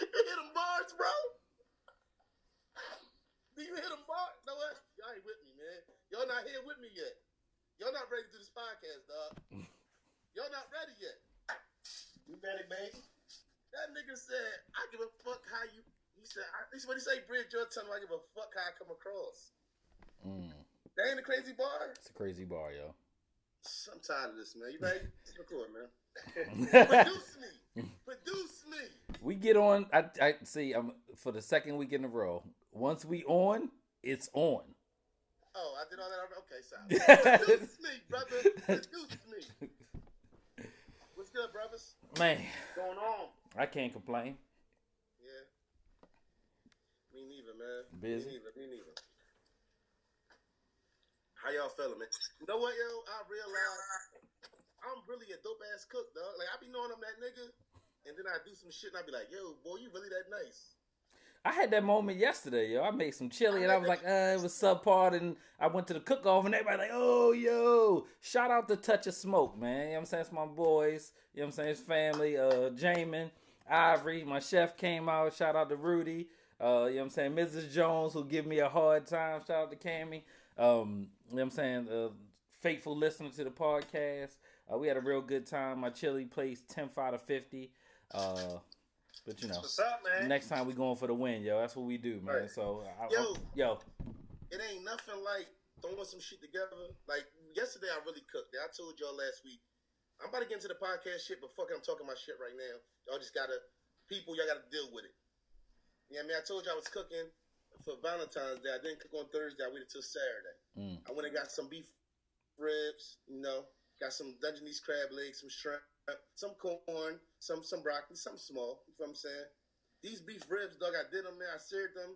You hear them bars, bro? Do you hear them bars? No, what? Y'all ain't with me, man. Y'all not here with me yet. Y'all not ready to do this podcast, dog. Y'all not ready yet. You ready, baby? That nigga said, I give a fuck how you... He said, what he say, Bridge, you're telling me I give a fuck how I come across. That ain't a crazy bar? It's a crazy bar, yo. I'm tired of this, man. You ready? Let's record, man. Produce me. We get on. I see. I'm for the second week in a row. Once we on, it's on. Oh, I did all that already? Okay, sorry. Produce me, brother. Produce me. What's good, brothers? Man, What's going on? I can't complain. Yeah. Me neither, man. Busy. Me neither. How y'all feeling, man? You know what, yo? I realized I'm really a dope ass cook, dog. Like I be knowing I'm that nigga, and then I do some shit and I be like, yo, boy, you really that nice. I had that moment yesterday, yo. I made some chili and I was like, it was subpar, and I went to the cook-off and everybody like, oh, yo. Shout out to Touch of Smoke, man. You know what I'm saying? It's my boys. You know what I'm saying? It's family. Jamin, Ivory, my chef came out. Shout out to Rudy. You know what I'm saying? Mrs. Jones, who give me a hard time. Shout out to Cammy. You know what I'm saying? Faithful listener to the podcast. We had a real good time. My chili placed 10th out of 50. But you know, what's up, man? Next time we going for the win, yo. That's what we do, man. Right. So, yo, it ain't nothing like throwing some shit together. Like yesterday, I really cooked. I told y'all last week. I'm about to get into the podcast shit, but fuck it, I'm talking my shit right now. Y'all just gotta y'all gotta deal with it. You know what I mean? I told you I was cooking for Valentine's Day. I didn't cook on Thursday. I waited till Saturday. I went and got some beef ribs. You know, got some Dungeness crab legs, some shrimp. Some corn, some broccoli, some small. You know what I'm saying? These beef ribs, dog, I did them, man. I seared them.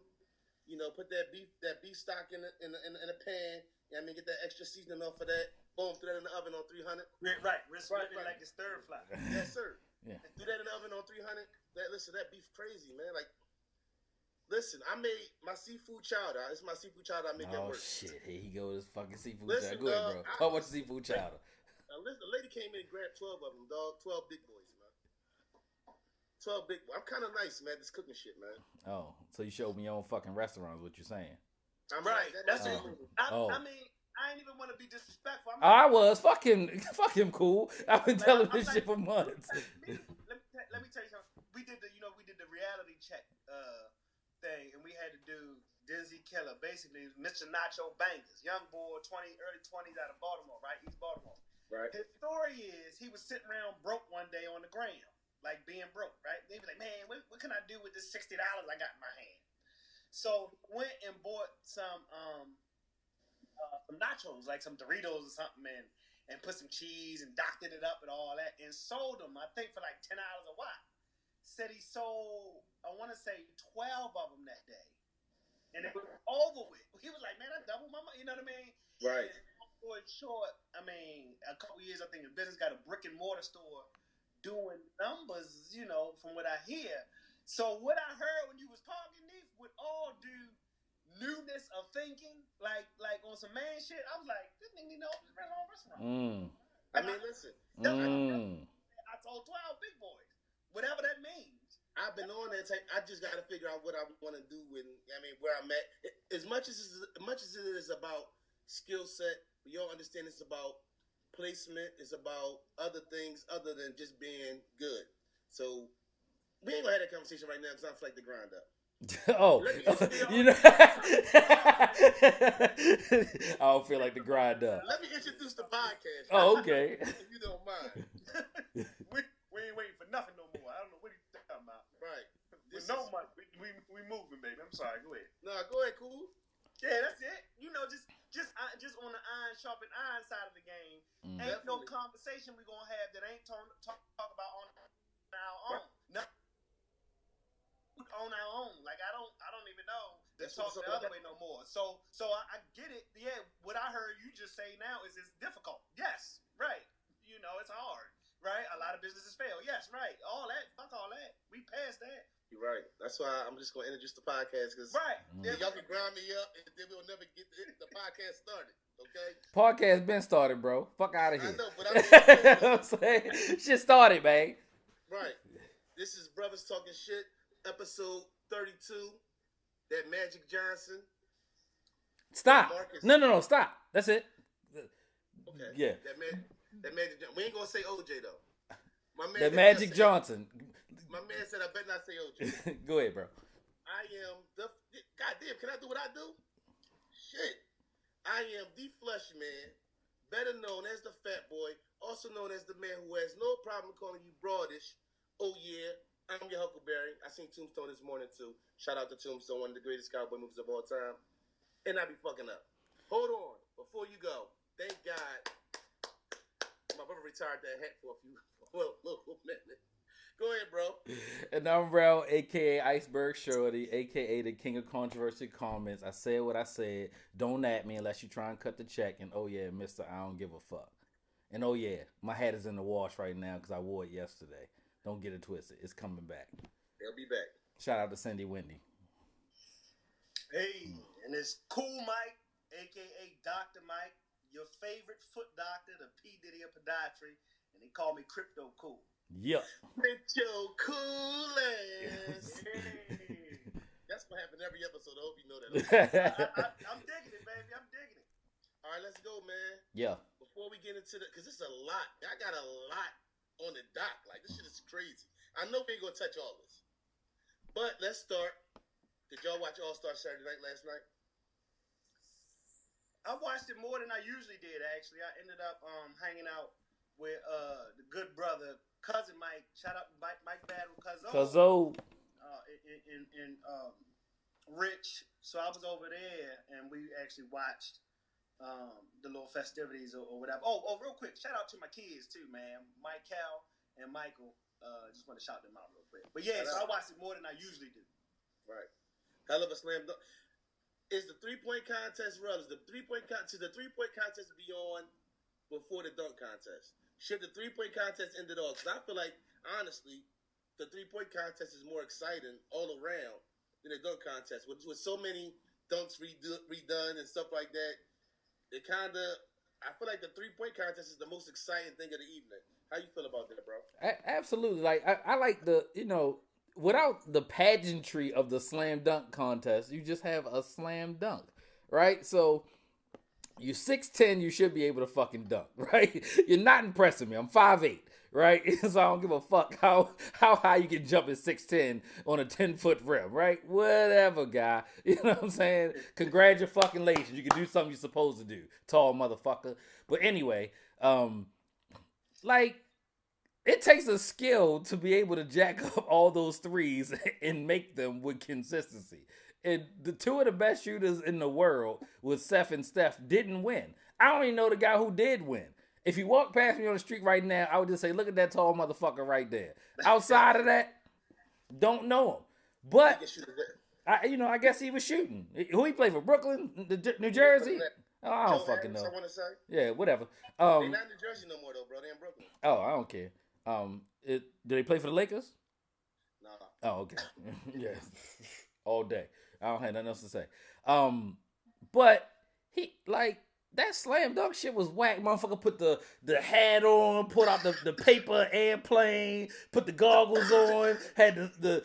You know, put that beef stock in a pan. You know what I mean? Get that extra seasoning off of that. Boom, threw that in the oven on 300. Right. Like it's stir fry. Yes, sir. Yeah. Threw that in the oven on 300. That beef crazy, man. Like, listen, I made my seafood chowder. It's my seafood chowder. I make that work. Oh shit! Here he goes, fucking seafood chowder. Go ahead, bro. How much seafood chowder? Listen, the lady came in and grabbed 12 of them, dog. 12 big boys, man. 12 big boys. I'm kind of nice, man, this cooking shit, man. Oh, so you showed me your own fucking restaurants, what you're saying. I'm right. That's it. I mean, I ain't even want to be disrespectful. I was. Fuck him cool. I've been telling this shit for months. Let me tell you something. We did the reality check thing, and we had to do Dizzy Killer, basically Mr. Nacho Bangers, young boy, early 20s out of Baltimore, right? East Baltimore. Right. His story is he was sitting around broke one day on the gram, like being broke, right? They be like, man, what can I do with this $60 I got in my hand? So went and bought some nachos, like some Doritos or something, and put some cheese and doctored it up and all that, and sold them, I think, for like $10 a watt. Said he sold, I want to say 12 of them that day. And it was over with. He was like, man, I doubled my money, you know what I mean? Right. And short, I mean, a couple years, I think the business got a brick and mortar store doing numbers, you know, from what I hear. So what I heard when you was talking, Neef, with all due newness of thinking, like on some man shit, I was like, this nigga need to open his own restaurant. I mean, listen. I told 12 big boys, whatever that means. I've been on that tape. I just got to figure out what I want to do with, I mean, where I'm at. As much as it is about skill set, you all understand it's about placement, it's about other things other than just being good. So we ain't gonna have that conversation right now because I feel like the grind up. Oh, you know, I don't feel like the grind up. Let me introduce the podcast. Oh, okay. If you don't mind. we ain't waiting for nothing no more. I don't know what he's talking about. Right. We moving, baby. I'm sorry. Go ahead. No, go ahead, cool. Yeah, that's it. You know, just on the iron sharpen iron side of the game, ain't Definitely. no conversation we gonna have that ain't talk about on our own. No, on our own. Like I don't even know to talk the other way no more. So I get it. Yeah, what I heard you just say now is it's difficult. Yes, right. You know, it's hard. Right? A lot of businesses fail. Yes, right. All that. Fuck all that. We passed that. You're right. That's why I'm just going to introduce the podcast because y'all can grind me up and then we'll never get the podcast started. Okay? Podcast been started, bro. Fuck out of here. I know, but I'm saying, shit started, man. Right. This is Brothers Talking Shit. episode 32. That Magic Johnson. Stop. Marcus. No, stop. That's it. Okay. Yeah. That Magic Johnson. We ain't gonna say OJ though. My man. That Magic Johnson. My man said I better not say OJ. Go ahead, bro. I am the. Goddamn, can I do what I do? Shit. I am the Flush Man, better known as the Fat Boy, also known as the man who has no problem calling you broadish. Oh yeah, I'm your Huckleberry. I seen Tombstone this morning too. Shout out to Tombstone, one of the greatest cowboy movies of all time. And I be fucking up. Hold on, before you go. Thank God, my brother retired that hat for a little minute. Go ahead, bro. And I'm Rel, a.k.a. Iceberg Shorty, a.k.a. the king of controversy comments. I said what I said. Don't at me unless you try and cut the check. And oh yeah, mister, I don't give a fuck. And oh yeah, my hat is in the wash right now because I wore it yesterday. Don't get it twisted. It's coming back. They'll be back. Shout out to Cindy Wendy. Hey, and it's Cool Mike, a.k.a. Dr. Mike, your favorite foot doctor, the P. Diddy of podiatry, and they call me Crypto Cool. Yep. With your cool ass. Hey. That's what happened every episode. I hope you know that. I'm digging it, baby. I'm digging it. All right, let's go, man. Yeah. Before we get into because it's a lot. I got a lot on the dock. Like, this shit is crazy. I know we ain't going to touch all this. But let's start. Did y'all watch All-Star Saturday Night last night? I watched it more than I usually did, actually. I ended up hanging out with the good brother, Cousin Mike. Shout out to Mike Battle, Cuzzo. In Rich. So I was over there, and we actually watched the little festivities or whatever. Oh, real quick, shout out to my kids, too, man. Michael and Michael. Just want to shout them out real quick. But yeah, so I watched it more than I usually do. Right. Hell of a slam dunk. Is the three-point contest, Is the three-point contest be on before the dunk contest? Should the three-point contest end it all? Because I feel like, honestly, the three-point contest is more exciting all around than the dunk contest. With so many dunks redone and stuff like that, it kind of, I feel like the three-point contest is the most exciting thing of the evening. How you feel about that, bro? Absolutely. Like, I like without the pageantry of the slam dunk contest, you just have a slam dunk, right? So you're 6'10", you should be able to fucking dunk, right? You're not impressing me. I'm 5'8", right? So I don't give a fuck how high you can jump at 6'10" on a 10-foot rim, right? Whatever, guy. You know what I'm saying? Congratulations. You can do something you're supposed to do, tall motherfucker. But anyway, it takes a skill to be able to jack up all those threes and make them with consistency. And the two of the best shooters in the world with Seth and Steph didn't win. I don't even know the guy who did win. If you walk past me on the street right now, I would just say, look at that tall motherfucker right there. Outside of that, don't know him. But, I guess he was shooting. Who he played for? Brooklyn? New Jersey? Oh, I don't fucking know. I want to say. Yeah, whatever. They're not in New Jersey no more, though, bro. They're in Brooklyn. Oh, I don't care. Do they play for the Lakers? No. Oh, okay. Yeah. All day. I don't have nothing else to say. But that slam dunk shit was whack. Motherfucker put the hat on, put out the paper airplane, put the goggles on, had the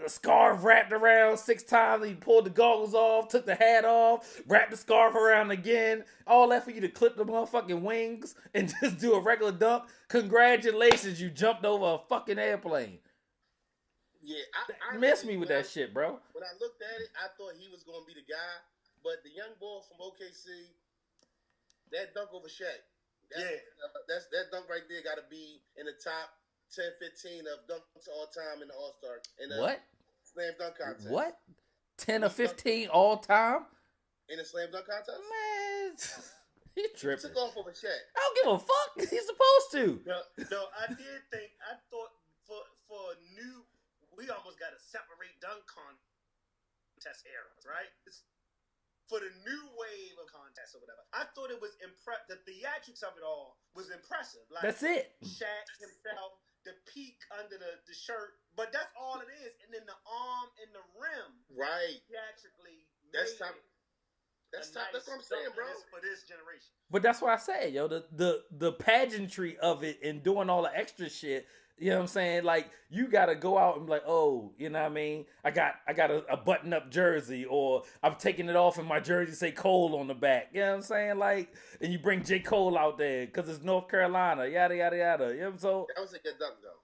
scarf wrapped around 6 times. He pulled the goggles off, took the hat off, wrapped the scarf around again. All that for you to clip the motherfucking wings and just do a regular dunk. Congratulations, you jumped over a fucking airplane. Yeah, I miss me with that shit, bro. When I looked at it, I thought he was going to be the guy. But the young boy from OKC, that dunk over Shaq. That dunk right there got to be in the top 10, 15 of dunks all time in the All-Star. What? Slam dunk contest. What? 10 or 15 all time? In the slam dunk contest? Man, he tripping. He took off over Shaq. I don't give a fuck. He's supposed to. No, I thought for new, we almost got to separate dunk contest eras, right? For the new wave of contests or whatever. I thought it was the theatrics of it all was impressive. Like, that's it. Shaq himself, the peak under the shirt, but that's all it is. And then the arm and the rim, right? Theatrically, that's top. That's top. That's what I'm saying, bro. For this generation. But that's what I say, yo. The pageantry of it and doing all the extra shit. You know what I'm saying? Like, you gotta go out and be like, oh, you know what I mean? I got a button up jersey, or I'm taking it off and my jersey say Cole on the back. You know what I'm saying? Like, and you bring J. Cole out there because it's North Carolina, yada yada yada. You know, so that was a good dunk though.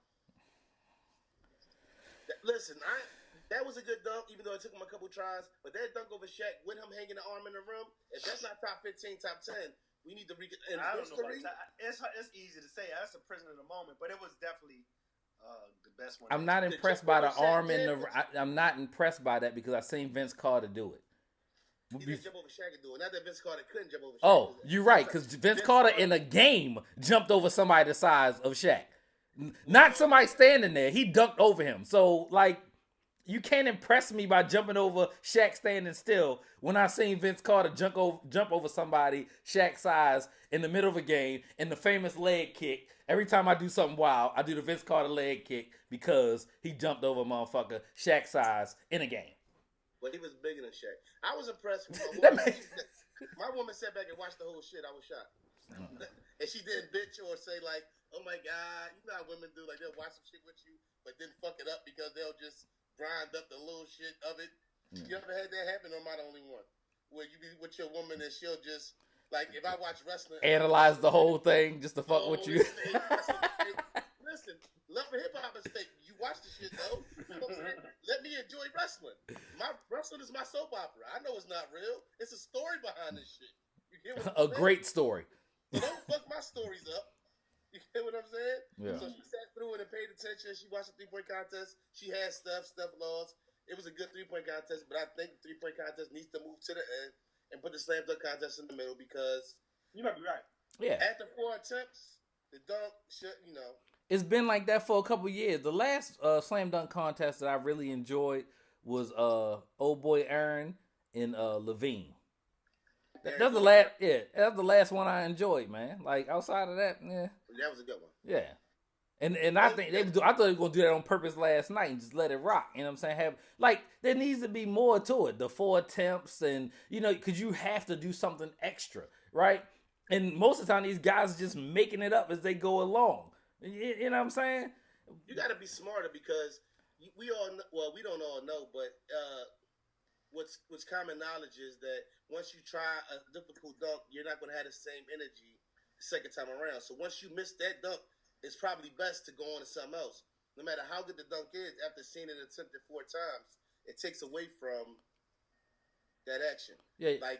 Listen, that was a good dunk, even though it took him a couple tries. But that dunk over Shaq with him hanging the arm in the rim, if that's not top 15, top 10, we need to I don't know. It's easy to say. That's a prisoner of the moment, but it was definitely the best one. I'm not impressed by the arm in the. I'm not impressed by that because I seen Vince Carter do it. He didn't jump over Shaq and do it. Not that Vince Carter couldn't jump over Shaq. Oh, you're right, because Vince Carter in a game jumped over somebody the size of Shaq. Not somebody standing there. He dunked over him. So, like, you can't impress me by jumping over Shaq standing still when I seen Vince Carter jump over somebody Shaq size in the middle of a game in the famous leg kick. Every time I do something wild, I do the Vince Carter leg kick because he jumped over a motherfucker Shaq size in a game. But he was bigger than Shaq. I was impressed with my woman sat back and watched the whole shit. I was shocked. And she didn't bitch or say like, oh my God, you know how women do, like they'll watch some shit with you, but then fuck it up because they'll just grind up the little shit of it. You ever had that happen, or am I the only one? Where you be with your woman and she'll just, like, if I watch wrestling, analyze the whole thing just to fuck with you. Listen, love for hip hop is fake. You watch the shit though. You know what I'm saying? Let me enjoy wrestling. My wrestling is my soap opera. I know it's not real. It's a story behind this shit. You get what I'm saying? Great story. So don't fuck my stories up. You get what I'm saying? Yeah. So she sat through it and paid attention. She watched the 3-point contest. She had stuff lost. It was a good 3-point contest, but I think the 3-point contest needs to move to the end and put the slam dunk contest in the middle because you might be right. Yeah. After 4 attempts, the dunk should, It's been like that for a couple years. The last slam dunk contest that I really enjoyed was old boy Aaron and Levine. That was the last. Yeah, that was the last one I enjoyed, man. Like outside of that, yeah, that was a good one. Yeah, and I think I thought they were gonna do that on purpose last night and just let it rock. You know what I'm saying? There needs to be more to it. The 4 attempts and because you have to do something extra, right? And most of the time, these guys are just making it up as they go along. You know what I'm saying? You got to be smarter because we don't all know, but what's common knowledge is that once you try a difficult dunk, you're not going to have the same energy the second time around. So once you miss that dunk, it's probably best to go on to something else. No matter how good the dunk is, after seeing it attempted 4 times, it takes away from that action. Yeah. Like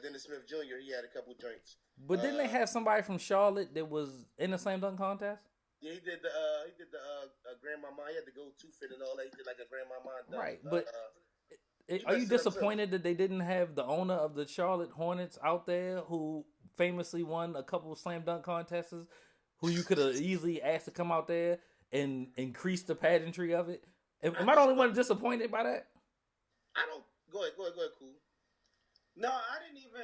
Dennis Smith Jr., he had a couple drinks. But didn't they have somebody from Charlotte that was in the slam dunk contest? Yeah, he did the grandmama. He had to go 2 fit and all that. He did like a grandmama dunk. Right, but are you disappointed that they didn't have the owner of the Charlotte Hornets out there who famously won a couple of slam dunk contests, who you could have easily asked to come out there and increase the pageantry of it? Am I the only one disappointed by that? I don't. Go ahead, cool. No, I didn't even.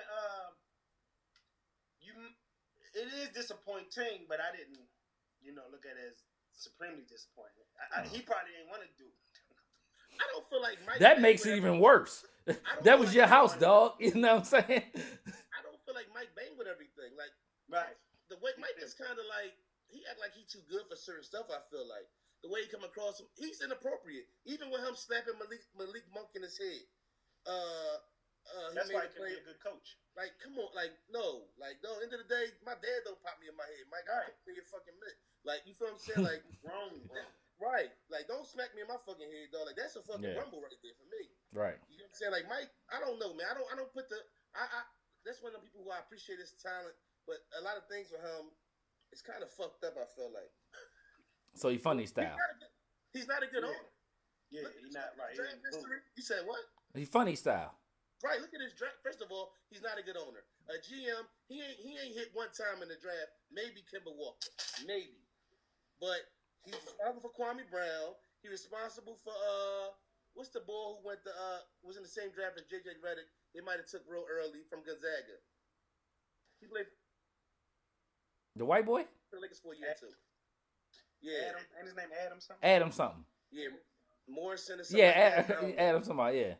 It is disappointing, but I didn't, look at it as supremely disappointing. He probably didn't want to do it. I don't feel like Mike. That makes it even worse. That was your house, dog. You know what I'm saying? I don't feel like Mike banged with everything. Like, right. The way Mike is kind of like, he act like he's too good for certain stuff. I feel like the way he come across him, he's inappropriate. Even with him slapping Malik Monk in his head. That's why he can be a good coach. Like, come on, no. End of the day, my dad don't pop me in my head. Mike, I can't be a fucking mitt. Like, you feel what I'm saying? Like, wrong. Right. Like, don't smack me in my fucking head, dog. Like, that's a fucking rumble right there for me. Right. You know what I'm saying? Like, Mike, I don't know, man. I don't put the. That's one of the people who I appreciate his talent, but a lot of things with him, it's kind of fucked up. I feel like. So he funny style. He's not a good owner. Yeah, he's not right. Draft history. You said what? He funny style. Right. Look at his draft. First of all, he's not a good owner. A GM, he ain't hit one time in the draft. Maybe Kemba Walker. Maybe. But he's responsible for Kwame Brown. He's responsible for what's the boy who went to was in the same draft as JJ Redick? They might have took real early from Gonzaga. He played the white boy? For the Lakers for a year too. Yeah. Adam, and his name Adam something? Adam something. Yeah. Morrison or something. Yeah, Adam somebody, yeah.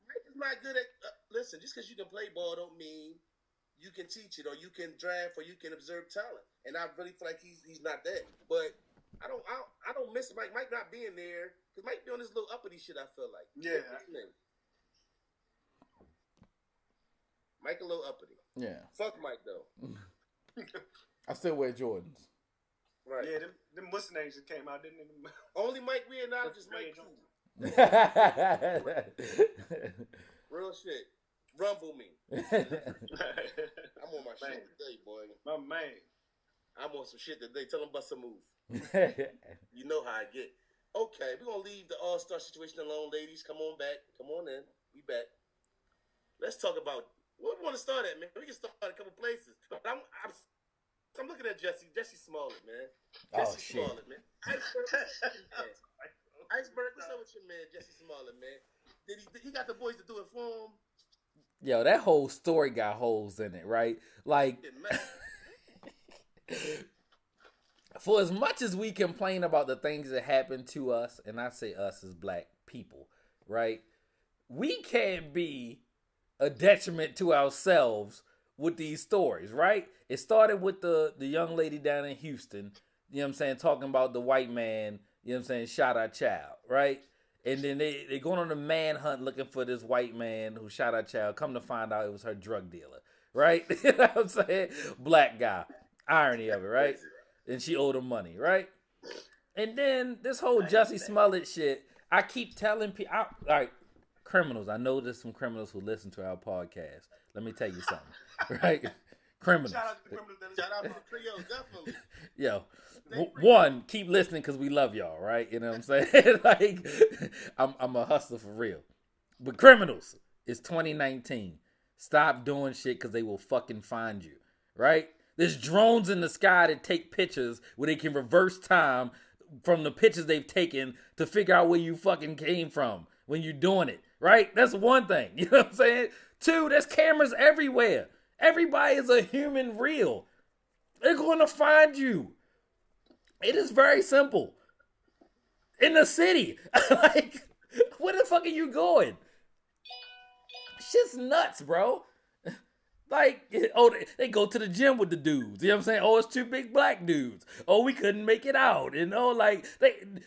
Mike is not good at listen, just because you can play ball don't mean you can teach it or you can draft or you can observe talent. And I really feel like he's not that. But I don't miss Mike. Mike not being there because Mike doing this little uppity shit. I feel like Yeah. Mike a little uppity. Yeah. Fuck Mike though. I still wear Jordans. Right. Yeah, them Mustangs just came out, didn't they? Only Mike we acknowledge is Mike Cool. Real shit. Rumble me. I'm on my shit today, boy. My man. I'm on some shit today. Tell him bust a move. You know how I get. Okay, we're gonna leave the All-Star situation alone, ladies. Come on back. Come on in. We back. Let's talk about where we want to start at, man. We can start at a couple places. But I'm looking at Jesse Smollett, man. Jesse Smollett, man. Iceberg, what's up with your man, Jesse Smollett, man? Did he got the boys to do it for him? Yo, that whole story got holes in it, right? Like, for as much as we complain about the things that happen to us, and I say us as black people, right? We can't be a detriment to ourselves with these stories, right? It started with the young lady down in Houston, you know what I'm saying, talking about the white man, you know what I'm saying, shot our child, right? And then they going on a manhunt looking for this white man who shot our child. Come to find out it was her drug dealer, right? You know what I'm saying? Black guy. Irony of it, right? And she owed him money, right? And then this whole Jussie Smollett shit, I keep telling people, all right, criminals, I know there's some criminals who listen to our podcast. Let me tell you something, right? Criminals. Shout out to the criminals. Shout out to the trio, definitely. Yo, one, keep listening because we love y'all, right? You know what I'm saying? Like, I'm a hustler for real. But criminals, it's 2019. Stop doing shit because they will fucking find you, right? There's drones in the sky that take pictures where they can reverse time from the pictures they've taken to figure out where you fucking came from when you're doing it, right? That's one thing. You know what I'm saying? Two, there's cameras everywhere. Everybody is a human real. They're going to find you. It is very simple. In the city. Like, where the fuck are you going? Shit's nuts, bro. Like, oh, they go to the gym with the dudes. You know what I'm saying? Oh, it's two big black dudes. Oh, we couldn't make it out. You know, like,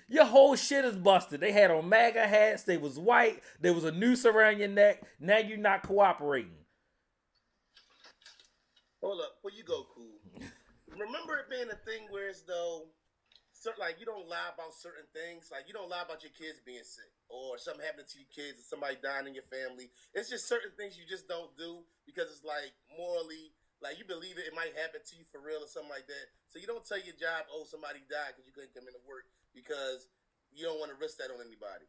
your whole shit is busted. They had on MAGA hats. They was white. There was a noose around your neck. Now you're not cooperating. Hold up. Before you go, Cool. Remember it being a thing where it's though, like, you don't lie about certain things. Like, you don't lie about your kids being sick or something happening to your kids or somebody dying in your family. It's just certain things you just don't do because it's like morally, like you believe it might happen to you for real or something like that. So you don't tell your job, oh, somebody died because you couldn't come into work because you don't want to risk that on anybody.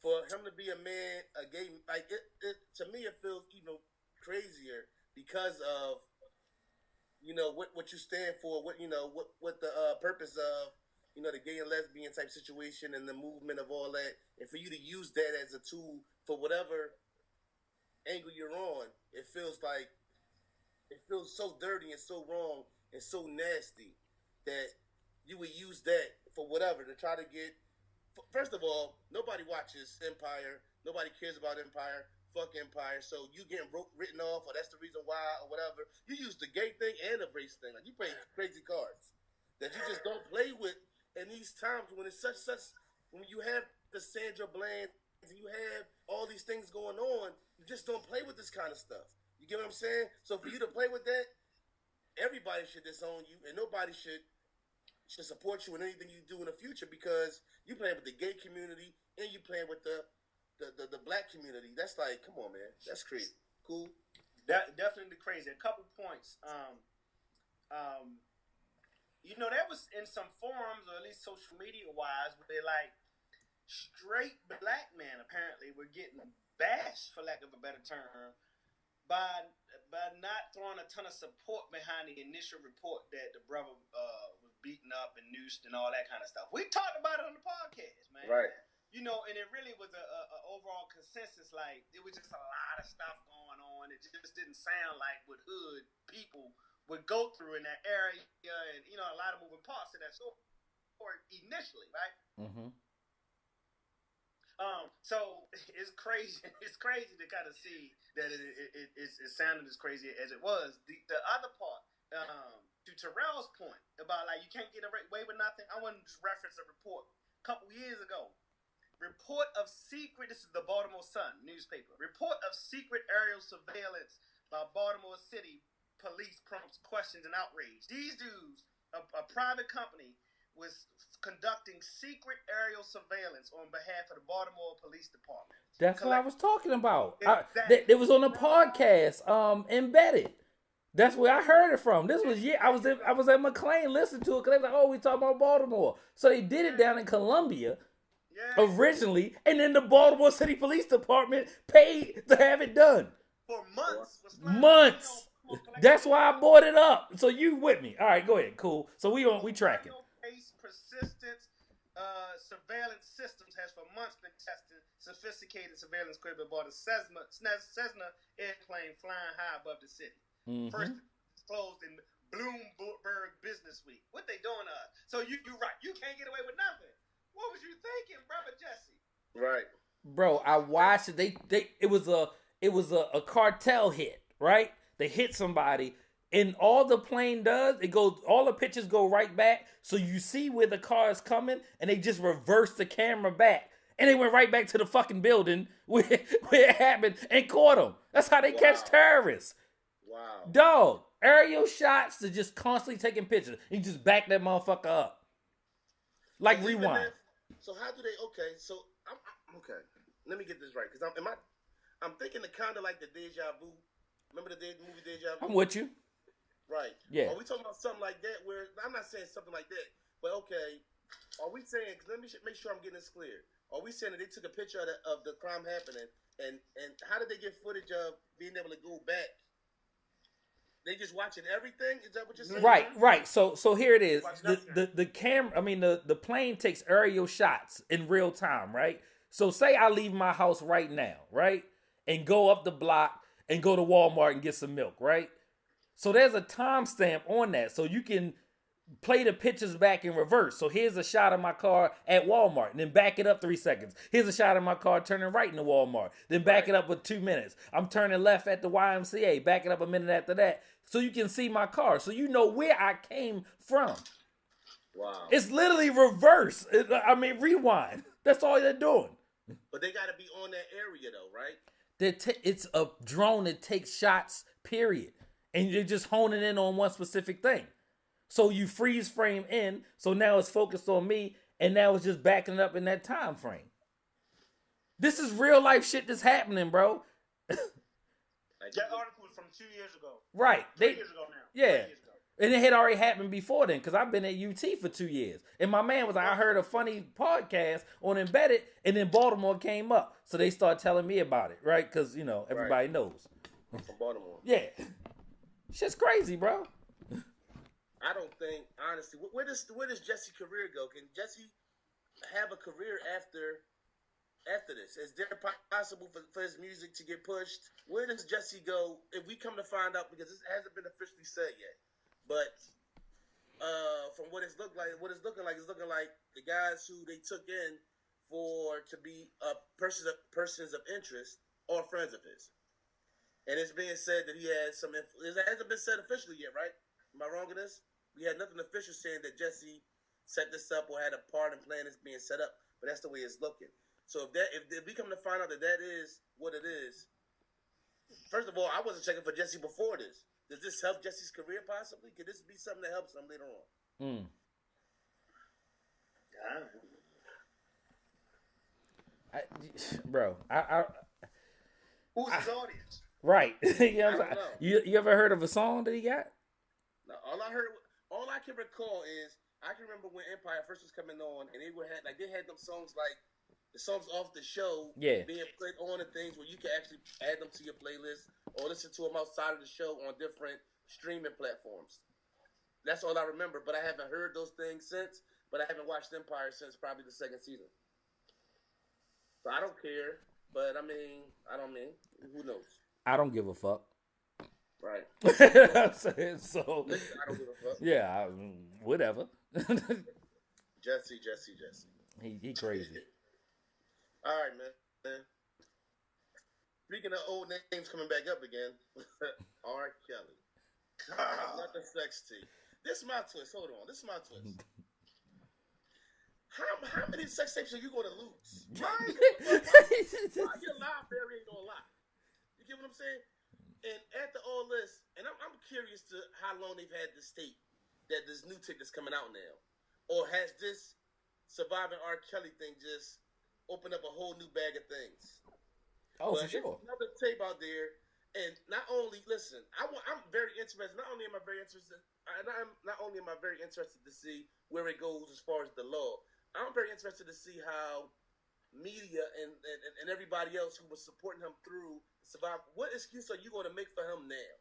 For him to be a man, a gay, like it to me, it feels even crazier because of, you know, what you stand for, what the purpose of, you know, the gay and lesbian type situation and the movement of all that, and for you to use that as a tool for whatever angle you're on, it feels so dirty and so wrong and so nasty that you would use that for whatever to try to get. First of all, nobody watches Empire. Nobody cares about Empire. Fuck Empire. So you getting written off, or that's the reason why, or whatever. You use the gay thing and the race thing. Like, you play crazy cards that you just don't play with in these times when it's such when you have the Sandra Bland and you have all these things going on. You just don't play with this kind of stuff. You get what I'm saying? So for you to play with that, everybody should disown you, and nobody should support you in anything you do in the future because you playing with the gay community and you playing with the black community. That's like, come on, man. That's crazy. Cool. That definitely crazy. A couple points. You know, that was in some forums, or at least social media wise, where they like straight black men apparently were getting bashed, for lack of a better term, by not throwing a ton of support behind the initial report that the brother was beaten up and noosed and all that kind of stuff. We talked about it on the podcast, man. Right. You know, and it really was a overall consensus. Like, it was just a lot of stuff going on. It just didn't sound like what hood people would go through in that area, and, you know, a lot of moving parts to that story initially, right? Mm-hmm. So it's crazy. It's crazy to kind of see that it sounded as crazy as it was. The other part, to Terrell's point about like you can't get away with nothing, I want to just reference a report a couple years ago. Report of secret. This is the Baltimore Sun newspaper. Report of secret aerial surveillance by Baltimore City police prompts questions and outrage. These dudes, a private company, was conducting secret aerial surveillance on behalf of the Baltimore Police Department. That's what I was talking about. Exactly. It was on a podcast, Embedded. That's where I heard it from. This was I was at McLean listening to it because they were like, oh, we talking about Baltimore. So they did it down in Columbia originally, and then the Baltimore City Police Department paid to have it done. For months. Months. That's why I brought it up. So you with me. All right, go ahead. Cool. So we tracking. Pace persistence surveillance systems has for months been testing sophisticated surveillance equipment aboard a Cessna airplane flying high above the city. Mm-hmm. First disclosed in Bloomberg Business Week. What they doing to us? So you're right. You can't get away with nothing. What was you thinking, brother Jesse? Right, bro. I watched it. It was a cartel hit, right? They hit somebody, and all the plane does, all the pictures go right back, so you see where the car is coming, and they just reverse the camera back, and they went right back to the fucking building where it happened and caught them. That's how they catch terrorists. Wow, dog. Aerial shots to just constantly taking pictures. You just back that motherfucker up, like rewind. So how do they? Okay, so I'm okay. Let me get this right, because I'm thinking of kind of like the Deja Vu. Remember the movie Deja Vu? I'm with you. Right. Yeah. Are we talking about something like that? Where I'm not saying something like that, but okay. Are we saying? Let me make sure I'm getting this clear. Are we saying that they took a picture of the crime happening, and how did they get footage of being able to go back? They just watching everything? Is that what you're saying? Right. So here it is. The camera. I mean, the plane takes aerial shots in real time, right? So say I leave my house right now, right, and go up the block and go to Walmart and get some milk, right? So there's a timestamp on that, so you can play the pictures back in reverse. So here's a shot of my car at Walmart, and then back it up 3 seconds. Here's a shot of my car turning right into Walmart, then back it up with 2 minutes. I'm turning left at the YMCA, back it up a minute after that, so you can see my car, so you know where I came from. Wow. It's literally reverse. I mean, rewind. That's all they're doing. But they got to be on that area, though, right? It's a drone that takes shots, period. And you're just honing in on one specific thing. So you freeze frame in, so now it's focused on me, and now it's just backing up in that time frame. This is real life shit that's happening, bro. That article was from 2 years ago. Right. 3 years ago now. Yeah. 3 years ago. And it had already happened before then, because I've been at UT for 2 years. And my man was like, I heard a funny podcast on Embedded, and then Baltimore came up. So they started telling me about it, right? Because, everybody knows. From Baltimore. Yeah. Shit's crazy, bro. I don't think, honestly, where does Jesse's career go? Can Jesse have a career after this? Is there possible for his music to get pushed? Where does Jesse go if we come to find out, because this hasn't been officially said yet? But from what it's looking like, the guys who they took in to be persons of interest are friends of his. And it's being said that he has some. It hasn't been said officially yet, right? Am I wrong in this? We had nothing official saying that Jesse set this up or had a part in plan that's being set up, but that's the way it's looking. So if we come to find out that is what it is, first of all, I wasn't checking for Jesse before this. Does this help Jesse's career possibly? Could this be something that helps him later on? Who's his audience? Right. You ever heard of a song that he got? No, all I can recall is I can remember when Empire first was coming on, and they had them songs like the songs off the show being put on and things where you can actually add them to your playlist or listen to them outside of the show on different streaming platforms. That's all I remember, but I haven't heard those things since, but I haven't watched Empire since probably the second season. So I don't care, but who knows? I don't give a fuck. Right. I'm saying, so I don't give a fuck. Yeah, whatever. Jesse. He crazy. All right, man. Speaking of old names coming back up again, R. Kelly. Not the sex tea. This is my twist. Hold on. This is my twist. How many sex tapes are you going to lose? Why your live theory ain't gonna lie? You get what I'm saying? And after all this, and I'm curious to how long they've had this tape, that this new tape that's coming out now, or has this surviving R. Kelly thing just opened up a whole new bag of things? Oh, but for sure. There's another tape out there, and not only listen, I'm very interested. Not only am I very interested, not only am I very interested to see where it goes as far as the law. I'm very interested to see how media and everybody else who was supporting him through survive. What excuse are you going to make for him now?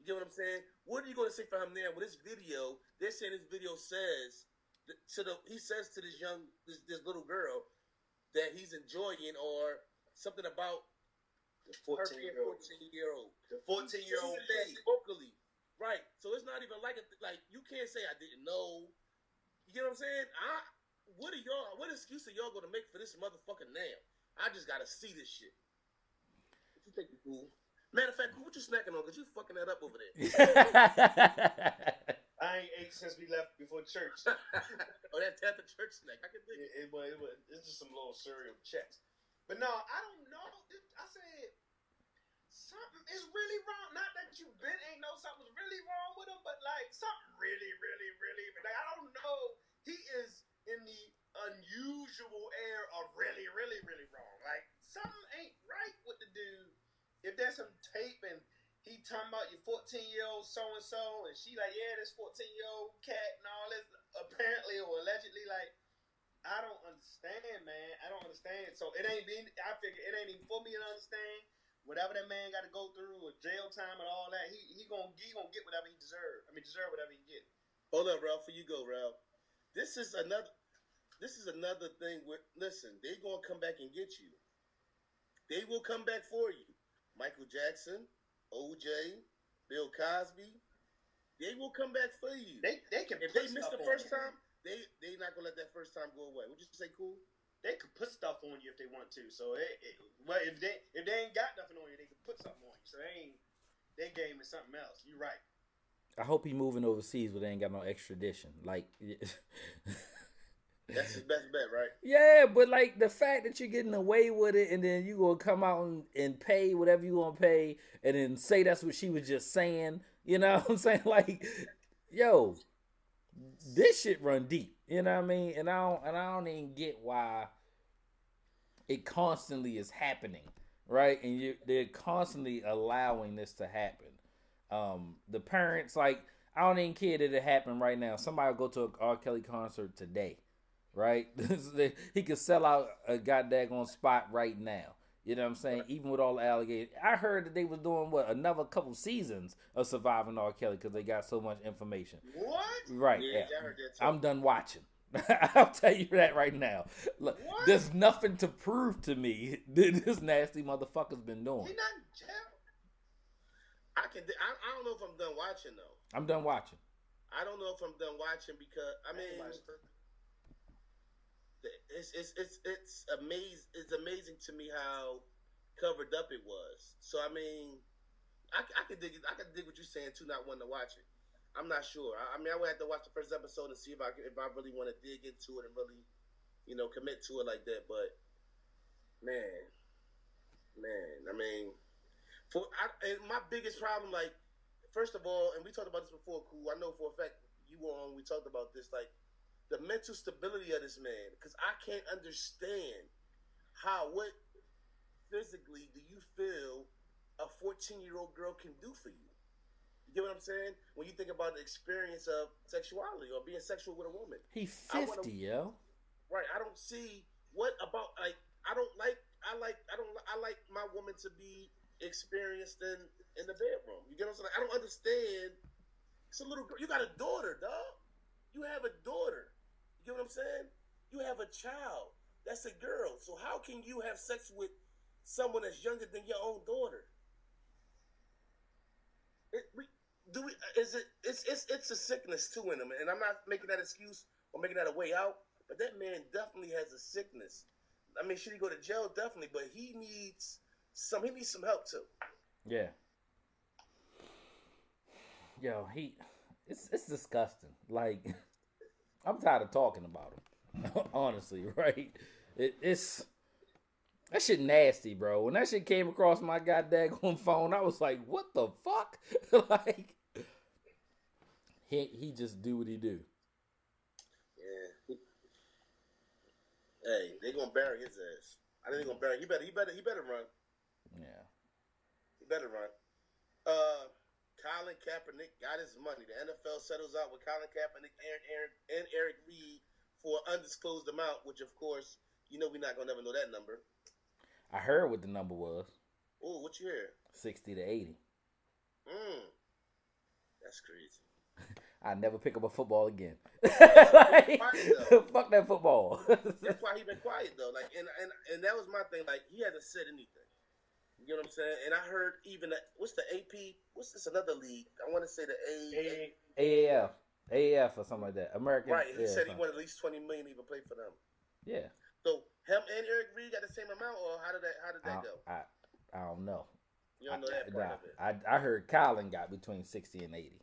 You get what I'm saying? What are you going to say for him now? With this video, they're saying this video says he says to this little girl that he's enjoying or something about the 14-year-old. The 14-year-old vocally, right? So it's not even like you can't say I didn't know. You get what I'm saying? What excuse are y'all gonna make for this motherfucker now? I just gotta see this shit. What you think, Cool? Matter of fact, what you snacking on? Cause you fucking that up over there. I ain't ate since we left before church. Oh, that's the church snack. I can think it's just some little cereal checks. But no, I don't know. I said something is really wrong. Not that ain't know something's really wrong with him, but like something really, really, really like I don't know. He is in the unusual air of really, really, really wrong. Like, something ain't right with the dude. If there's some tape and he talking about your 14-year-old so-and-so, and she like, yeah, this 14-year-old cat and all this, apparently or allegedly, like, I don't understand, man. I don't understand. So I figure it ain't even for me to understand. Whatever that man got to go through, or jail time and all that, he gonna get whatever he deserve. I mean, deserve whatever he get. Hold up, Ralph. Before you go, Ralph. This is another thing where, listen, they gonna come back and get you. They will come back for you. Michael Jackson, OJ, Bill Cosby, they will come back for you. They can. If they missed the first time, they not gonna let that first time go away. Would you say, Cool? They could put stuff on you if they want to. So well, if they ain't got nothing on you, they can put something on you. So their game is something else. You're right. I hope he moving overseas where they ain't got no extradition. Like, that's his best bet, right? Yeah, but like the fact that you're getting away with it, and then you gonna come out and pay whatever you gonna pay, and then say that's what she was just saying. You know what I'm saying? Like, yo, this shit run deep. You know what I mean? And I don't even get why it constantly is happening, right? And they're constantly allowing this to happen. The parents, like, I don't even care that it happened right now. Somebody will go to an R. Kelly concert today, right? He could sell out a goddamn spot right now. You know what I'm saying? Even with all the allegations. I heard that they was doing, another couple seasons of Surviving R. Kelly because they got so much information. What? Right. Yeah, I heard that too. I'm done watching. I'll tell you that right now. Look, what? There's nothing to prove to me that this nasty motherfucker's been doing. He not in jail. I don't know if I'm done watching though. I'm done watching. I don't know if I'm done watching because it's amazing. It's amazing to me how covered up it was. So I mean, I could dig it. I could dig what you're saying too. Not wanting to watch it. I'm not sure. I mean, I would have to watch the first episode and see if I really want to dig into it and really, commit to it like that. But man, I mean. My biggest problem, like, first of all, and we talked about this before, Cool. I know for a fact you were on. We talked about this, like the mental stability of this man, because I can't understand what physically do you feel a 14-year-old girl can do for you? You get what I'm saying? When you think about the experience of sexuality or being sexual with a woman, he 50, yo. Right. I don't see what about like I like my woman to be experienced in the bedroom. You get what I'm saying? I don't understand. It's a little girl. You got a daughter, dog. You have a daughter. You get what I'm saying? You have a child. That's a girl. So how can you have sex with someone that's younger than your own daughter? It's a sickness too in him, and I'm not making that excuse or making that a way out. But that man definitely has a sickness. I mean, should he go to jail? Definitely, but he needs some help too. Yeah. Yo, it's disgusting. Like, I'm tired of talking about him. Honestly, right? It's that shit nasty, bro. When that shit came across my goddamn phone, I was like, what the fuck? Like, he just do what he do. Yeah. Hey, they gonna bury his ass. I think they gonna bury. He better run. Yeah. He better run. Colin Kaepernick got his money. The NFL settles out with Colin Kaepernick and Eric Reed for an undisclosed amount, which of course, you know, we're not gonna never know that number. I heard what the number was. Oh, what you hear? 60 to 80. That's crazy. I never pick up a football again. Like, fuck that football. That's why he been quiet though. Like, and that was my thing. Like, he hasn't said anything. You know what I'm saying? And I heard even what's the AP? What's this another league? I want to say the AAF or something like that. American. Right. He said he wanted at least $20 million to even play for them. Yeah. So him and Eric Reed got the same amount, or how did that go? I don't know. You don't know that part of it. I heard Colin got between 60 and 80.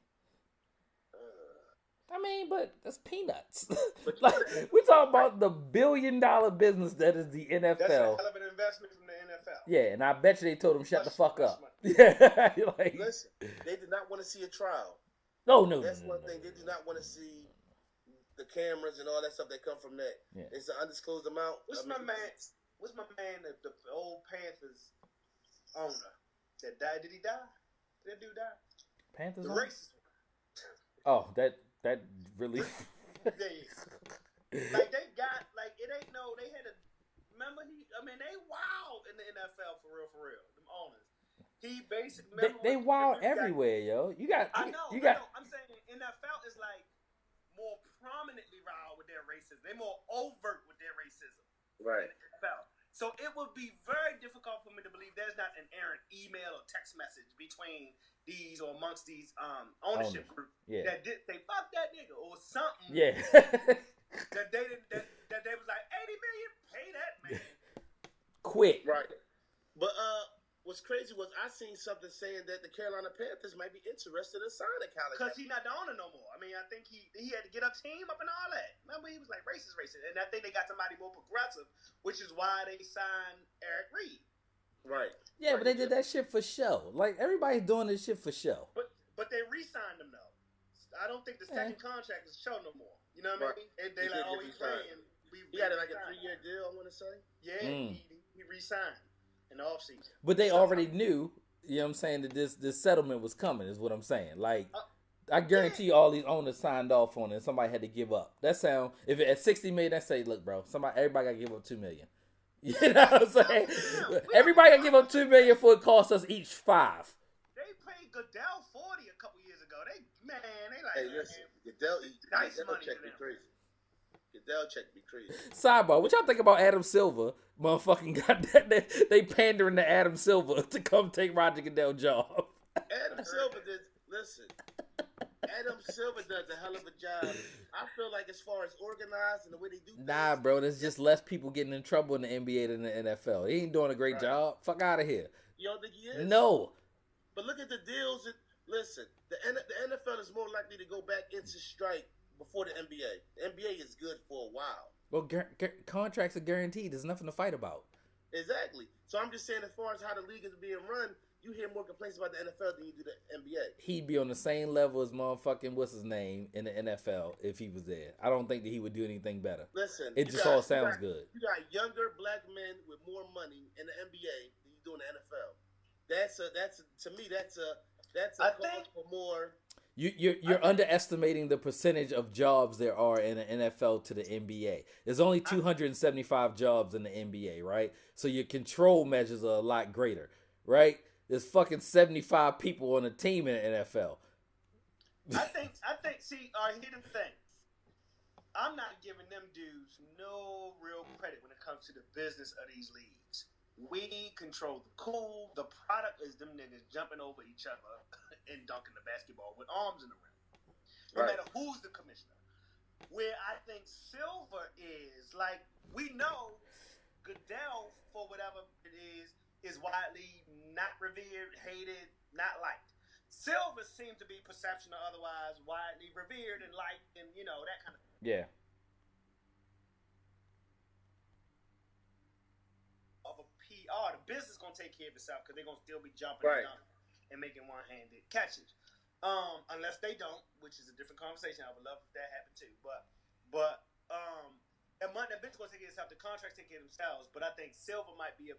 I mean, but that's peanuts. Like, we talking about the $1 billion business that is the NFL. That's a hell of an investment from the NFL. Yeah, and I bet you they told him shut the fuck up. Yeah, like, listen, they did not want to see a trial. No. That's one thing. They do not want to see the cameras and all that stuff that come from that. Yeah. It's an undisclosed amount. What's my man? The old Panthers owner that died. Did he die? Did that dude die? Panthers. The racist one. Oh, that really. Like they got it ain't no. They had a. Remember they wild in the NFL for real. Them owners. He basically they wild everywhere, yo. You got. I know. I'm saying NFL is like more prominently wild with their racism. They more overt with their racism. Right. In the NFL. So it would be very difficult for me to believe there's not an errant email or text message between these or amongst these ownership group that did say fuck that nigga or something. Yeah. that they was like 80 million, pay that man. Quick. Right. But what's crazy was I seen something saying that the Carolina Panthers might be interested in signing Colin. Because he's not the owner no more. I mean, I think he had to get a team up and all that. Remember, he was like racist. And I think they got somebody more progressive, which is why they signed Eric Reed. Right. Yeah, but they did that shit for show. Like, everybody's doing this shit for show. But they re-signed him, though. I don't think the second contract is show no more. You know what I mean? And they like, he's playing. He had like a 3-year deal, I want to say. Yeah, he re-signed in the offseason. But they already knew, you know what I'm saying, that this settlement was coming, is what I'm saying. Like, I guarantee all these owners signed off on it and somebody had to give up. That sound, if it at $60 million, I say, look, bro, everybody got to give up $2 million. You know what I'm saying? Everybody got to give up $2 million for it costs us each $5. They paid Goodell $40 a couple years ago. They like, hey, listen, Goodell money check me crazy. Goodell check me crazy. Sidebar, what y'all think about Adam Silver? Motherfucking got that they pandering to Adam Silver to come take Roger Goodell's job. Adam Silver does a hell of a job. I feel like as far as organized and the way they do things. Nah, bro, there's just less people getting in trouble in the NBA than the NFL. He ain't doing a great job. Fuck out of here. You don't think he is? No. But look at the deals. Listen, the NFL is more likely to go back into strike before the NBA. The NBA is good for a while. Well, contracts are guaranteed. There's nothing to fight about. Exactly. So I'm just saying, as far as how the league is being run, you hear more complaints about the NFL than you do the NBA. He'd be on the same level as motherfucking what's his name in the NFL if he was there. I don't think that he would do anything better. Listen, it just all sounds good. You got younger black men with more money in the NBA than you do in the NFL. That's a cause for more. You're underestimating the percentage of jobs there are in the NFL to the NBA. There's only 275 jobs in the NBA, right? So your control measures are a lot greater, right? There's fucking 75 people on a team in the NFL. I think. See, here's the thing. I'm not giving them dudes no real credit when it comes to the business of these leagues. We control the cool. The product is them niggas jumping over each other and dunking the basketball with arms in the rim. No matter who's the commissioner. Where I think Silver is, like, we know Goodell, for whatever it is widely not revered, hated, not liked. Silver seems to be perception or otherwise widely revered and liked, and that kind of thing. Yeah. Of a PR, the business gonna take care of itself because they're gonna still be jumping and making one-handed catches. Unless they don't, which is a different conversation. I would love if that happened too. But that business gonna take care of itself. The contracts take care of themselves. But I think Silver might be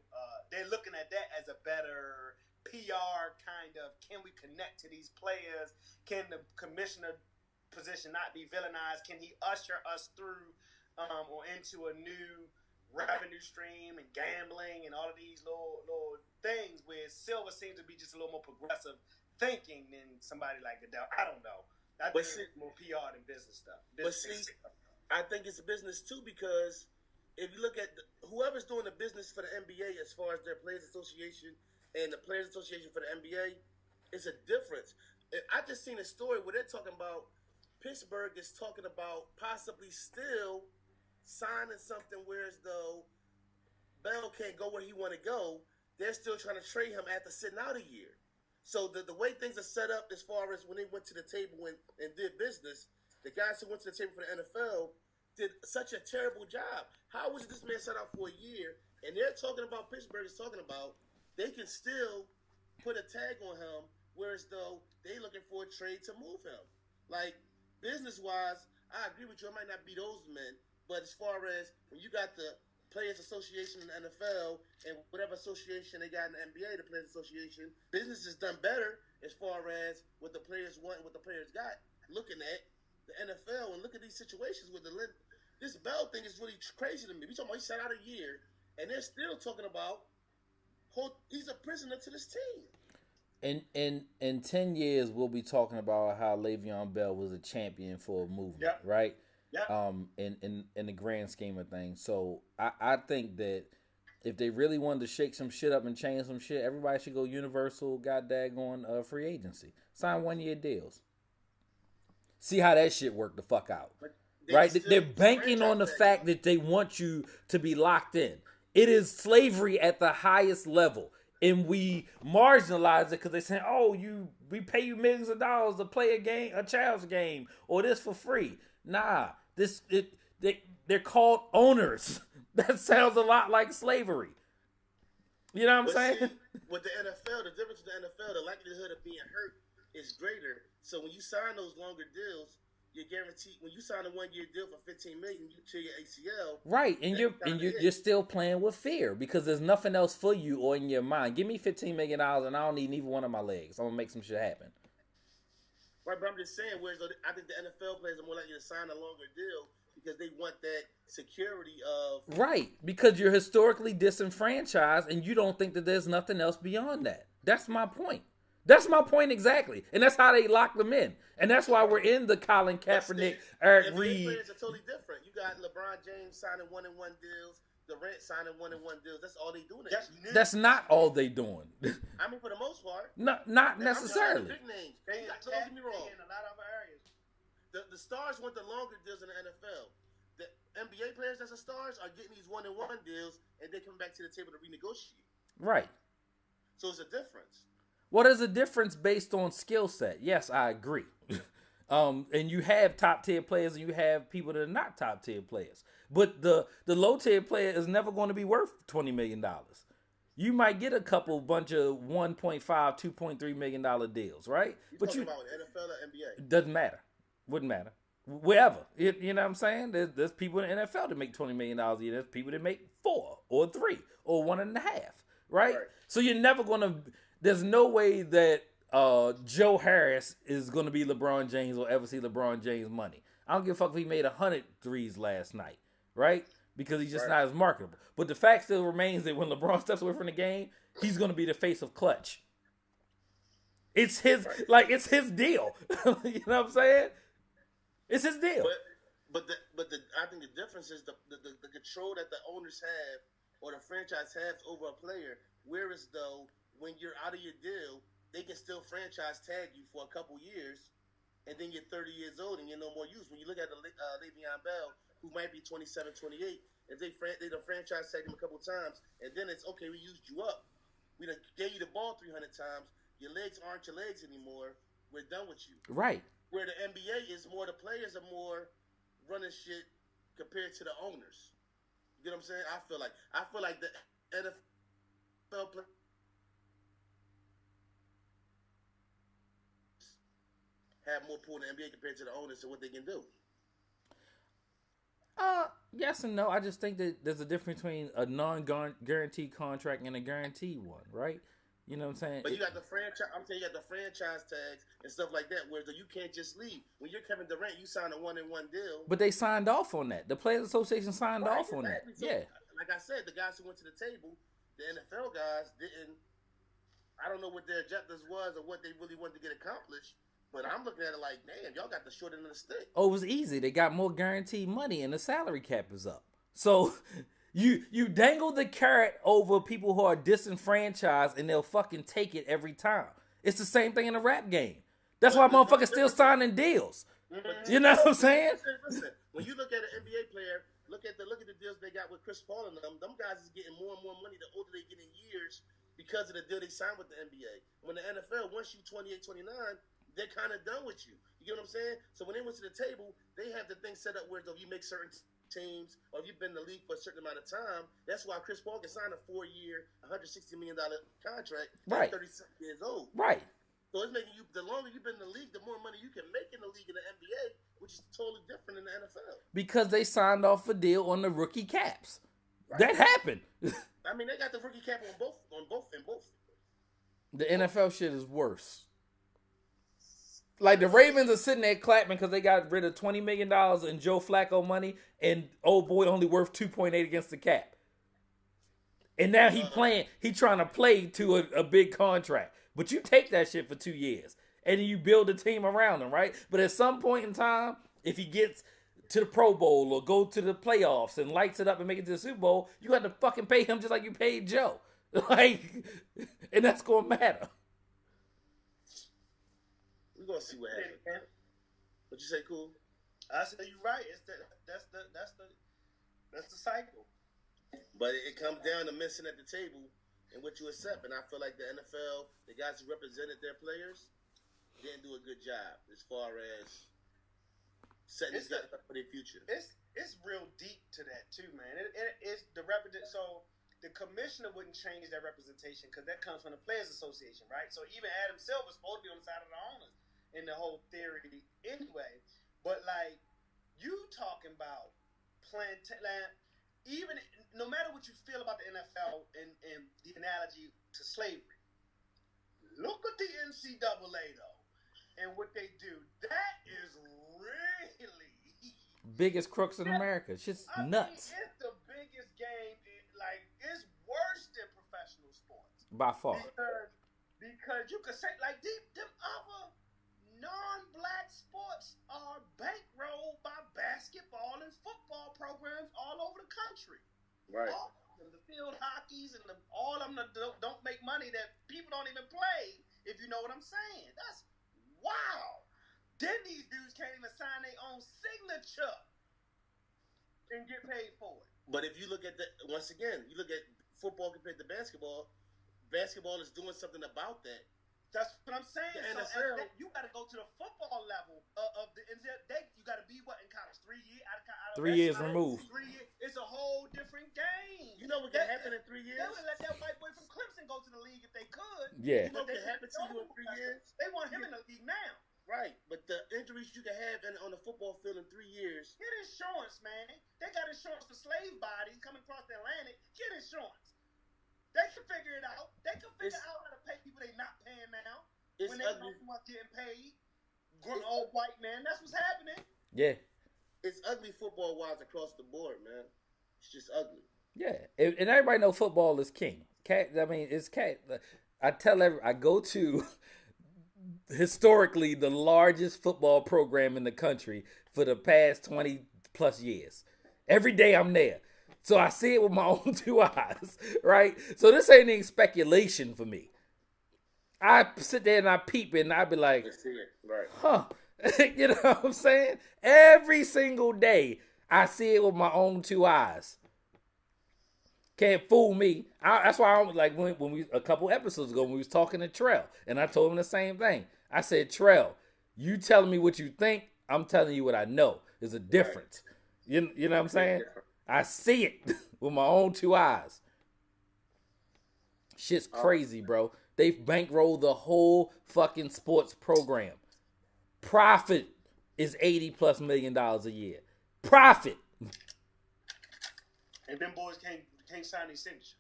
they're looking at that as a better PR kind of. Can we connect to these players? Can the commissioner position not be villainized? Can he usher us through or into a new revenue stream and gambling and all of these little things where Silver seems to be just a little more progressive thinking than somebody like Goodell. I don't know. I think it's more PR than business stuff. I think it's business too, because if you look at whoever's doing the business for the NBA as far as their Players Association and the Players Association for the NBA, it's a difference. I just seen a story where they're talking about Pittsburgh is talking about possibly still signing something where as though Bell can't go where he want to go. They're still trying to trade him after sitting out a year. So the way things are set up as far as when they went to the table and did business, the guys who went to the table for the NFL did such a terrible job. How was this man set out for a year? And they're talking about, Pittsburgh is talking about, they can still put a tag on him, whereas though they looking for a trade to move him. Like, business-wise, I agree with you. It might not be those men, but as far as when you got the Players Association in the NFL and whatever association they got in the NBA, the Players Association, business is done better as far as what the players want and what the players got. Looking at the NFL and look at these situations with this Bell thing is really crazy to me. We talking about he sat out a year and they're still talking about he's a prisoner to this team. In 10 years, we'll be talking about how Le'Veon Bell was a champion for a movement, right? Yeah. In the grand scheme of things. So I think that if they really wanted to shake some shit up and change some shit, everybody should go universal goddamn free agency. Sign 1-year deals. See how that shit work the fuck out. Right? They're banking on the fact that they want you to be locked in. It is slavery at the highest level. And we marginalize it because they're saying, we pay you millions of dollars to play a child's game, or this for free. Nah, they're called owners. That sounds a lot like slavery. You know what I'm saying? See, with the NFL, the difference with the NFL, the likelihood of being hurt is greater. So when you sign those longer deals, you're guaranteed. When you sign a 1-year deal for $15 million, you tear your ACL. Right, and you're still playing with fear because there's nothing else for you or in your mind. Give me $15 million and I don't need neither one of my legs. I'm gonna make some shit happen. Right, but I'm just saying, whereas I think the NFL players are more likely to sign a longer deal because they want that security of... Right, because you're historically disenfranchised and you don't think that there's nothing else beyond that. That's my point. That's my point exactly. And that's how they lock them in. And that's why we're in the Colin Kaepernick, Eric Reed. Players are totally different. You got LeBron James signing 1-1 deals. Durant signing 1-1 deals. That's all they doing. That's not all they doing. I mean, for the most part. Not necessarily. Big names. Don't get me wrong. In a lot of areas. The stars want the longer deals in the NFL. The NBA players that's the stars are getting these 1-1 deals, and they come back to the table to renegotiate. Right. So it's a difference. Well, there's a difference based on skill set. Yes, I agree. And you have top tier players and you have people that are not top tier players. But the low tier player is never going to be worth $20 million. You might get a bunch of $1.5, $2.3 million deals, right? You're talking about NFL or NBA? It doesn't matter. Wouldn't matter. Wherever. You know what I'm saying? There's people in the NFL that make $20 million a year. There's people that make 4 or 3 or 1.5, right? So you're never going to... There's no way that Joe Harris is going to be LeBron James or ever see LeBron James money. I don't give a fuck if he made 100 threes last night, right? Because he's just not as marketable. But the fact still remains that when LeBron steps away from the game, he's going to be the face of clutch. It's his, it's his deal. You know what I'm saying? It's his deal. But I think the difference is the control that the owners have or the franchise has over a player. Whereas though, when you're out of your deal, they can still franchise tag you for a couple years, and then you're 30 years old and you're no more use. When you look at the Le'Veon Bell, who might be 27, 28, if they done franchise tag him a couple times, and then it's okay, we used you up. We done gave you the ball 300 times. Your legs aren't your legs anymore. We're done with you. Right. Where the NBA is more, the players are more running shit compared to the owners. You know what I'm saying? I feel like the NFL players have more pull in the NBA compared to the owners and what they can do. Yes and no. I just think that there's a difference between a non-guaranteed contract and a guaranteed one, right? You know what I'm saying? But you got the franchise. I'm saying you got the franchise tags and stuff like that, where you can't just leave. When you're Kevin Durant, you signed a 1-and-1 deal. But they signed off on that. The Players Association signed off on that. So, yeah. Like I said, the guys who went to the table, the NFL guys didn't. I don't know what their objectives was or what they really wanted to get accomplished. But I'm looking at it like, damn, y'all got the short end of the stick. Oh, it was easy. They got more guaranteed money, and the salary cap is up. So you dangle the carrot over people who are disenfranchised, and they'll fucking take it every time. It's the same thing in the rap game. That's why motherfuckers still signing deals. You know what I'm saying? Listen, when you look at an NBA player, look at the deals they got with Chris Paul and them. Them guys is getting more and more money the older they get in years because of the deal they signed with the NBA. When the NFL, once you 28, 29, they're kind of done with you. You get what I'm saying? So when they went to the table, they have the thing set up where if you make certain teams or if you've been in the league for a certain amount of time, that's why Chris Paul can sign a 4-year, $160 million contract at 37 years old. Right. So it's making you, the longer you've been in the league, the more money you can make in the league in the NBA, which is totally different in the NFL. Because they signed off a deal on the rookie caps. Right. That happened. I mean, they got the rookie cap on both. The NFL shit is worse. Like, the Ravens are sitting there clapping because they got rid of $20 million in Joe Flacco money, and old boy only worth 2.8 against the cap. And now he trying to play to a big contract. But you take that shit for 2 years, and then you build a team around him, right? But at some point in time, if he gets to the Pro Bowl or go to the playoffs and lights it up and make it to the Super Bowl, you got to fucking pay him just like you paid Joe. Like, and that's going to matter. We're gonna see what happens. What you say, Cool? I said you're right. That's the cycle. But it comes down to missing at the table and what you accept. And I feel like the NFL, the guys who represented their players, didn't do a good job as far as setting these guys up for their future. It's real deep to that too, man. It's the so the commissioner wouldn't change that representation because that comes from the Players Association, right? So even Adam Silver's supposed to be on the side of the owners in the whole theory anyway. But like you talking about even no matter what you feel about the NFL and the analogy to slavery, look at the NCAA though and what they do. That is really biggest crooks in America. It's just nuts. Mean, it's the biggest game. It's worse than professional sports by far. Because you could say like them other non-black sports are bankrolled by basketball and football programs all over the country. Right. All of them, the field hockeys and all of them don't make money that people don't even play, if you know what I'm saying. That's wow. Then these dudes can't even sign their own signature and get paid for it. But if you look at once again, you look at football compared to basketball, basketball is doing something about that. That's what I'm saying. The NFL, so you got to go to the football level of the NBA. You got to be what in college? 3 years? Out of 3 years removed. 3 years. It's a whole different game. You know what can happen in 3 years? They would let that white boy from Clemson go to the league if they could. Yeah. You know what can happen to you in 3 years? They want him in the league now. Right, but the injuries you can have on the football field in 3 years. Get insurance, man. They got insurance for slave bodies coming across the Atlantic. Get insurance. They can figure it out. They can figure out how to pay people they not paying now. When they know what's getting paid. Old white man. That's what's happening. Yeah. It's ugly football-wise across the board, man. It's just ugly. Yeah. And everybody know football is king. It's cat. I go to historically the largest football program in the country for the past 20 plus years. Every day I'm there. So I see it with my own 2 eyes, right? So this ain't any speculation for me. I sit there and I peep it and I be like, right. Huh. You know what I'm saying? Every single day I see it with my own 2 eyes. Can't fool me. That's why I was like when we a couple episodes ago when we was talking to Trell, and I told him the same thing. I said, Trell, you telling me what you think, I'm telling you what I know. There's a difference. Right. You know what I'm saying? I see it with my own two eyes. Shit's crazy, bro. They've bankrolled the whole fucking sports program. Profit is $80+ million a year. Profit. And them boys can't sign their signature.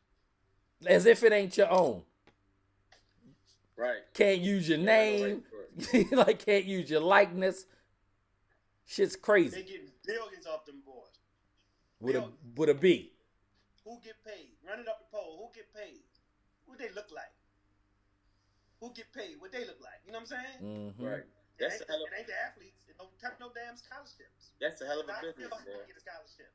As if it ain't your own. Right. Can't use your name. Like, can't use your likeness. Shit's crazy. They getting billions off them boys. With a B. Who get paid? Run it up the pole. Who get paid? Who they look like? Who get paid? What they look like? You know what I'm saying? Mm-hmm. Right. It ain't the athletes. It don't have no damn scholarships. That's a hell of a business, man. Get a scholarship.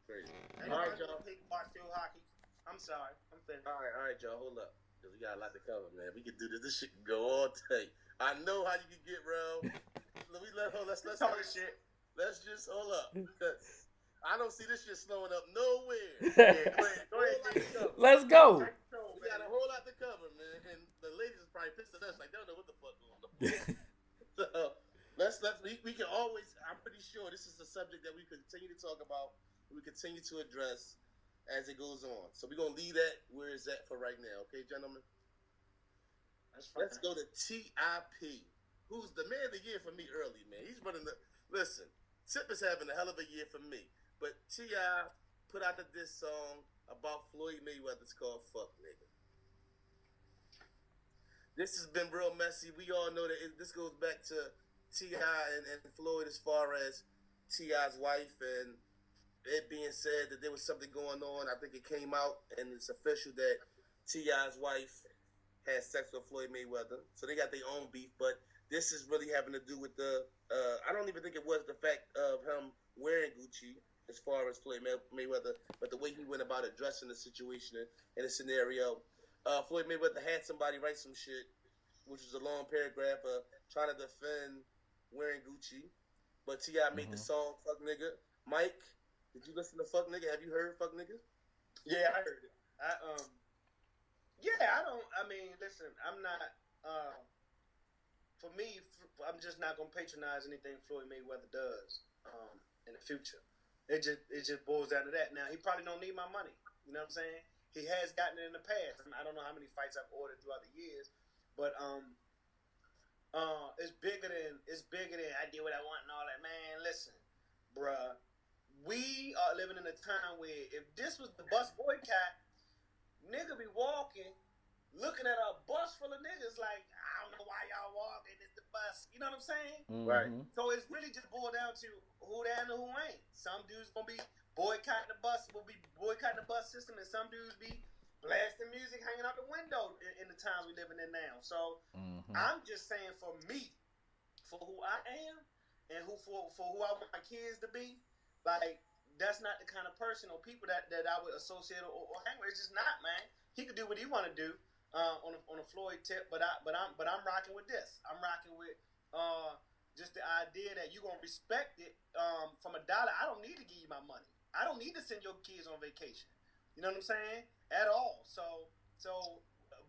Crazy. All right, y'all. Watch field hockey. I'm sorry. I'm finished. All right, y'all. Hold up. Because we got a lot to cover, man. We can do this. This shit can go all day. I know how you can get real. Let's talk this shit. Let's just hold up. I don't see this shit slowing up nowhere. Go ahead. Let's go. We got a whole lot to cover, man. And the ladies are probably pissed at us. Like, they don't know what the fuck going on. So, we can always, I'm pretty sure this is a subject that we continue to talk about. We continue to address as it goes on. So we're going to leave that where it's at for right now. Okay, gentlemen? Let's go to T.I.P., who's the man of the year for me early, man. He's running the... Listen, Tip is having a hell of a year for me. But T.I. put out this song about Floyd Mayweather. It's called Fuck Nigga. This has been real messy. We all know that this goes back to T.I. and Floyd as far as T.I.'s wife, and it being said that there was something going on. I think it came out, and it's official that T.I.'s wife had sex with Floyd Mayweather. So they got their own beef, but this is really having to do with the, I don't even think it was the fact of him wearing Gucci as far as Floyd Mayweather, but the way he went about addressing the situation in a scenario. Floyd Mayweather had somebody write some shit, which was a long paragraph trying to defend wearing Gucci, but T.I. made the song Fuck Nigga. Mike, did you listen to Fuck Nigga? Have you heard Fuck Nigga? Yeah, I heard it. Listen, I'm not, for me, I'm just not going to patronize anything Floyd Mayweather does in the future. It just boils down to that. Now, he probably don't need my money. You know what I'm saying? He has gotten it in the past. I don't know how many fights I've ordered throughout the years, but it's bigger than I did what I want and all that. Man, listen, bruh, we are living in a time where if this was the bus boycott, nigga be walking, looking at a bus full of niggas like, I don't know why y'all walking, it's the bus. You know what I'm saying? Mm-hmm. Right. So it's really just boiled down to who there and who ain't. Some dudes gonna be boycotting the bus, system, and some dudes be blasting music, hanging out the window in the times we living in now. So I'm just saying, for me, for who I am, and for who I want my kids to be, like, that's not the kind of person or people that I would associate or hang with. It's just not, man. He could do what he want to do on a Floyd tip, but I'm rocking with this. I'm rocking with just the idea that you're gonna respect it from $1. I don't need to give you my money. I don't need to send your kids on vacation. You know what I'm saying? At all. So,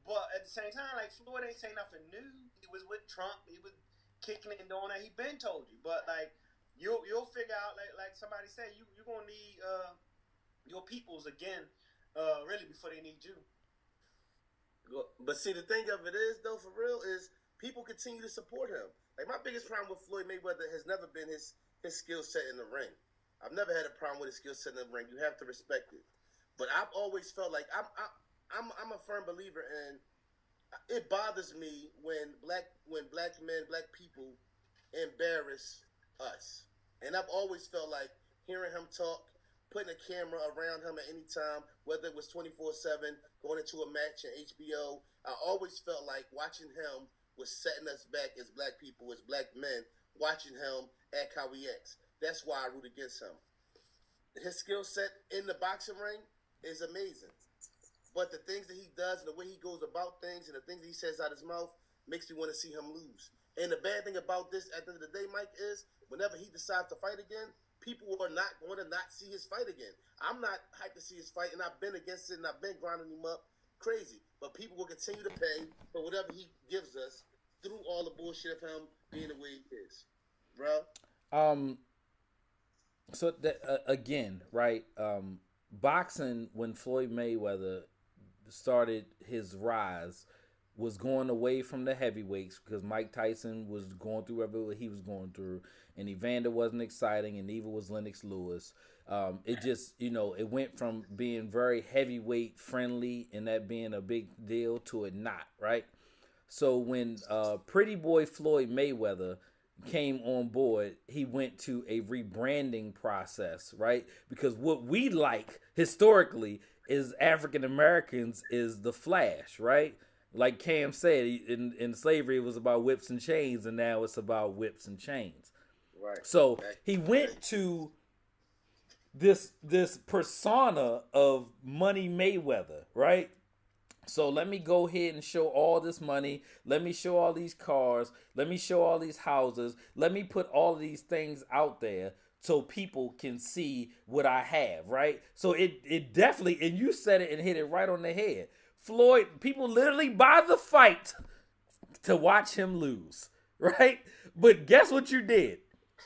but at the same time, like, Floyd ain't saying nothing new. He was with Trump. He was kicking it and doing that. He been told you, but like, you'll figure out, like somebody said, you're gonna need your peoples again, really, before they need you. But see, the thing of it is, though, for real, is people continue to support him. Like, my biggest problem with Floyd Mayweather has never been his skill set in the ring. I've never had a problem with his skill set in the ring. You have to respect it. But I've always felt like I'm a firm believer in. It bothers me when black people embarrass us. And I've always felt like hearing him talk, putting a camera around him at any time, whether it was 24/7, going into a match on HBO. I always felt like watching him was setting us back as black people, as black men, watching him act how he acts. That's why I root against him. His skill set in the boxing ring is amazing. But the things that he does and the way he goes about things and the things that he says out his mouth makes me want to see him lose. And the bad thing about this, at the end of the day, Mike, is whenever he decides to fight again, people are not going to not see his fight again. I'm not hyped to see his fight, and I've been against it, and I've been grinding him up crazy. But people will continue to pay for whatever he gives us through all the bullshit of him being the way he is, bro. So that, again, right? Boxing, when Floyd Mayweather started his rise, was going away from the heavyweights because Mike Tyson was going through whatever he was going through, and Evander wasn't exciting, and neither was Lennox Lewis. It just, it went from being very heavyweight friendly and that being a big deal to it not, right? So when Pretty Boy Floyd Mayweather came on board, he went to a rebranding process, right? Because what we like historically is African Americans is the Flash, right? Like Cam said, in slavery it was about whips and chains, and now it's about whips and chains. Right. So he went to this persona of Money Mayweather, right? So let me go ahead and show all this money. Let me show all these cars. Let me show all these houses. Let me put all of these things out there so people can see what I have, right? So it definitely, and you said it and hit it right on the head. Floyd, people literally buy the fight to watch him lose, right? But guess what you did?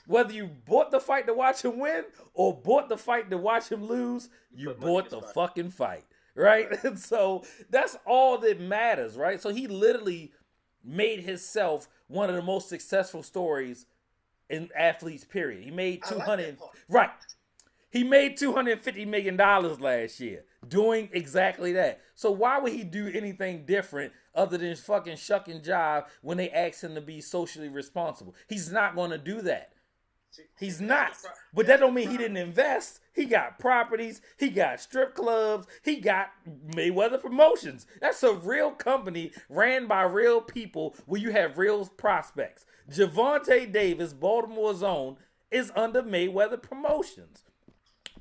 Whether you bought the fight to watch him win or bought the fight to watch him lose, you bought the fucking fight, right? And so that's all that matters, right? So he literally made himself one of the most successful stories in athletes, period. He made 200, right? He made $250 million last year doing exactly that. So why would he do anything different other than fucking shuck and jive when they ask him to be socially responsible? He's not going to do that. He's not. But that don't mean he didn't invest. He got properties. He got strip clubs. He got Mayweather Promotions. That's a real company ran by real people where you have real prospects. Gervonta Davis, Baltimore's own, is under Mayweather Promotions.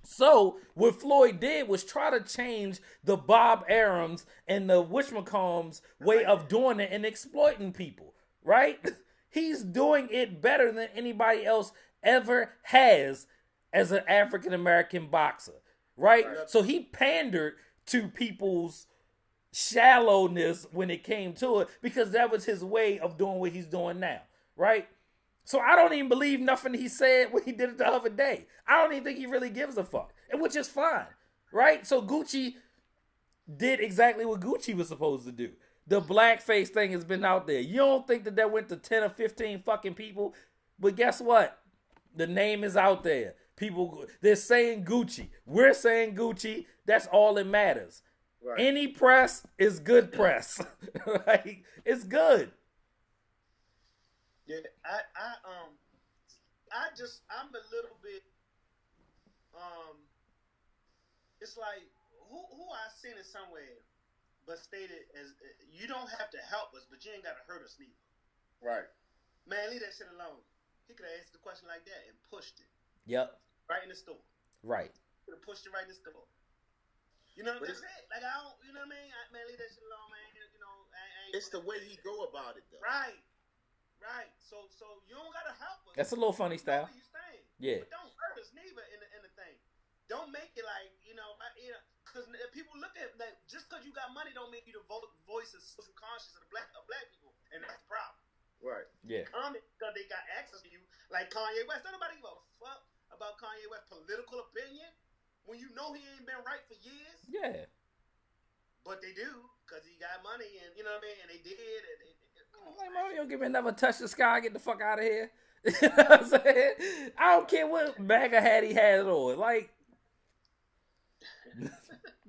So what Floyd did was try to change the Bob Arums and the whatchamacallits way of doing it and exploiting people, right? He's doing it better than anybody else ever has as an African-American boxer, right? So he pandered to people's shallowness when it came to it because that was his way of doing what he's doing now, right? So I don't even believe nothing he said when he did it the other day. I don't even think he really gives a fuck, and which is fine, right? So Gucci did exactly what Gucci was supposed to do. The blackface thing has been out there. You don't think that went to 10 or 15 fucking people, but guess what? The name is out there. People, they're saying Gucci. We're saying Gucci. That's all that matters. Right. Any press is good press. Right? It's good. Yeah, I'm a little bit, it's like, who I seen it somewhere, but stated as, you don't have to help us, but you ain't got to hurt us neither. Right. Man, leave that shit alone. He could have answered the question like that and pushed it. Yep. Right in the store. Right. Could have pushed it right in the store. You know what I'm saying? Like, I don't, you know what I mean? Man, leave that shit alone, man. You know, I ain't it's the way he go about it, though. Right. Right. So you don't gotta help us. That's a little funny style. Yeah. But don't hurt us neither in the thing. Don't make it like, because people look at that, just because you got money don't make you the voice of social conscience of black people, and that's the problem. Right. Yeah. Because they got access to you, like Kanye West. Don't nobody give a fuck about Kanye West's political opinion when you know he ain't been right for years. Yeah. But they do, because he got money, and you know what I mean, and they did, and like, mom, you don't give me another touch the sky, get the fuck out of here. You know what I'm saying? I don't care what MAGA hat he had on. Like,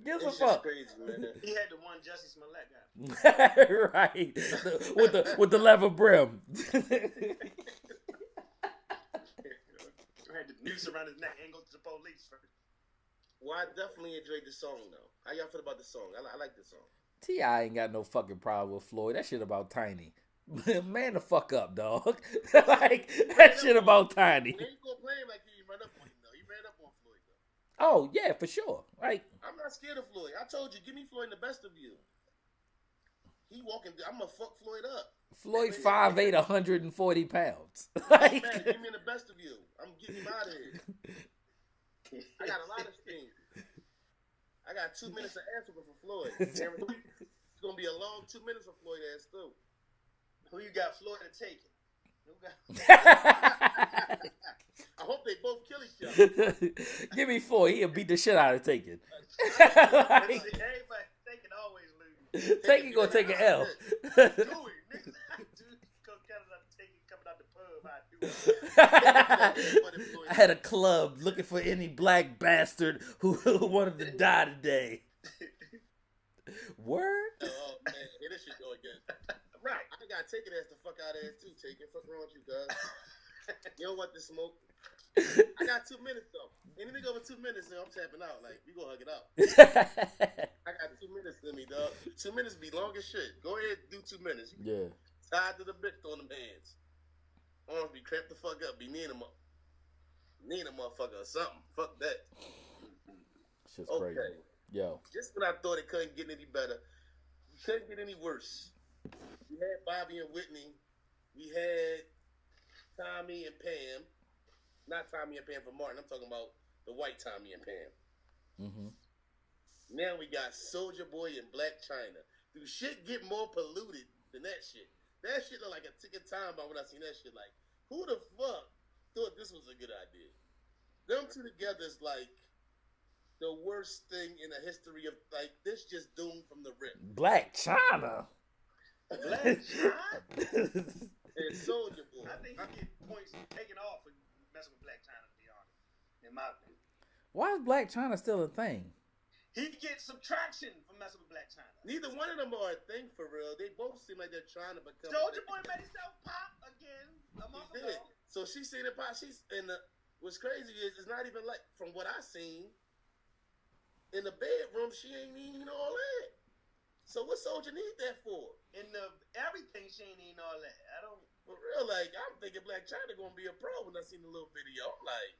gives a fuck. Crazy, man. He had the one Jussie Smollett guy. Right. With the leather brim. Had the noose around his neck and go to the police first. Well, I definitely enjoyed the song, though. How y'all feel about the song? I like the song. T.I. ain't got no fucking problem with Floyd. That shit about Tiny. Man the fuck up, dog. Like, that shit about Tiny. You ain't gonna play him like you ran up on him, though. You ran up on Floyd, though. Oh, yeah, for sure. Like, I'm not scared of Floyd. I told you, give me Floyd and the best of you. He walking. I'm gonna fuck Floyd up. Floyd 5'8", 140 pounds. Like, man, give me the best of you. I'm getting him out of here. I got a lot of steam. I got 2 minutes of answer for Floyd. It's gonna be a long 2 minutes for Floyd ass too. Who you got? Floyd to take it. I hope they both kill each other. Give me 4. He'll beat the shit out of Taken. Everybody taking always lose. Taken gonna take an L. Do it, nigga. Dude, Coach Canada taking coming out the pub. I do it. I had a club looking for any black bastard who wanted to die today. Word? Oh man, hey, this shit go again. Right. I gotta take it as the fuck out of here too. Take it. Fuck wrong with you guys. You don't want the smoke. I got 2 minutes though. Anything over 2 minutes, I'm tapping out. Like we gonna hug it out. I got 2 minutes in me, dog. 2 minutes be long as shit. Go ahead, do 2 minutes. Yeah. Tied to the bitch, throwing them hands. Arms be cramped the fuck up. Be kneeing them up. Kneeing a motherfucker or something. Fuck that. Shit's crazy. Yo. Just when I thought it couldn't get any better, it couldn't get any worse. We had Bobby and Whitney. We had Tommy and Pam. Not Tommy and Pam for Martin. I'm talking about the white Tommy and Pam. Mm-hmm. Now we got Soulja Boy and Black China. Do shit get more polluted than that shit? That shit look like a ticking time bomb when I seen that shit. Like, who the fuck thought this was a good idea? Them two together is like the worst thing in the history of, like, this just doomed from the rip. Black China. Black China? And Soulja Boy. I think he get points taken off for messing with Black China, to be honest. In my opinion. Why is Black China still a thing? He gets subtraction for messing with Black China. Neither one of them are a thing for real. They both seem like they're trying to become. Soulja Boy made himself pop again a month ago. So she's seen it pop. She's in the. What's crazy is it's not even like, from what I seen in the bedroom, she ain't even all that. So what Soulja need that for? In the everything, she ain't eating all that. I don't. For real, like I'm thinking Black China gonna be a pro when I seen the little video. I'm like,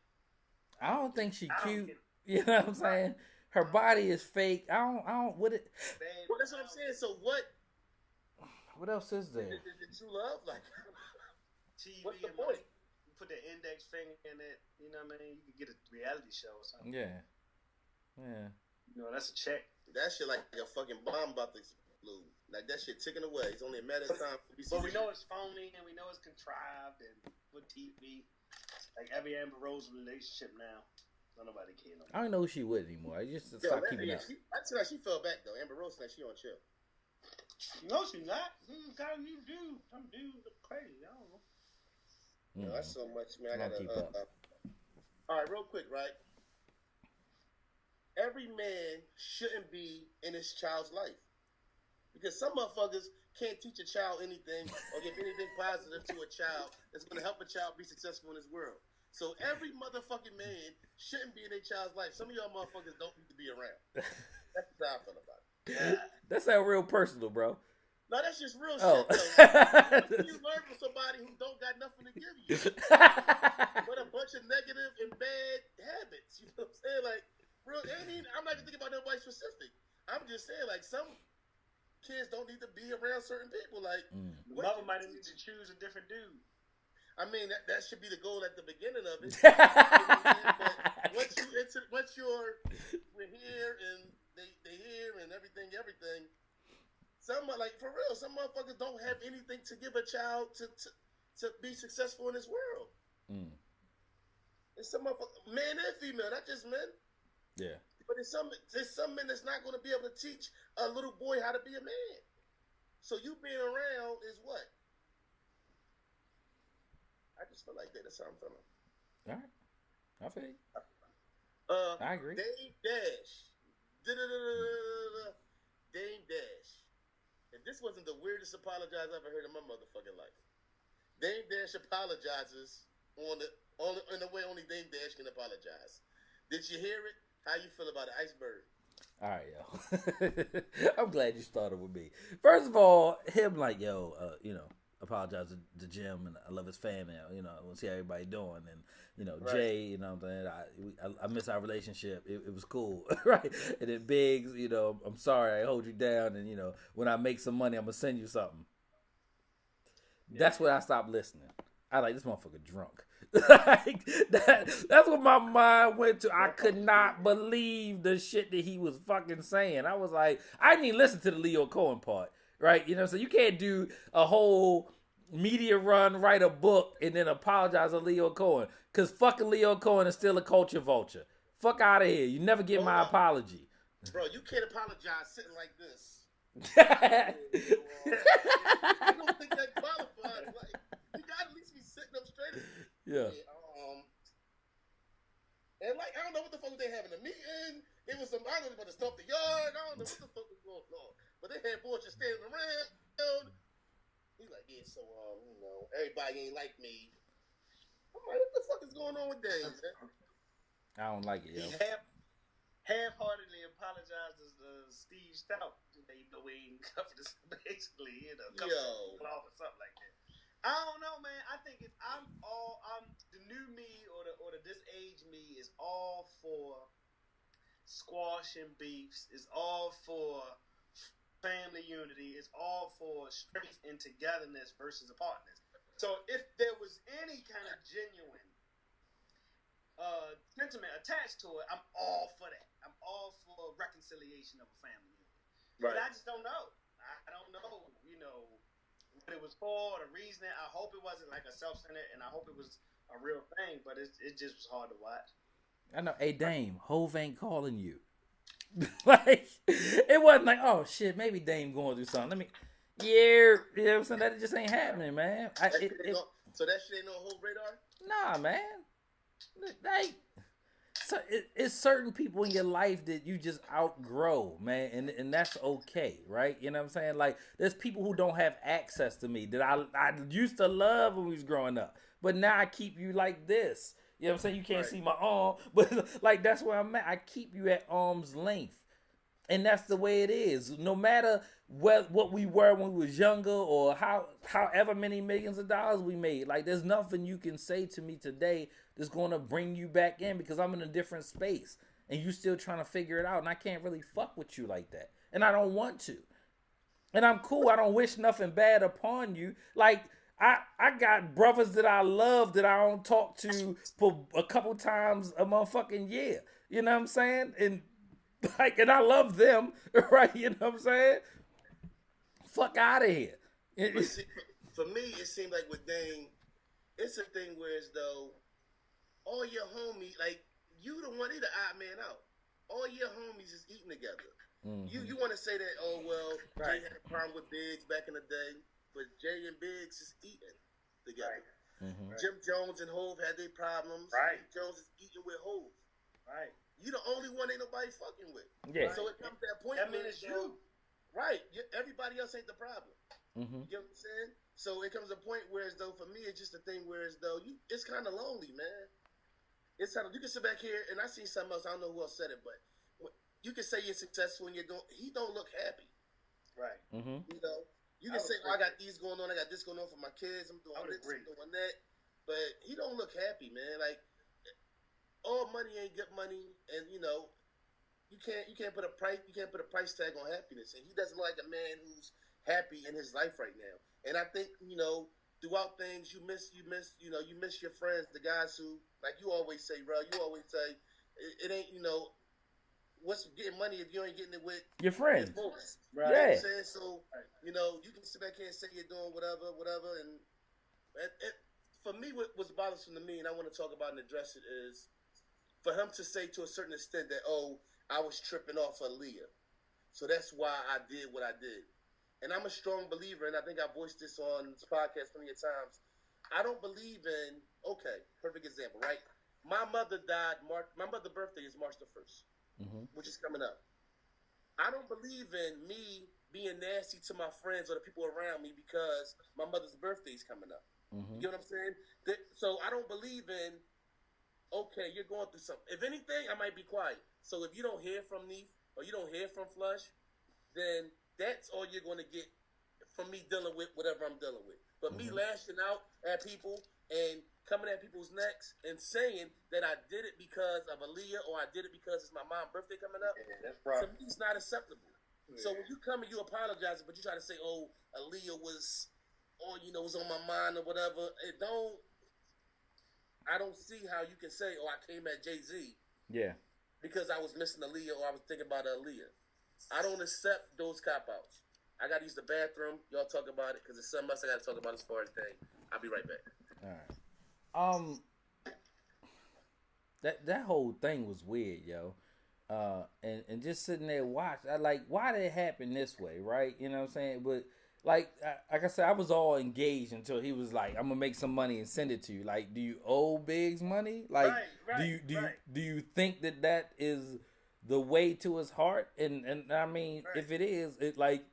I don't think she cute. You know what I'm saying? Her body is fake. I don't. What it? Well, that's what I'm saying. So what? What else is there? Is it true love? Like, TV what's the and point? you put the index finger in it. You know what I mean? You could get a reality show or something. Yeah. Yeah. You know, that's a check. That shit like a fucking bomb about to explode. Like that shit ticking away. It's only a matter of time. But we know it's phony and we know it's contrived and for TV. Like every Amber Rose relationship now. Don't nobody care no more. I don't know who she with anymore. I just stop keeping up. I feel like she fell back though. Amber Rose, like she on chill. No, she's not. Got a new dude. Some dude look crazy. I don't know. You know, that's so much, man. I gotta keep up. All right, real quick, right? Every man shouldn't be in his child's life because some motherfuckers can't teach a child anything or give anything positive to a child that's going to help a child be successful in this world. So every motherfucking man shouldn't be in their child's life. Some of y'all motherfuckers don't need to be around. That's how I feel about it. That sound real personal, bro. No, that's just real Oh. shit, though. You learn from somebody who don't got nothing to give you. But a bunch of negative and bad habits. You know what I'm saying? Like, real, I mean, I'm not even thinking about nobody specific. I'm just saying, like, some kids don't need to be around certain people. Like, Mother might need to choose a different dude. I mean, that should be the goal at the beginning of it. But once we're here and they here and everything. Some like for real, some motherfuckers don't have anything to give a child to be successful in this world. It's some motherfuckers, man and female, not just men. Yeah. But there's some men that's not going to be able to teach a little boy how to be a man. So you being around is what? I just feel like that. That's how I'm feeling. All right. I feel you. I agree. Dame Dash. Dame Dash. If this wasn't the weirdest apologize I've ever heard in my motherfucking life. Dame Dash apologizes in the way only Dame Dash can apologize. Did you hear it? How you feel about it, Iceberg? All right, yo. I'm glad you started with me. First of all, him like, yo, apologize to Jim, and I love his family. You know, I want to see how everybody doing, and you know, Right. Jay. You know, what I'm saying, I miss our relationship. It was cool, right? And then Biggs, you know, I'm sorry I hold you down, and you know, when I make some money, I'm gonna send you something. That's when I stopped listening. I like this motherfucker drunk. Like, that's what my mind went to. I could not believe the shit that he was fucking saying. I was like, I didn't even listen to the Leo Cohen part, right? You know, so you can't do a whole media run, write a book, and then apologize to Leo Cohen, because fucking Leo Cohen is still a culture vulture. Fuck out of here. You never get my apology. Bro, you can't apologize sitting like this. You don't think that qualifies? Like, you gotta at least be sitting up straight. Yeah. And like, I don't know what the fuck they having a meeting. It was some, I don't know about to stomp the yard. I don't know what the fuck was going on. But they had boys just standing around. He's like, yeah, so you know, everybody ain't like me. I'm like, what the fuck is going on with Dave, man? I don't like it, yo. He half-heartedly apologized to Steve Stout. You know, we ain't covered this basically, you know, covered off or something like that. I don't know, man. I think I'm the new me or the this age me is all for squashing beefs. Is all for family unity. Is all for strength and togetherness versus apartness. So if there was any kind of genuine sentiment attached to it, I'm all for that. I'm all for reconciliation of a family unit. Right. But I just don't know. I don't know, you know, what it was for, the reasoning. I hope it wasn't like a self-centered, and I hope it was a real thing, but it just was hard to watch. I know. Hey, Dame, Hove ain't calling you. Like, it wasn't like, oh, shit, maybe Dame going through something. You know what I'm saying? That just ain't happening, man. So that shit ain't no whole radar? Nah, man. Like, so it's certain people in your life that you just outgrow, man, and that's okay, right? You know what I'm saying? Like, there's people who don't have access to me that I used to love when we was growing up, but now I keep you like this. You know what I'm saying? You can't see my arm, but like that's where I'm at. I keep you at arm's length, and that's the way it is. No matter what we were when we was younger, or however many millions of dollars we made, like there's nothing you can say to me today that's going to bring you back in, because I'm in a different space and you still trying to figure it out, and I can't really fuck with you like that, and I don't want to, and I'm cool. I don't wish nothing bad upon you. Like I got brothers that I love that I don't talk to for a couple times a motherfucking year. You know what I'm saying? And like, and I love them, right? You know what I'm saying? Fuck out of here. But see, for me, it seemed like with Dame, it's a thing where as though all your homies, like, you the one, he the odd man out. All your homies is eating together. Mm-hmm. You want to say that, oh, well, Jay had a problem with Biggs back in the day, but Jay and Biggs is eating together. Right. Mm-hmm. Jim Jones and Hove had their problems. Right. Jim Jones is eating with Hove. Right. You the only one ain't nobody fucking with. Yeah. So it comes to that point where it's you. Right. Everybody else ain't the problem. Mm-hmm. You know what I'm saying? So it comes to a point where as though, for me, it's just a thing where as though it's kind of lonely, man. It's kind of, you can sit back here, and I see something else. I don't know who else said it, but you can say you're successful and he don't look happy. Right. Mm-hmm. You know, you can say, oh, I got these going on, I got this going on for my kids, I'm doing this, I'm doing that. But he don't look happy, man. Like, all money ain't good money, and you know, you can't put a price tag on happiness. And he doesn't look like a man who's happy in his life right now. And I think, you know, throughout things, you miss your friends, the guys who, like you always say, bro, you always say, it ain't, you know, what's getting money if you ain't getting it with your friends? Right. Yeah. You know what I'm saying? So, you know, you can sit back here and say you're doing whatever, and for me, what's bothersome to me, and I want to talk about and address it, is for him to say to a certain extent that, oh, I was tripping off Aaliyah, so that's why I did what I did. And I'm a strong believer, and I think I voiced this on this podcast plenty of times. I don't believe in, okay, perfect example, right? My mother died, my mother's birthday is March the 1st, which is coming up. I don't believe in me being nasty to my friends or the people around me because my mother's birthday is coming up. You know what I'm saying? So I don't believe in, okay, you're going through something. If anything, I might be quiet. So if you don't hear from Neef or you don't hear from Flush, then that's all you're going to get from me dealing with whatever I'm dealing with. But me lashing out at people and coming at people's necks and saying that I did it because of Aaliyah or I did it because it's my mom's birthday coming up, that's right. to me it's not acceptable. Yeah. So when you come and you apologize, but you try to say, oh, Aaliyah was, or was on my mind or whatever, I don't see how you can say, oh, I came at Jay-Z. Yeah. Because I was missing Aaliyah or I was thinking about Aaliyah. I don't accept those cop-outs. I got to use the bathroom. Y'all talk about it because there's something else I got to talk about as far as thing. I'll be right back. All right. That whole thing was weird, yo. And just sitting there watch. I like, why did it happen this way, right? You know what I'm saying? But like I said, I was all engaged until he was like, "I'm gonna make some money and send it to you." Like, do you owe Biggs money? Like, do you think that is the way to his heart? And I mean, if it is, it like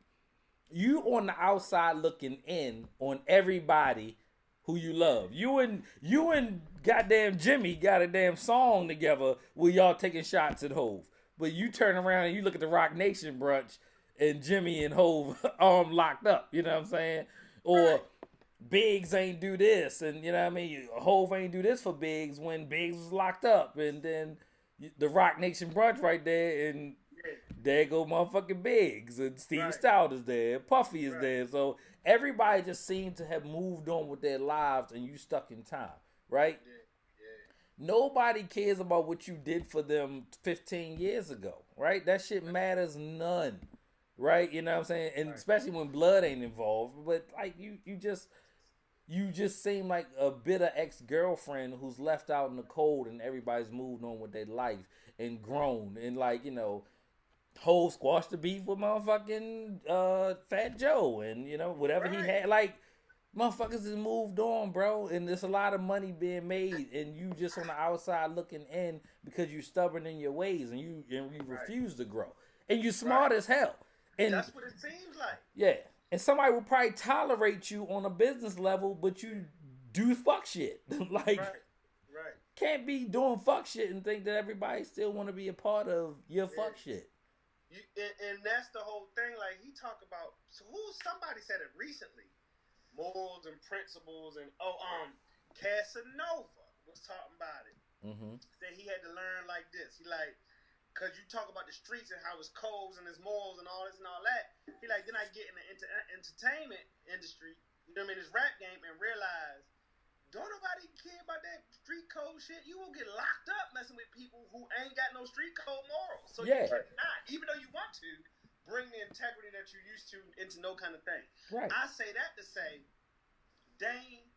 you on the outside looking in on everybody who you love. You and goddamn Jimmy got a damn song together where y'all taking shots at Hove. But you turn around and you look at the Rock Nation brunch and Jimmy and Hove arm locked up. You know what I'm saying? Or Biggs ain't do this, and you know what I mean? Hove ain't do this for Biggs when Biggs was locked up. And then the Rock Nation brunch right there, and there go motherfucking Biggs, and Steve Stout is there, Puffy is there. So everybody just seemed to have moved on with their lives, and you stuck in time, right? Nobody cares about what you did for them 15 years ago, right? That shit matters none, right? You know what I'm saying? And especially when blood ain't involved. But like you just seem like a bitter ex-girlfriend who's left out in the cold, and everybody's moved on with their life and grown, and like, Hove squashed the beef with motherfucking Fat Joe, and whatever he had. Like, motherfuckers has moved on, bro, and there's a lot of money being made, and you just on the outside looking in because you're stubborn in your ways, and you refuse to grow, and you smart as hell. And that's what it seems like. Yeah, and somebody will probably tolerate you on a business level, but you do fuck shit. Like, can't be doing fuck shit and think that everybody still want to be a part of your fuck shit. And that's the whole thing. Like, he talked about, somebody said it recently, morals and principles, and Casanova was talking about it. Said he had to learn like this. He like, cause you talk about the streets and how his codes and his morals and all this and all that. He like, then I get in the entertainment industry, this rap game, and realize don't nobody care about that street code shit. You will get locked up messing with people who ain't got no street code morals. So you cannot, even though you want to, bring the integrity that you're used to into no kind of thing. Right. I say that to say, Dane,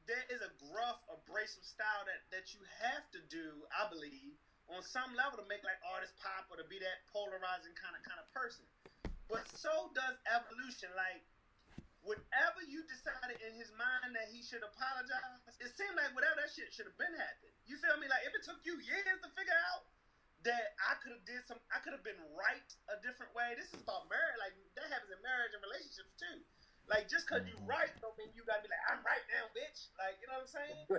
there is a gruff, abrasive style that you have to do, I believe, on some level to make like artists pop or to be that polarizing kind of person. But so does evolution. Like, whatever you decided in his mind that he should apologize, it seemed like whatever that shit should have been happened. You feel me? Like, if it took you years to figure out that I could have been right a different way. This is about marriage. Like, that happens in marriage and relationships too. Like, just because you right don't mean you gotta be like, I'm right now, bitch. Like, you know what I'm saying? You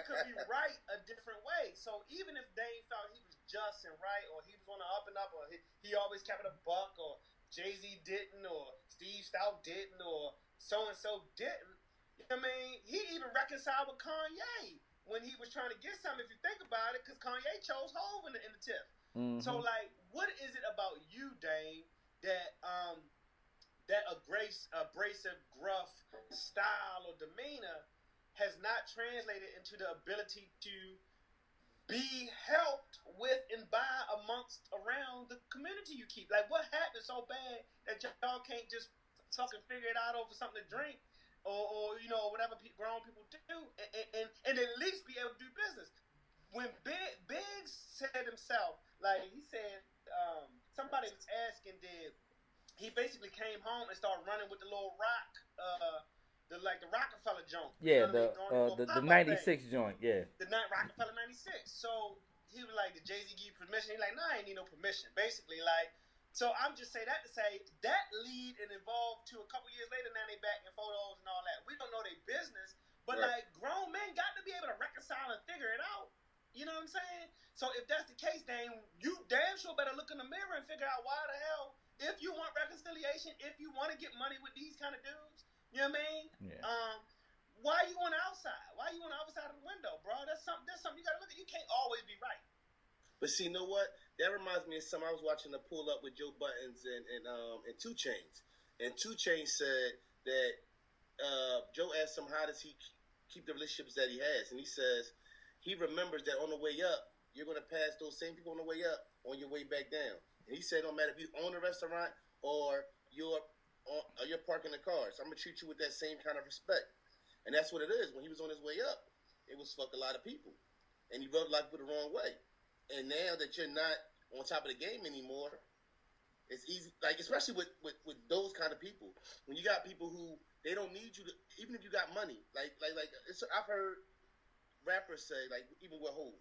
could be right a different way. So even if Dane felt he was just and right, or he was on the up and up, or he always kept it a buck, or Jay-Z didn't, or Steve Stout didn't, or so-and-so didn't. You know what I mean? He even reconciled with Kanye when he was trying to get something, if you think about it, because Kanye chose Hove in the TIFF. So, like, what is it about you, Dane, that that abrasive, gruff style or demeanor has not translated into the ability to be helped with and by amongst around the community you keep? Like, what happened so bad that y'all can't just fucking figure it out over something to drink, or whatever grown people do, and at least be able to do business? When Biggs said himself, like he said, somebody was asking, he basically came home and started running with the little rock, the Rockefeller joint. Yeah, the 96 joint, yeah. The Rockefeller 96. So he was like, did Jay-Z give you permission? He's like, no, I ain't need no permission. Basically, like, so I'm just saying that to say that lead and evolved to a couple years later. Now they back in photos and all that. We don't know their business, but like, grown men got to be able to reconcile and figure it out. You know what I'm saying? So if that's the case, then you damn sure better look in the mirror and figure out why the hell, if you want reconciliation, if you want to get money with these kind of dudes, You know what I mean? Yeah. Why are you on the outside? Why are you on the other side of the window, bro? That's something you gotta look at. You can't always be right. But see, you know what? That reminds me of something I was watching a pull up with Joe Buttons and 2 Chainz. And 2 Chainz said that Joe asked him how does he keep the relationships that he has, and he says he remembers that on the way up you're gonna pass those same people on the way up on your way back down. And he said no matter if you own a restaurant or you're parking the cars, I'm gonna treat you with that same kind of respect. And that's what it is. When he was on his way up, it was fuck a lot of people, and he rubbed life the wrong way. And now that you're not on top of the game anymore, it's easy. Like especially with those kind of people, when you got people who they don't need you to, even if you got money. Like I've heard rappers say, like even with Hov,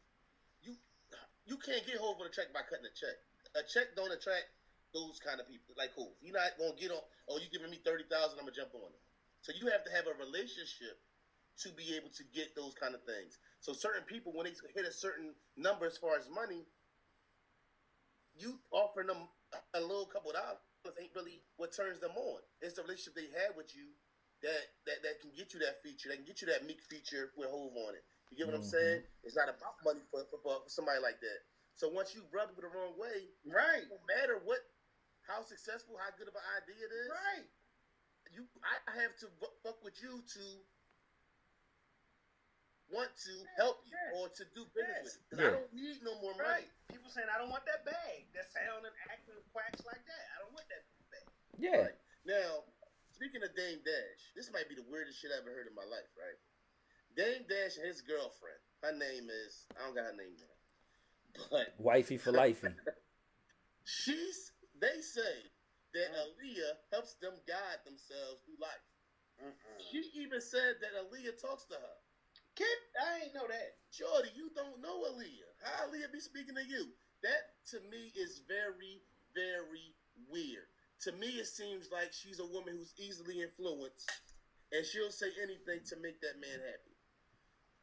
you can't get Hov on a track by cutting a check. A check don't attract those kind of people like Hov. You're not gonna get on. Oh, you giving me $30,000, I'm gonna jump on it. So you have to have a relationship to be able to get those kind of things. So certain people, when they hit a certain number as far as money, you offering them a little couple of dollars ain't really what turns them on. It's the relationship they had with you that can get you that feature, that can get you that Meek feature with Hov on it. You get what I'm saying? It's not about money for somebody like that. So once you rub it the wrong way, right? No matter how successful, how good of an idea it is, right? I have to fuck with you to want to help you or to do business with you. Because I don't need no more money. Right. People saying I don't want that bag. That sound and acting quacks like that. I don't want that bag. Yeah. Right. Now, speaking of Dame Dash, this might be the weirdest shit I ever heard in my life, right? Dame Dash and his girlfriend. Her name is, I don't got her name down. But Wifey for lifey. They say that Aaliyah helps them guide themselves through life. She even said that Aaliyah talks to her. Kid, I ain't know that. Shorty, you don't know Aaliyah. How Aaliyah be speaking to you? That, to me, is very, very weird. To me, it seems like she's a woman who's easily influenced, and she'll say anything to make that man happy.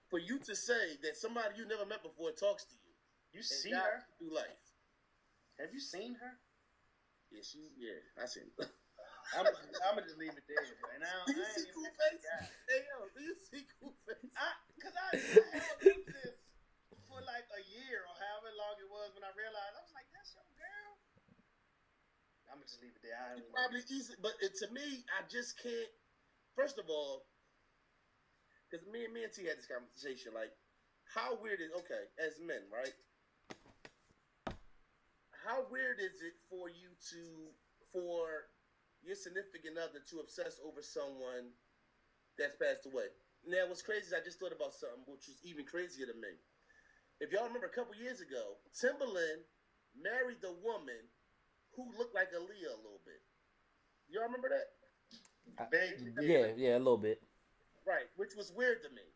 For you to say that somebody you never met before talks to you. You see her? Through life. Have you seen her? Yeah, I seen her. I'm gonna just leave it there. And do you see Cool Face? Hey, yo, do you see Cool Face? Because I held this for like a year or however long it was when I realized, I was like, that's your girl. I'm gonna just leave it there. It's probably easy, but to me, I just can't. First of all, because me and T had this conversation, like, how weird is, okay, as men, right? How weird is it for your significant other to obsess over someone that's passed away? Now, what's crazy is I just thought about something which was even crazier to me. If y'all remember a couple years ago, Timbaland married the woman who looked like Aaliyah a little bit. Y'all remember that? Yeah, a little bit. Right, which was weird to me.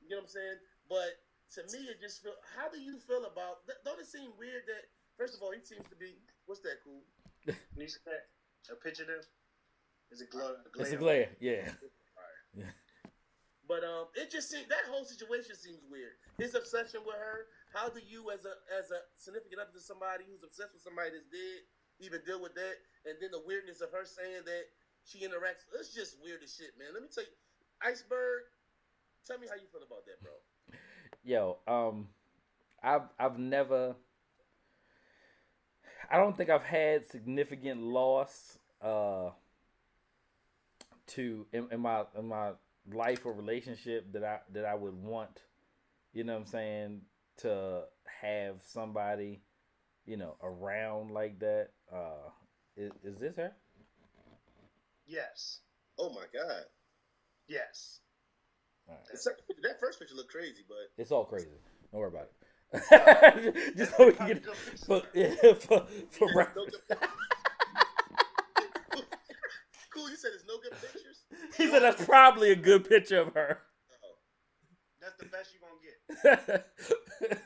You know what I'm saying? But to me, it just how do you feel about, don't it seem weird that, first of all, he seems to be, what's that, Cool? Can you see that? A picture there? Is it glare? It's a glare, yeah. Right. But it just seems, that whole situation seems weird. His obsession with her, how do you as a significant other to somebody who's obsessed with somebody that's dead even deal with that? And then the weirdness of her saying that she interacts, it's just weird as shit, man. Let me tell you, Iceberg, tell me how you feel about that, bro. Yo, I've never, I don't think I've had significant loss in my life or relationship that I would want, you know what I'm saying, to have somebody, you know, around like that. Is this her? Yes. Oh my God. Yes. All right. That first picture looked crazy, but It's all crazy. Don't worry about it. Just so we can get for no good Cool, you said there's no good pictures? He said that's probably a good picture of her. That's the best you're gonna get.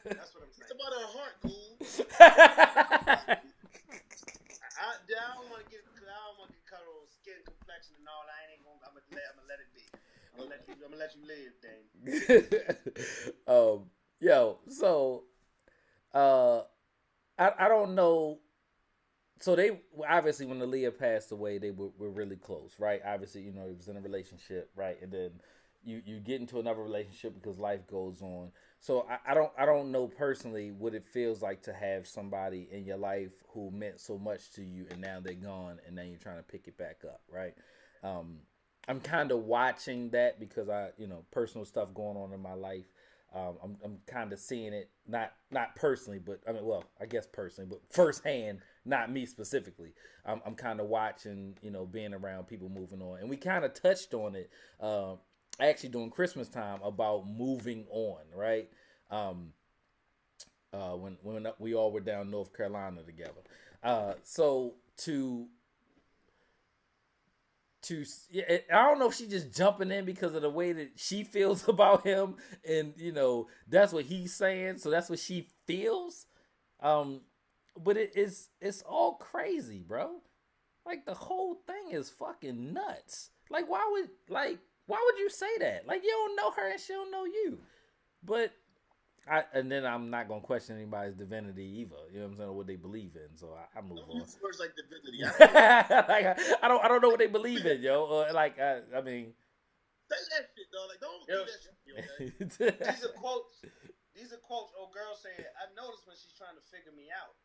That's what I'm saying. It's about her heart, Cool. I don't want to get cut on skin complexion and all. I'm gonna let it be. I'm gonna let you live, Dane. Yo, so I don't know so they obviously when Aaliyah passed away, they were really close, right? Obviously, you know, it was in a relationship, right? And then you get into another relationship because life goes on. So I don't know personally what it feels like to have somebody in your life who meant so much to you, and now they're gone, and now you're trying to pick it back up, right? I'm kind of watching that because personal stuff going on in my life. I'm kind of seeing it, not personally, but I mean, well, I guess personally, but firsthand, not me specifically. I'm kind of watching, being around people moving on, and we kind of touched on it, actually during Christmas time about moving on, right? When we all were down North Carolina together, so I don't know if she's just jumping in because of the way that she feels about him, and that's what he's saying, so that's what she feels. But it's all crazy, bro. Like the whole thing is fucking nuts. Like why would you say that? Like you don't know her and she don't know you. But and then I'm not gonna question anybody's divinity either. You know what I'm saying? Or what they believe in. So I move on. Words like divinity. I don't know what they believe in, yo. I mean, say that shit, though. Like don't do that shit. Okay? These are quotes. Old girl said, "I noticed when she's trying to figure me out."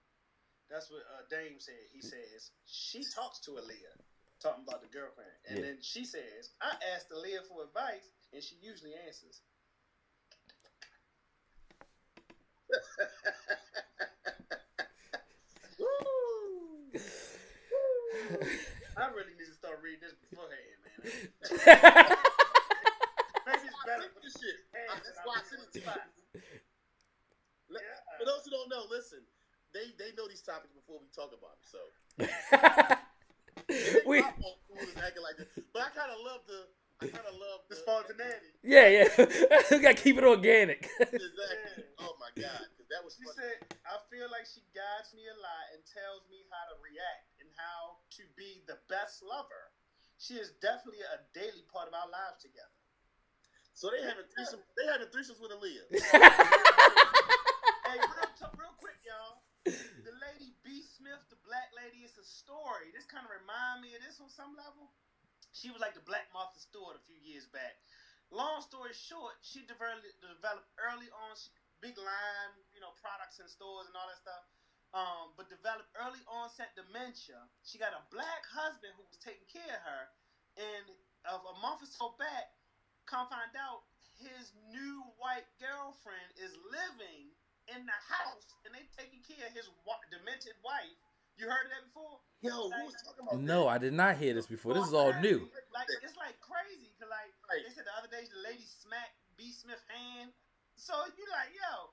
That's what Dame said. He says she talks to Aaliyah, talking about the girlfriend, and then she says, "I asked Aaliyah for advice, and she usually answers." I really need to start reading this beforehand, man. Maybe it's better for this shit. That's why I sent it to you. Yeah. For those who don't know, listen, they know these topics before we talk about them, so. We acting like this. But I kind of love the spontaneity. Yeah. We gotta keep it organic. Exactly. Yeah. Oh my God, because that was. She said, "I feel like she guides me a lot and tells me how to react and how to be the best lover. She is definitely a daily part of our lives together." So they having threesomes with Aaliyah. Hey, real quick, y'all. The lady B. Smith, the black lady, it's a story. This kind of remind me of this on some level. She was like the Black Martha Stewart a few years back. Long story short, she developed early on big line, products in stores and all that stuff. But developed early onset dementia. She got a black husband who was taking care of her, and a month or so back, come find out his new white girlfriend is living in the house, and they taking care of his demented wife. You heard of that before? Yo, who was talking about No, I did not hear this before. This is all new. It's like crazy, cause they said the other day the lady smacked B. Smith's hand. So you like, yo,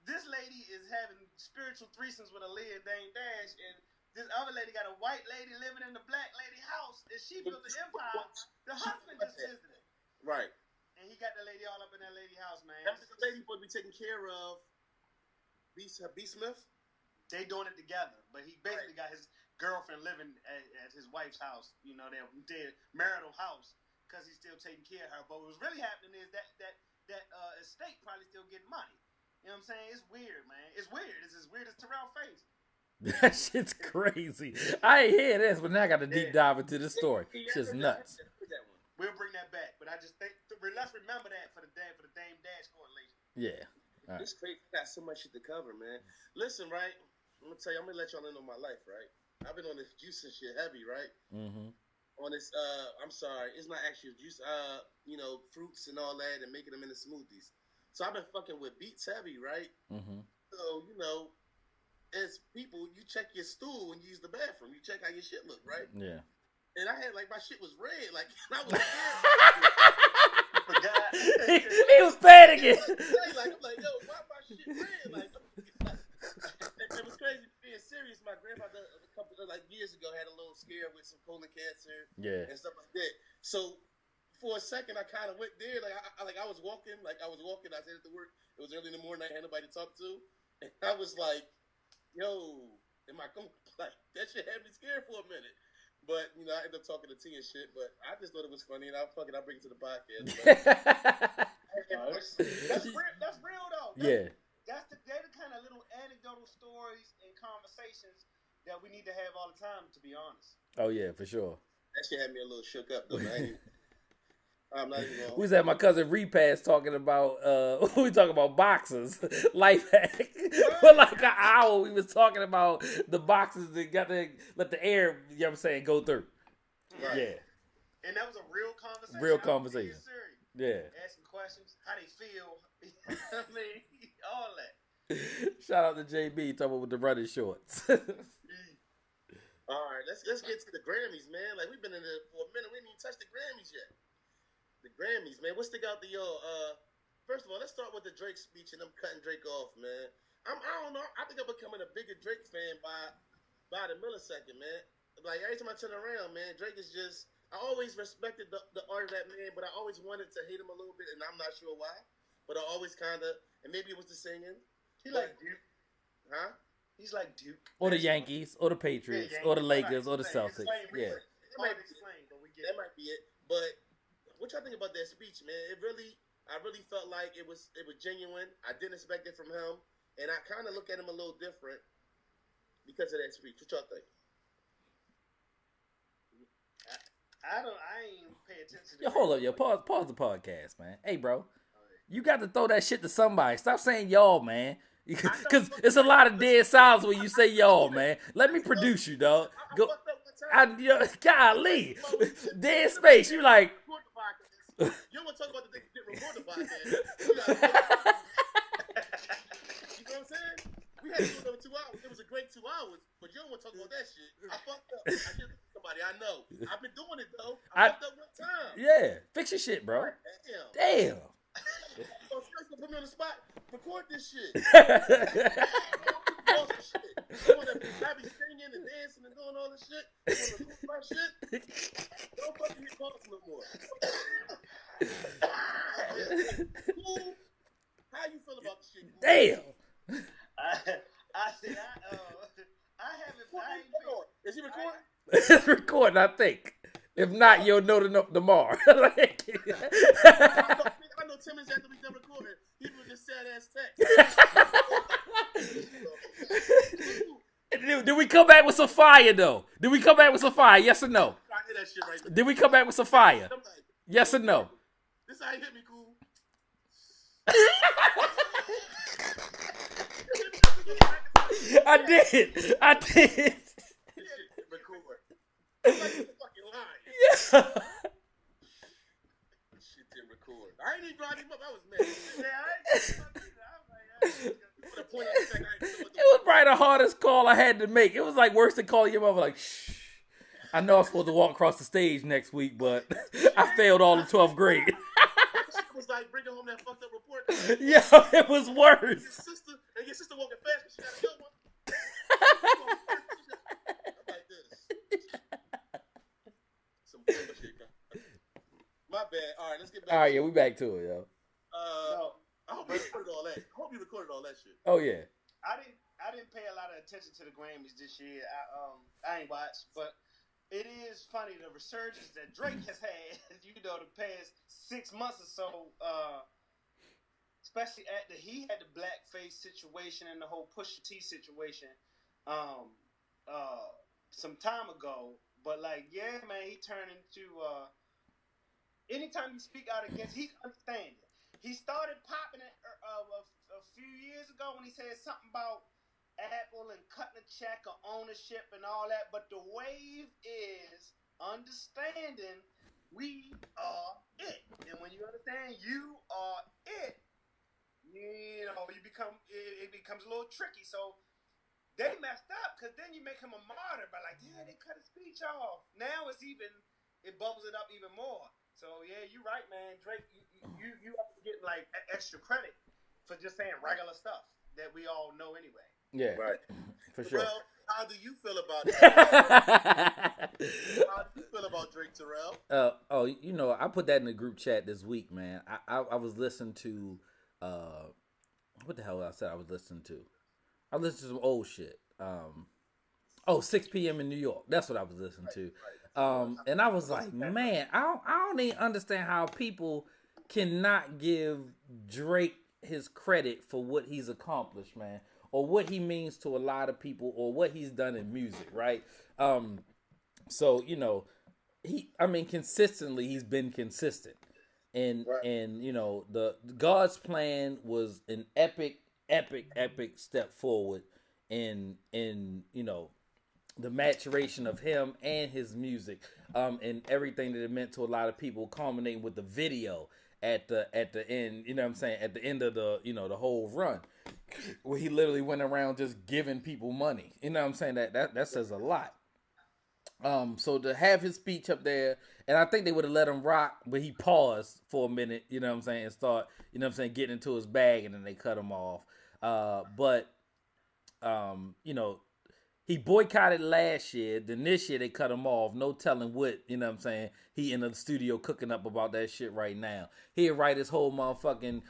this lady is having spiritual threesomes with Aaliyah and Dame Dash, and this other lady got a white lady living in the black lady house, and she built an empire. The husband just visited. Right. And he got the lady all up in that lady house, man. That's the lady supposed to be taking care of B. Smith? They doing it together, but he basically got his girlfriend living at his wife's house, their marital house, because he's still taking care of her. But what's really happening is that estate probably still getting money. You know what I'm saying? It's weird, man. It's weird. It's as weird as Terrell face. That shit's crazy. I ain't hear this, but now I got to deep dive into this story. Shit's nuts. We'll bring that back, but I just think let's remember that for the Dame Dash correlation. Yeah. Right. This crazy got so much shit to cover, man. Listen, right? I'm gonna let y'all in on my life, right? I've been on this juice and shit heavy, right? Mm-hmm. On this, I'm sorry, it's not actually juice, fruits and all that, and making them into smoothies. So I've been fucking with beets heavy, right? Mm-hmm. So as people, you check your stool when you use the bathroom. You check how your shit look, right? Yeah. And I had my shit was red, I was scared. he was panicking. I'm like, yo, why my shit red? It was crazy. Being serious, my grandfather a couple years ago had a little scare with some colon cancer, and stuff like that. So for a second, I kind of went there. I was walking. I said at the work. It was early in the morning. I had nobody to talk to, and I was like, yo, am I going? That shit had me scared for a minute. But I ended up talking to T and shit. But I just thought it was funny, and I'll bring it to the podcast. That's real though. They're the kind of little anecdotal stories and conversations that we need to have all the time, to be honest. Oh yeah, for sure. That shit had me a little shook up though, man. I'm not even gonna. We was at my cousin Repass talking about we talking about boxers life hack for like an hour. We was talking about the boxes that got to let the air, you know what I'm saying, go through. Right. Yeah, And that was a real conversation. Real I was being conversation. serious. yeah. Asking questions, how they feel. I mean, all that. Shout out to JB talking about with the running shorts. All right, let's get to the Grammys, man. Like we've been in there for a minute. We didn't even touch the Grammys yet. The Grammys, man. What stick out to y'all? First of all, let's start with the Drake speech and them cutting Drake off, man. I don't know. I think I'm becoming a bigger Drake fan by the millisecond, man. Like every time I turn around, man, Drake is just. I always respected the art of that man, but I always wanted to hate him a little bit, and I'm not sure why. But I always kind of, and maybe it was the singing. He like Duke. Huh? He's like Duke. Or the Yankees, or the Patriots, or the Lakers, or the Celtics. Yeah. That might be it. But what y'all think about that speech, man? I really felt like it was genuine. I didn't expect it from him, and I kind of look at him a little different because of that speech. What y'all think? I ain't pay attention to Yo, hold up, yo. Pause the podcast, man. Hey, bro. You got to throw that shit to somebody. Stop saying y'all, man. Because it's a lot of dead silence when you say y'all, man. Let me produce you, dog. Go. Golly. Dead space. You like. You don't want to talk about the thing that didn't record the podcast. You know what I'm saying? We had to do it over 2 hours. It was a great 2 hours, but you don't want to talk about that shit. I fucked up. I did it to somebody I know. I've been doing it, though. I fucked up one time. Yeah. Fix your shit, bro. Damn. Oh, Spence gonna put me on the spot. Record this shit. I be singing and dancing and doing all this shit. You wanna record my shit? Don't fucking hit pause no more. Cool. How you feel about the shit? Cool? Damn. I ain't Is he recording? It's recording, I think. If not, you'll know tomorrow. I know Timmons after we done recording, he would just sad ass text. Did we come back with some fire, though? Did we come back with some fire? Yes or no? I hear that shit right there. Did we come back with some fire? Yes or no? This how he hit me, cool. I did. This shit record. I'm like, you fucking lying. Yeah. Shit didn't record. I ain't even brought him up. I was mad. It was probably the hardest call I had to make. It was like worse than calling your mother like, shh. I know I'm supposed to walk across the stage next week, but I failed all of 12th grade. It was like bringing home that fucked up report. Yeah, it was worse. Your sister walking fast, but she got a good one. I'm like this. Some bullshit. My bad. All right, let's get back. All right, yeah, we back to it, yo. I hope you recorded all that. I hope you recorded all that shit. Oh yeah. I didn't pay a lot of attention to the Grammys this year. I ain't watched, but it is funny the resurgence that Drake has had, the past 6 months or so. Especially he had the blackface situation and the whole Pusha T situation, some time ago. But like, yeah, man, he turned into anytime you speak out against, he's understanding. He started popping it a few years ago when he said something about Apple and cutting a check or ownership and all that. But the wave is understanding we are it. And when you understand you are it, you know, it becomes a little tricky. So they messed up because then you make him a martyr by like, yeah, they cut his speech off. Now it bubbles it up even more. So yeah, you're right, man. Drake, you have to get like extra credit for just saying regular stuff that we all know anyway. Yeah, right, for sure. Well, how do you feel about it? How do you feel about Drake, Terrell? You know, I put that in the group chat this week, man. I was listening to what the hell I said I was listening to? I listened to some old shit. 6 p.m. in New York. That's what I was listening to. And I was like, man, I don't even understand how people cannot give Drake his credit for what he's accomplished, man. or what he means to a lot of people or what he's done in music, right? So, you know, consistently he's been consistent. And Right. and you know, the God's plan was an epic step forward in you know, the maturation of him and his music, and everything that it meant to a lot of people, culminating with the video at the end, you know what I'm saying, at the end of the, you know, the whole run, where he literally went around just giving people money. You know what I'm saying? That says a lot. So to have his speech up there, and I think they would have let him rock, but he paused for a minute, you know what I'm saying, and start, you know what I'm saying, getting into his bag, and then they cut him off. But you know, he boycotted last year. Then this year they cut him off. No telling what, you know what I'm saying, he in the studio cooking up about that shit right now. He'd write his whole motherfucking,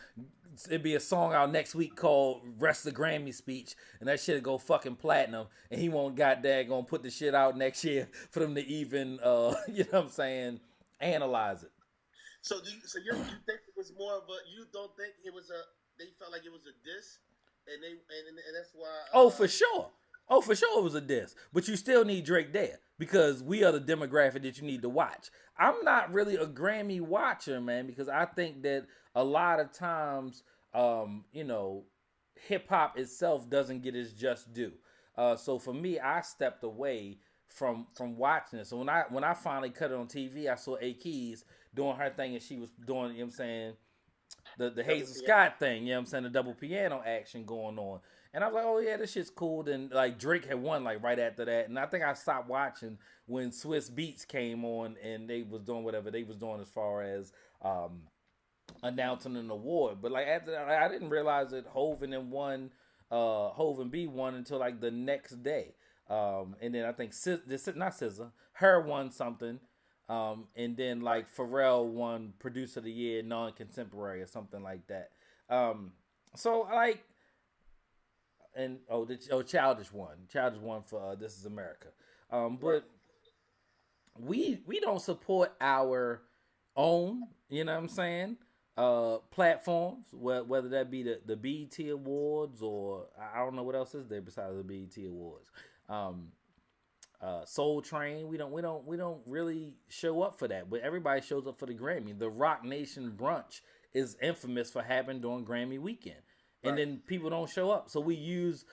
it'd be a song out next week called Rest the Grammy Speech, and that shit'd go fucking platinum, and he won't goddamn gonna put the shit out next year for them to even, you know what I'm saying, analyze it. So you think it was more of a, you don't think it was a, they felt like it was a diss, and that's why. Oh, for sure. Oh, for sure it was a diss. But you still need Drake there because we are the demographic that you need to watch. I'm not really a Grammy watcher, man, because I think that a lot of times, you know, hip hop itself doesn't get its just due. So for me, I stepped away from watching it. So when I finally cut it on TV, I saw A Keys doing her thing, and she was doing, you know what I'm saying, the Hazel Scott thing, you know what I'm saying, the double piano action going on. And I was like, oh yeah, this shit's cool. Then like Drake had won like right after that, and I think I stopped watching when Swiss Beats came on and they was doing whatever they was doing as far as announcing an award. But like after that, I didn't realize that Hov and B won until like the next day. And then I think not SZA, her won something. And then like Pharrell won Producer of the Year, non-contemporary or something like that. So like. And Childish won for This Is America. But we don't support our own, you know what I'm saying, platforms, whether that be the BET Awards, or I don't know what else is there besides the BET Awards. Soul Train, we don't really show up for that, but everybody shows up for the Grammy. The Rock Nation brunch is infamous for happening during Grammy weekend. And then people don't show up. So we use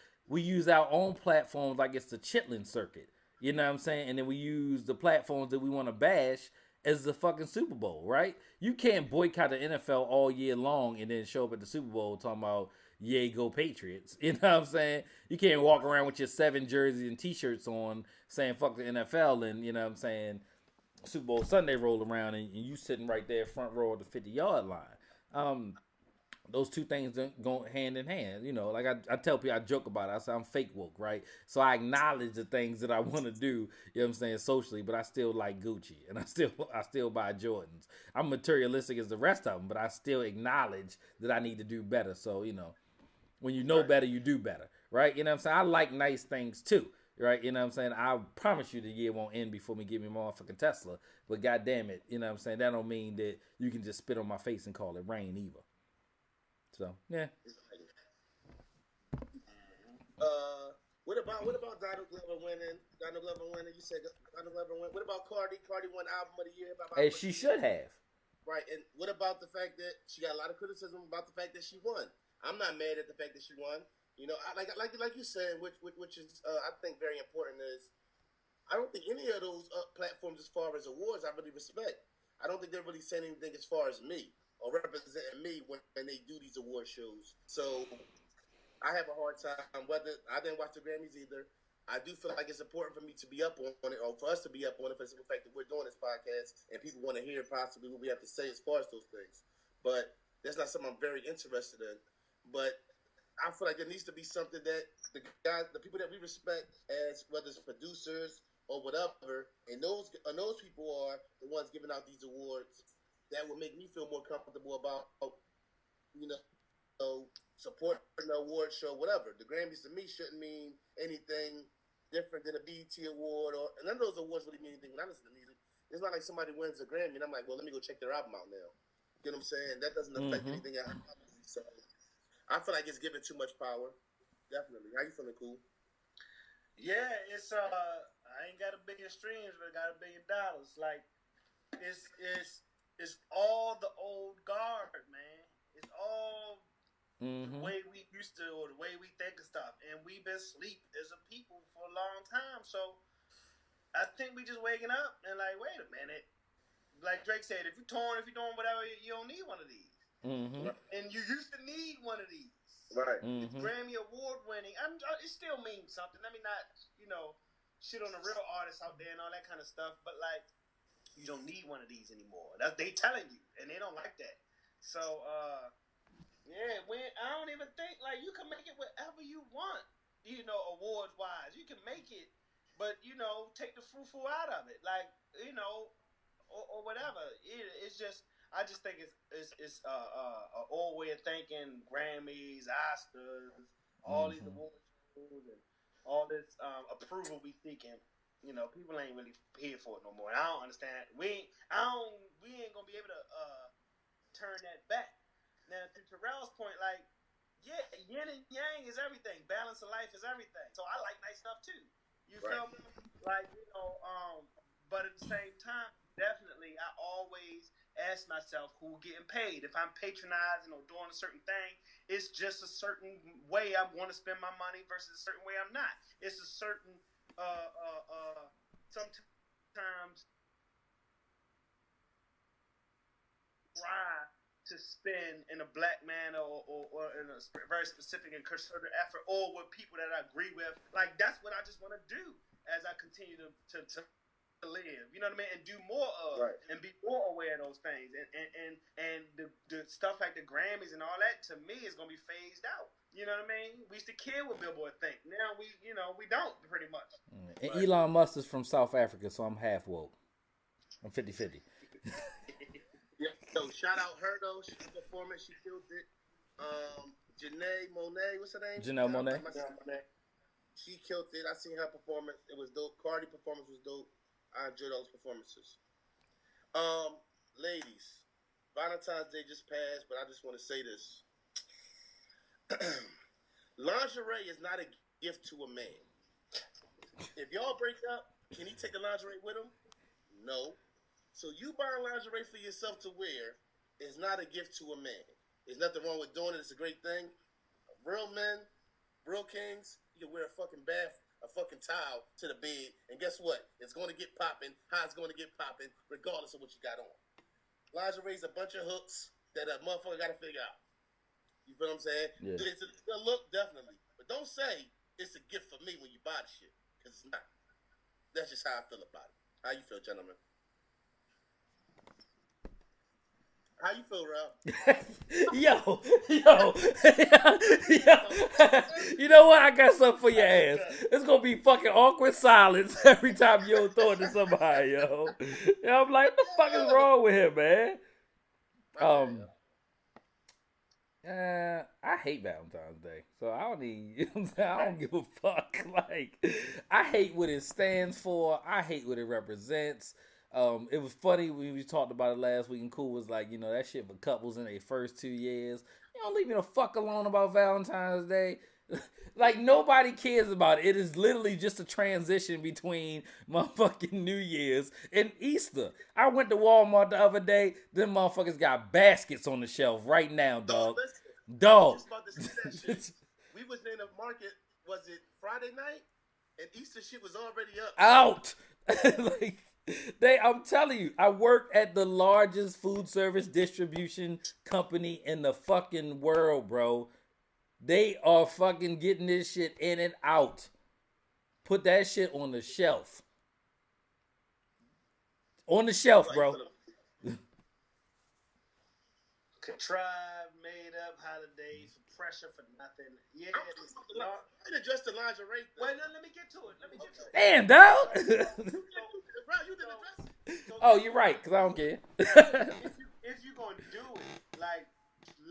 our own platforms like it's the Chitlin circuit. You know what I'm saying? And then we use the platforms that we want to bash as the fucking Super Bowl, right? You can't boycott the NFL all year long and then show up at the Super Bowl talking about, yay, go Patriots. You know what I'm saying? You can't walk around with your 7 jerseys and T-shirts on saying fuck the NFL, and, you know what I'm saying, Super Bowl Sunday roll around and you sitting right there front row at the 50-yard line. Those two things don't go hand in hand. You know, like I tell people, I joke about it. I say I'm fake woke, right? So I acknowledge the things that I want to do, you know what I'm saying, socially, but I still like Gucci and I still buy Jordans. I'm materialistic as the rest of them, but I still acknowledge that I need to do better. So, you know, when you know better, you do better, right? You know what I'm saying? I like nice things too, right? You know what I'm saying? I promise you the year won't end before me give me a motherfucking Tesla, but goddamn it, you know what I'm saying? That don't mean that you can just spit on my face and call it rain either. So yeah. What about Donald Glover winning? You said Donald Glover win. What about Cardi? Cardi won Album of the Year. As she should have. Right. And what about the fact that she got a lot of criticism about the fact that she won? I'm not mad at the fact that she won. You know, like you said, which is I think very important, is I don't think any of those platforms, as far as awards, I really respect. I don't think they're really saying anything as far as me or representing me when they do these award shows. So I have a hard time, whether I didn't watch the Grammys either. I do feel like it's important for me to be up on it, or for us to be up on it, for the simple fact that we're doing this podcast and people want to hear possibly what we have to say as far as those things. But that's not something I'm very interested in. But I feel like there needs to be something that the people that we respect, as whether it's producers or whatever, and those people are the ones giving out these awards, that would make me feel more comfortable about, you know, supporting the award show, whatever. The Grammys to me shouldn't mean anything different than a BET award, or none of those awards really mean anything when I listen to music. It's not like somebody wins a Grammy and I'm like, well, let me go check their album out now. You know what I'm saying? That doesn't affect anything else. So I feel like it's giving too much power. Definitely. How you feeling, cool? Yeah, it's I ain't got $1 billion streams, but I got $1 billion. Like it's all the old guard, man. It's all the way we used to, or the way we think of stuff, and we've been asleep as a people for a long time. So I think we just waking up and like, wait a minute. Like Drake said, if you're doing whatever, you don't need one of these. And you used to need one of these. Right. Grammy Award winning. It still means something. Let me not, shit on the real artists out there and all that kind of stuff. But like, you don't need one of these anymore. That's they telling you, and they don't like that. So, I don't even think like you can make it whatever you want. Awards wise, you can make it, but take the foo out of it, like or whatever. It's just. I just think it's an old way of thinking. Grammys, Oscars, all these award shows, and all this approval we seeking. People ain't really here for it no more. And I don't understand. We ain't gonna be able to turn that back. Now, to Terrell's point, like, yeah, yin and yang is everything. Balance of life is everything. So I like nice stuff too. You feel me? Like but at the same time, definitely, I always ask myself who getting paid. If I'm patronizing or doing a certain thing, it's just a certain way I want to spend my money versus a certain way I'm not. It's a certain sometimes try to spend in a black man or in a very specific and concerted effort or with people that I agree with. Like that's what I just want to do as I continue to live, you know what I mean, and do more of, and be more aware of those things, and the stuff like the Grammys and all that to me is gonna be phased out. You know what I mean? We used to care what Billboard think. Now we don't pretty much. And Elon Musk is from South Africa, so I'm half woke. I'm 50-50. Yeah. So shout out her though. She's performing. She killed it. Janelle Monáe, what's her name? Janelle Monáe. She killed it. I seen her performance. It was dope. Cardi performance was dope. I enjoy those performances. Ladies, Valentine's Day just passed, but I just want to say this. Lingerie is not a gift to a man. If y'all break up, can he take the lingerie with him? No. So you buying lingerie for yourself to wear is not a gift to a man. There's nothing wrong with doing it. It's a great thing. Real men, real kings, you can wear a fucking towel to the bed, and guess what? It's going to get popping. How it's going to get popping, regardless of what you got on. Lingerie is a bunch of hooks that a motherfucker got to figure out. You feel what I'm saying? Yeah. It's a look, definitely. But don't say it's a gift for me when you buy the shit, because it's not. That's just how I feel about it. How you feel, gentlemen? How you feel, Ralph? yo. You know what? I got something for your ass. It's gonna be fucking awkward silence every time you throw it to somebody, yo. I'm like, what the fuck is wrong with him, man? I hate Valentine's Day, so I don't need. I don't give a fuck. Like, I hate what it stands for. I hate what it represents. It was funny when we talked about it last week, and Cool was like, that shit for couples in their first 2 years. You don't leave me the fuck alone about Valentine's Day. Like, nobody cares about it. It is literally just a transition between motherfucking New Year's and Easter. I went to Walmart the other day. Them motherfuckers got baskets on the shelf right now, dog. Dog. Just about to see that shit. We was in the market, was it Friday night? And Easter shit was already up. Out. Like, I'm telling you, I work at the largest food service distribution company in the fucking world, bro. They are fucking getting this shit in and out. Put that shit on the shelf. On the shelf, bro. Contrived, made up holidays, pressure for nothing. Yeah. I address the lingerie thing. Wait, no, let me get to it. Damn, dog. Bro, you didn't address it. So, Oh, you're right, because I don't care. if you're going to do it, like,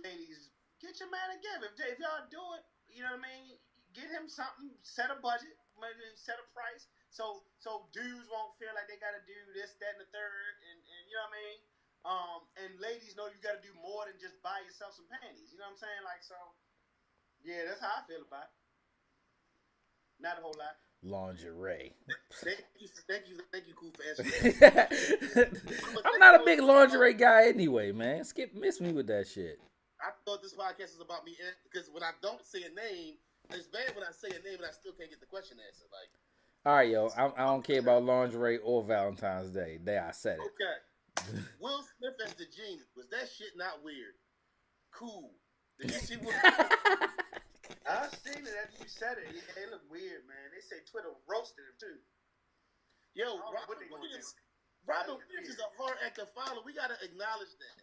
ladies, get your man a gift. If y'all do it, you know what I mean? Get him something, set a budget, maybe set a price, so dudes won't feel like they got to do this, that, and the third, and you know what I mean? And ladies know you got to do more than just buy yourself some panties. You know what I'm saying? Like, so, yeah, that's how I feel about it. Not a whole lot. Lingerie. Thank you, Cool, for answering that. I'm not a big lingerie guy anyway, man. Skip miss me with that shit. I thought this podcast is about me because when I don't say a name, it's bad when I say a name and I still can't get the question answered. Like, all right, yo, I don't care about lingerie or Valentine's Day. There, I said it. Okay. Will Smith as the genie, was that shit not weird? Cool. Did you see what? I seen it after you said it. Yeah, it looked weird, man. They say Twitter roasted him too. Yo, Robin Williams is a hard act to follow. We gotta acknowledge that.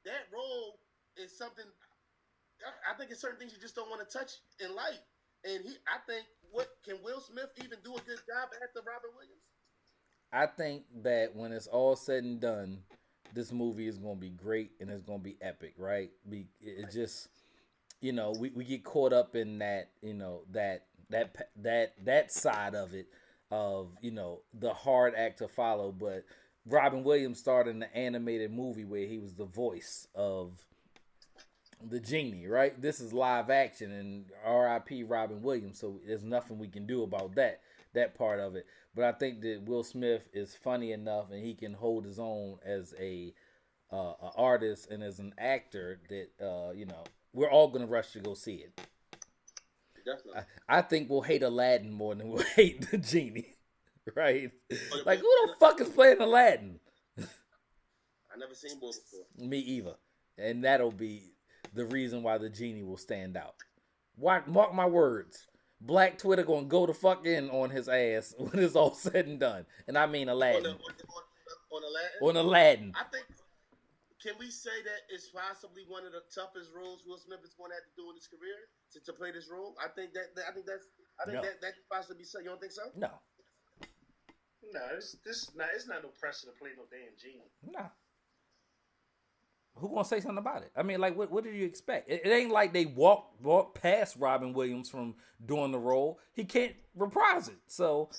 That role is something. I think it's certain things you just don't want to touch in life. And I think, can Will Smith even do a good job after Robin Williams? I think that when it's all said and done, this movie is going to be great and it's going to be epic, right? It just, you know, we get caught up in that, you know, that side of it, of, you know, the hard act to follow. But Robin Williams starred in the animated movie where he was the voice of the genie, right? This is live action, and R.I.P. Robin Williams, so there's nothing we can do about that part of it. But I think that Will Smith is funny enough and he can hold his own as a artist and as an actor that, you know, we're all going to rush to go see it. Definitely. I think we'll hate Aladdin more than we'll hate the genie, right? Like, who the fuck is playing Aladdin? I never seen Will before. Me either. And that'll be the reason why the genie will stand out. Mark my words. Black Twitter gonna go the fuck in on his ass when it's all said and done. And I mean Aladdin. On Aladdin? On Aladdin. I think, can we say that it's possibly one of the toughest roles Will Smith is going to have to do in his career to play this role? I think that could possibly be so. You don't think so? No. No, it's not no pressure to play no damn genie. No. Who gonna say something about it? I mean, like, what did you expect? It ain't like they walk past Robin Williams from doing the role. He can't reprise it. So,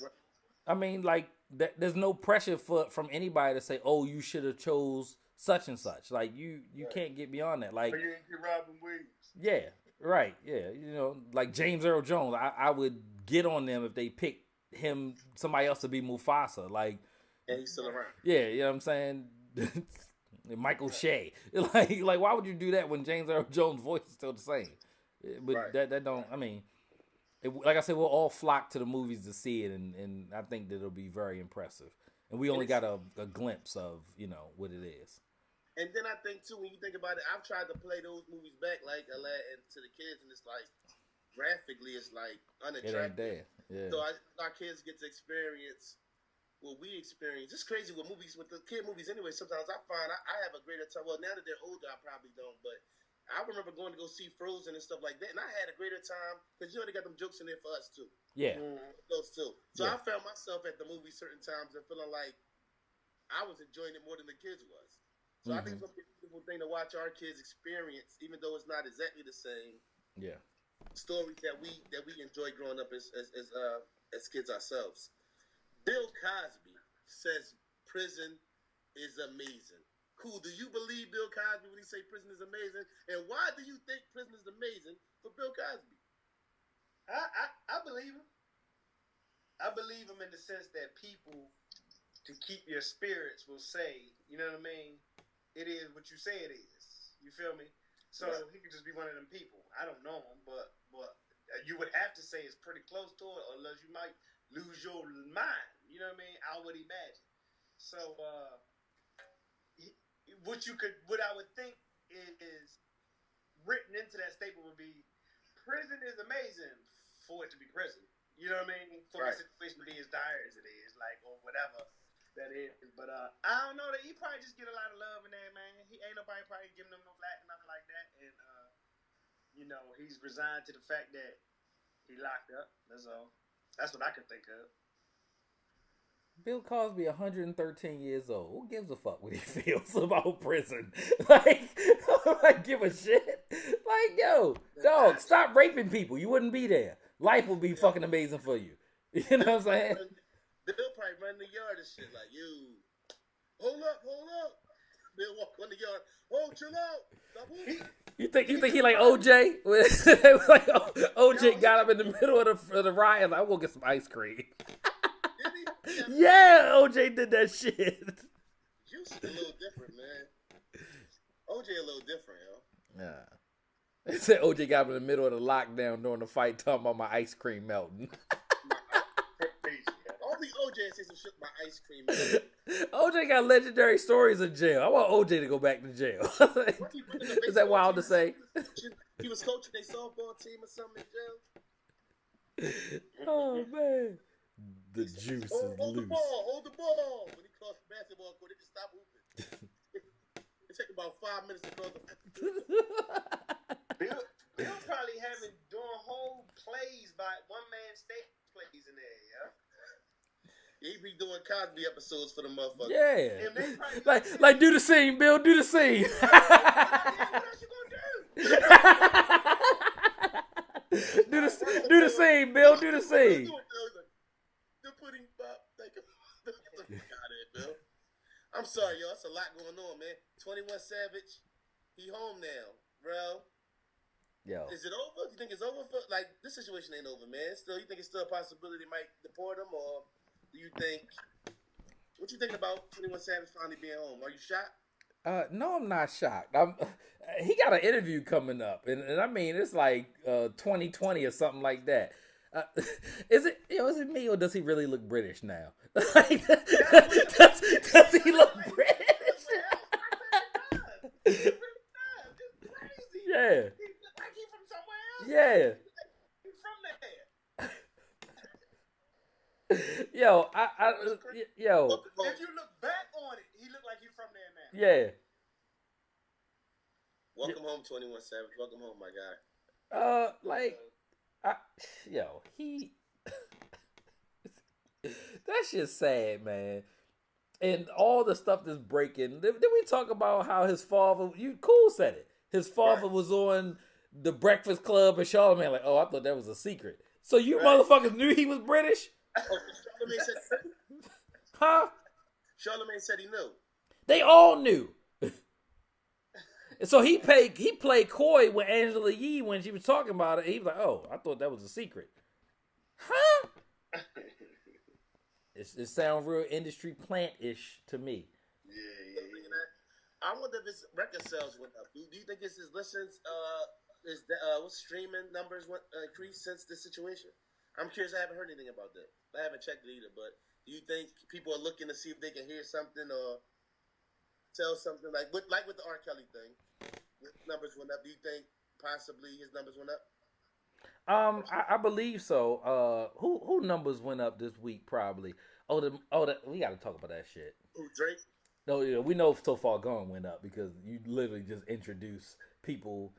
I mean, like, there's no pressure from anybody to say, "Oh, you should have chose such and such." Like, you can't get beyond that. Like, you ain't get Robin Williams. Yeah, right. Yeah, you know, like James Earl Jones. I would get on them if they picked somebody else to be Mufasa. Like, and he's still around. Yeah, you know what I'm saying. Michael Shea. Like why would you do that when James Earl Jones' voice is still the same? But right. that don't, I mean, like I said, we'll all flock to the movies to see it, and I think that it'll be very impressive. And we only got a glimpse of, you know, what it is. And then I think, too, when you think about it, I've tried to play those movies back, like Aladdin, to the kids, and it's like, graphically, it's like unattractive. It ain't there. Yeah. So our kids get to experience what we experience. It's crazy with the kid movies anyway. Sometimes I find I have a greater time. Well, now that they're older, I probably don't. But I remember going to go see Frozen and stuff like that, and I had a greater time because you know they got them jokes in there for us too. Yeah, those too. So I found myself at the movie certain times and feeling like I was enjoying it more than the kids was. So I think it's a beautiful thing to watch our kids experience, even though it's not exactly the same. Yeah, stories that we enjoy growing up as kids ourselves. Bill Cosby says prison is amazing. Cool. Do you believe Bill Cosby when he say prison is amazing? And why do you think prison is amazing for Bill Cosby? I believe him. I believe him in the sense that people, to keep your spirits, will say, you know what I mean? It is what you say it is. You feel me? So he could just be one of them people. I don't know him, but you would have to say it's pretty close to it, or else you might lose your mind. You know what I mean? I would imagine. So, what I would think is written into that statement would be, prison is amazing for it to be prison. You know what I mean? For the situation to be as dire as it is, like, or whatever that is. But I don't know, that he probably just get a lot of love in there, man. He ain't nobody probably giving him no flack, nothing like that. And you know, he's resigned to the fact that he locked up. That's all. That's what I could think of. Bill Cosby, 113 years old. Who gives a fuck what he feels about prison? Like, I give a shit. Like, yo, dog, stop raping people. You wouldn't be there. Life would be fucking amazing for you. You know what I'm saying? Bill probably run the yard and shit like, you, hold up. Bill walk on the yard. Oh, chill out. Stop moving. You think he like OJ? It was like OJ got him in the middle of the riot. Like, I will get some ice cream. Did he? Yeah, OJ did that shit. Juice is a little different, man. OJ a little different, yo. Yeah. They said OJ got him in the middle of the lockdown during the fight, talking about my ice cream melting. Only OJ says some shit about ice cream melting. OJ got legendary stories in jail. I want OJ to go back to jail. Is that wild to say? He was coaching a softball team or something in jail. Oh man, the juice is hold loose. Hold the ball. When he crossed the basketball court, they just stop hooping. It took about 5 minutes to cross the Bill probably having doing whole plays by one man state plays in there, yeah. He be doing Cosby episodes for the motherfuckers. Yeah, And they probably like do the scene, Bill. Do the scene. what else you gonna do? do the scene, Bill. Do the scene. They're putting Bob. Get the fuck out of here, Bill. I'm sorry, yo. That's a lot going on, man. 21 Savage, he home now, bro. Yo, Is it over? You think it's over? Like, this situation ain't over, man. Still, you think it's still a possibility they might deport him, or do you think? What you think about 21 Savage finally being home? Are you shocked? no, I'm not shocked. He got an interview coming up, and I mean it's like 2020 or something like that. Is it me, or does he really look British now? Like, does he look British? Yeah. Like he from somewhere else? Yeah. He from there. Yo, yo, If you look back on it, he looked like he from there now. yeah. Welcome home, 21 Savage. Welcome home, my guy. He. That's just sad, man. And all the stuff that's breaking. Did we talk about how his father? You cool said it. His father was on the Breakfast Club and Charlamagne. Like, oh, I thought that was a secret. So you motherfuckers knew he was British? Oh, Charlamagne said, Huh? Charlamagne said he knew. They all knew. And so he played coy with Angela Yee when she was talking about it. He was like, "Oh, I thought that was a secret." Huh? It sounds real industry plant-ish to me. Yeah. I wonder if his record sales went up. Do you think his listens, what streaming numbers went increased since this situation? I'm curious. I haven't heard anything about that. I haven't checked it either. But do you think people are looking to see if they can hear something or tell something like with the R. Kelly thing? His numbers went up. Do you think possibly his numbers went up? I believe so. Who numbers went up this week? Probably. We got to talk about that shit. Who, Drake? No, yeah, we know So Far Gone went up because you literally just introduced people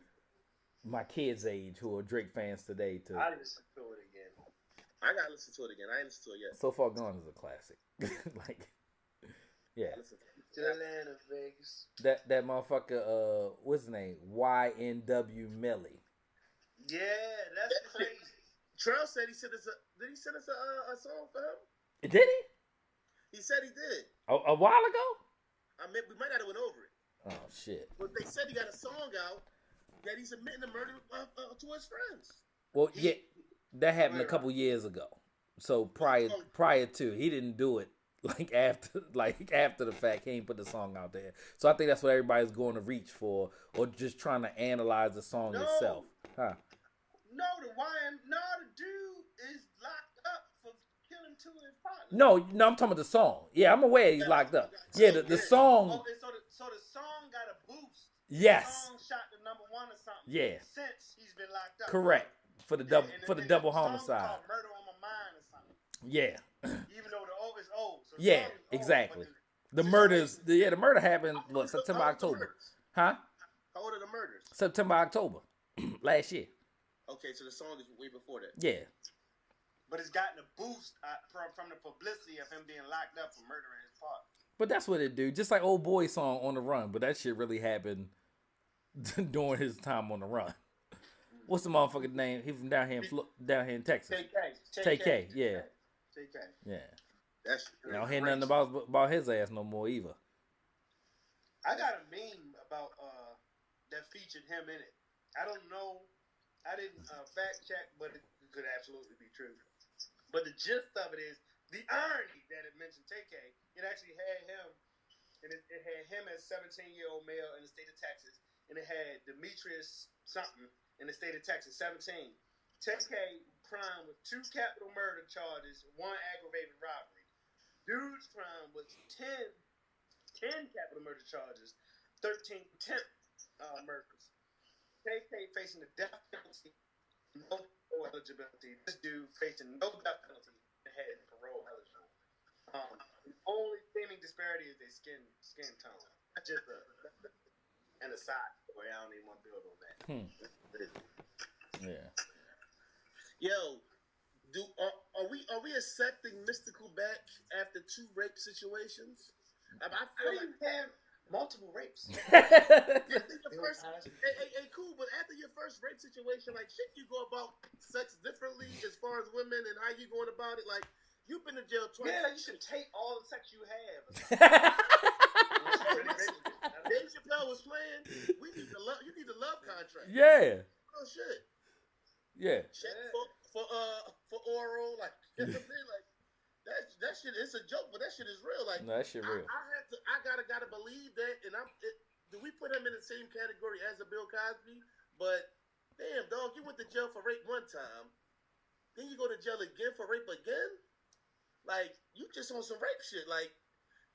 my kids' age who are Drake fans today to. I listen to it again. I gotta listen to it again. I ain't listened to it yet. So Far Gone is a classic. Like, yeah. To Atlanta, Vegas. That motherfucker. What's his name? YNW Melly. Yeah, that's crazy. Trail said he sent us did he send us a song for him? Did he? He said he did. A while ago? I mean, we might not have went over it. Oh shit. But they said he got a song out that he's admitting to murder to his friends. Well, yeah, that happened a couple years ago. So prior to, he didn't do it after the fact. He ain't put the song out there. So I think that's what everybody's going to reach for, or just trying to analyze the song itself. Huh? No, the dude is locked up for killing two of his partners. No, I'm talking about the song. Yeah, I'm aware he's locked up. Yeah, the song. Okay, so the song got a boost. Yes. The song shot to number 1 or something. Yeah. Since he's been locked up. Correct. For the double homicide. Called Murder on My Mind or something. Yeah. Even though it's old. So the Yeah, song is exactly. old, The murder happened September, October. Huh? How old are the murders? September, October. Last year. Okay, so the song is way before that. Yeah. But it's gotten a boost from the publicity of him being locked up for murdering his partner. But that's what it do. Just like Old Boy song On the Run. But that shit really happened during his time on the run. What's the motherfucking name? He from down here in Texas. TK, yeah. TK. Yeah. That's I don't hear nothing about his ass no more either. I got a meme about that featured him in it. I don't know. I didn't fact check, but it could absolutely be true. But the gist of it is the irony that it mentioned TK. It actually had him, and it had him as 17-year-old male in the state of Texas, and it had Demetrius something in the state of Texas, 17. TK crime with 2 capital murder charges, 1 aggravated robbery. Dude's crime was 10 capital murder charges, 13 attempt murders. KK facing the death penalty, no eligibility. This dude facing no death penalty and had parole eligible. The only seeming disparity is their skin tone. That's just an aside story. I don't even want to build on that. Yeah. Yo, are we accepting Mystical back after 2 rape situations? I feel like you have multiple rapes. Hey, cool, but after your first rape situation, like, shit, you go about sex differently as far as women and how you going about it. Like, you've been to jail twice. Yeah, you should take all the sex you have. Dave Chappelle was playing. You need the love contract. Yeah. Oh shit. Yeah. Check for oral, like, you know what I mean? Like, that shit. It's a joke, but that shit is real. Like, no, that shit real. I gotta believe that, and do we put him in the same category as a Bill Cosby? But damn, dog, you went to jail for rape one time, then you go to jail again for rape again. Like, you just on some rape shit. Like,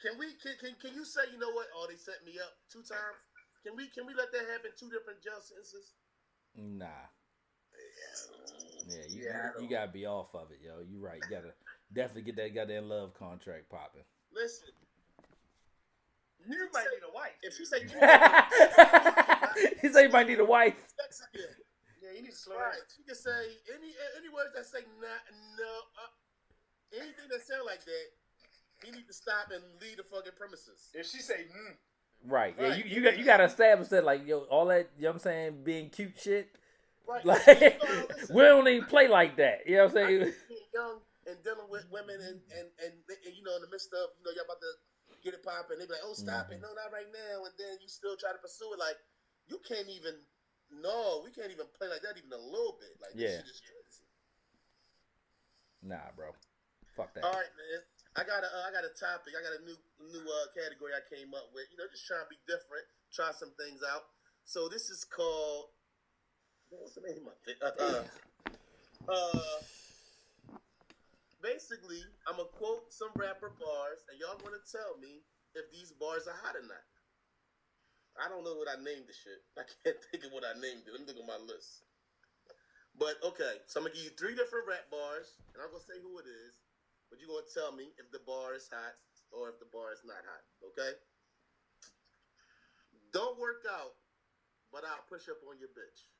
can you say, you know what? Oh, they set me up 2 times. Can we let that happen? 2 different jail sentences? Nah. Yeah, you gotta be off of it, yo. You right. You gotta definitely get that goddamn love contract popping. Listen. You might need a wife. If she say he say you might need a wife. Yeah, you need to slow down. down. She can say any words that say no, anything that sound like that, he need to stop and leave the fucking premises. If she say right, yeah, you gotta establish that, like, yo, all that, you know what I'm saying, being cute shit. Right. Like, we don't even play like that. You know what I'm saying? Being young and dealing with women and you know, in the midst of, you know, y'all about to get it popping, they be like, oh, stop it, no, not right now, and then you still try to pursue it. Like, we can't even play like that even a little bit. Like, this shit is crazy. Nah, bro, fuck that. All right, man. I got a topic. I got a new category I came up with. You know, just trying to be different, try some things out. So this is called, what's the name of it? Basically, I'm gonna quote some rapper bars, and y'all want to tell me if these bars are hot or not. I don't know what I named the shit. I can't think of what I named it. Let me look at my list. But okay, so I'm gonna give you 3 different rap bars, and I'm gonna say who it is. But you're gonna tell me if the bar is hot or if the bar is not hot. Okay? Don't work out, but I'll push up on your bitch.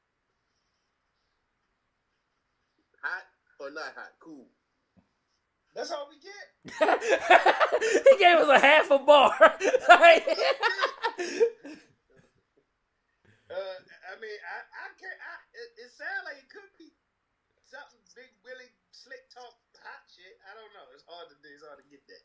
Hot or not hot? Cool. That's all we get. He gave us a half a bar. I mean, I can't. It sounds like it could be something big, Willie, slick talk, hot shit. I don't know. It's hard to get that.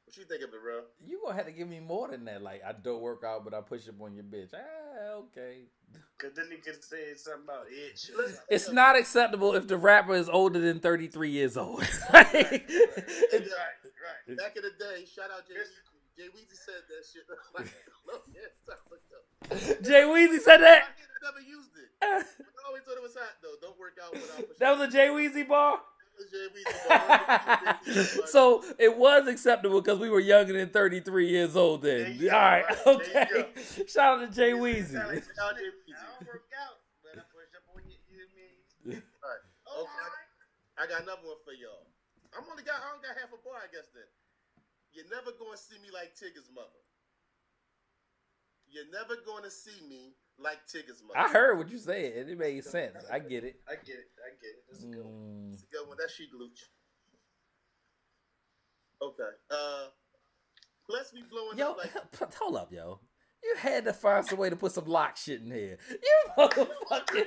What you think of it, bro? You gonna have to give me more than that. Like, I don't work out, but I push up on your bitch. Okay. Cause then he could say something about itch. It's not acceptable if the rapper is older than 33 years old. Right. Back in the day, shout out Jay Weezy said that shit. Jay Weezy said that? I never used it. I always thought it was hot, though. Don't work out without pushing. That was a Jay Weezy bar? Jay Weezy bar. So it was acceptable because we were younger than 33 years old then. All right, okay. Shout out to Jay Weezy. I don't work out, but I push up on you. All right. Okay. I got another one for y'all. I only got half a bar, I guess, then. You're never going to see me like Tigger's mother. You're never going to see me like Tigger's mother. I heard what you said, and it made sense. I get it. I get it. That's a good one. That's a good one. That's She Glooch. Okay. Plus we blowing Yo, up like... hold up, yo. You You had to find some way to put some lock shit in here. You motherfucker.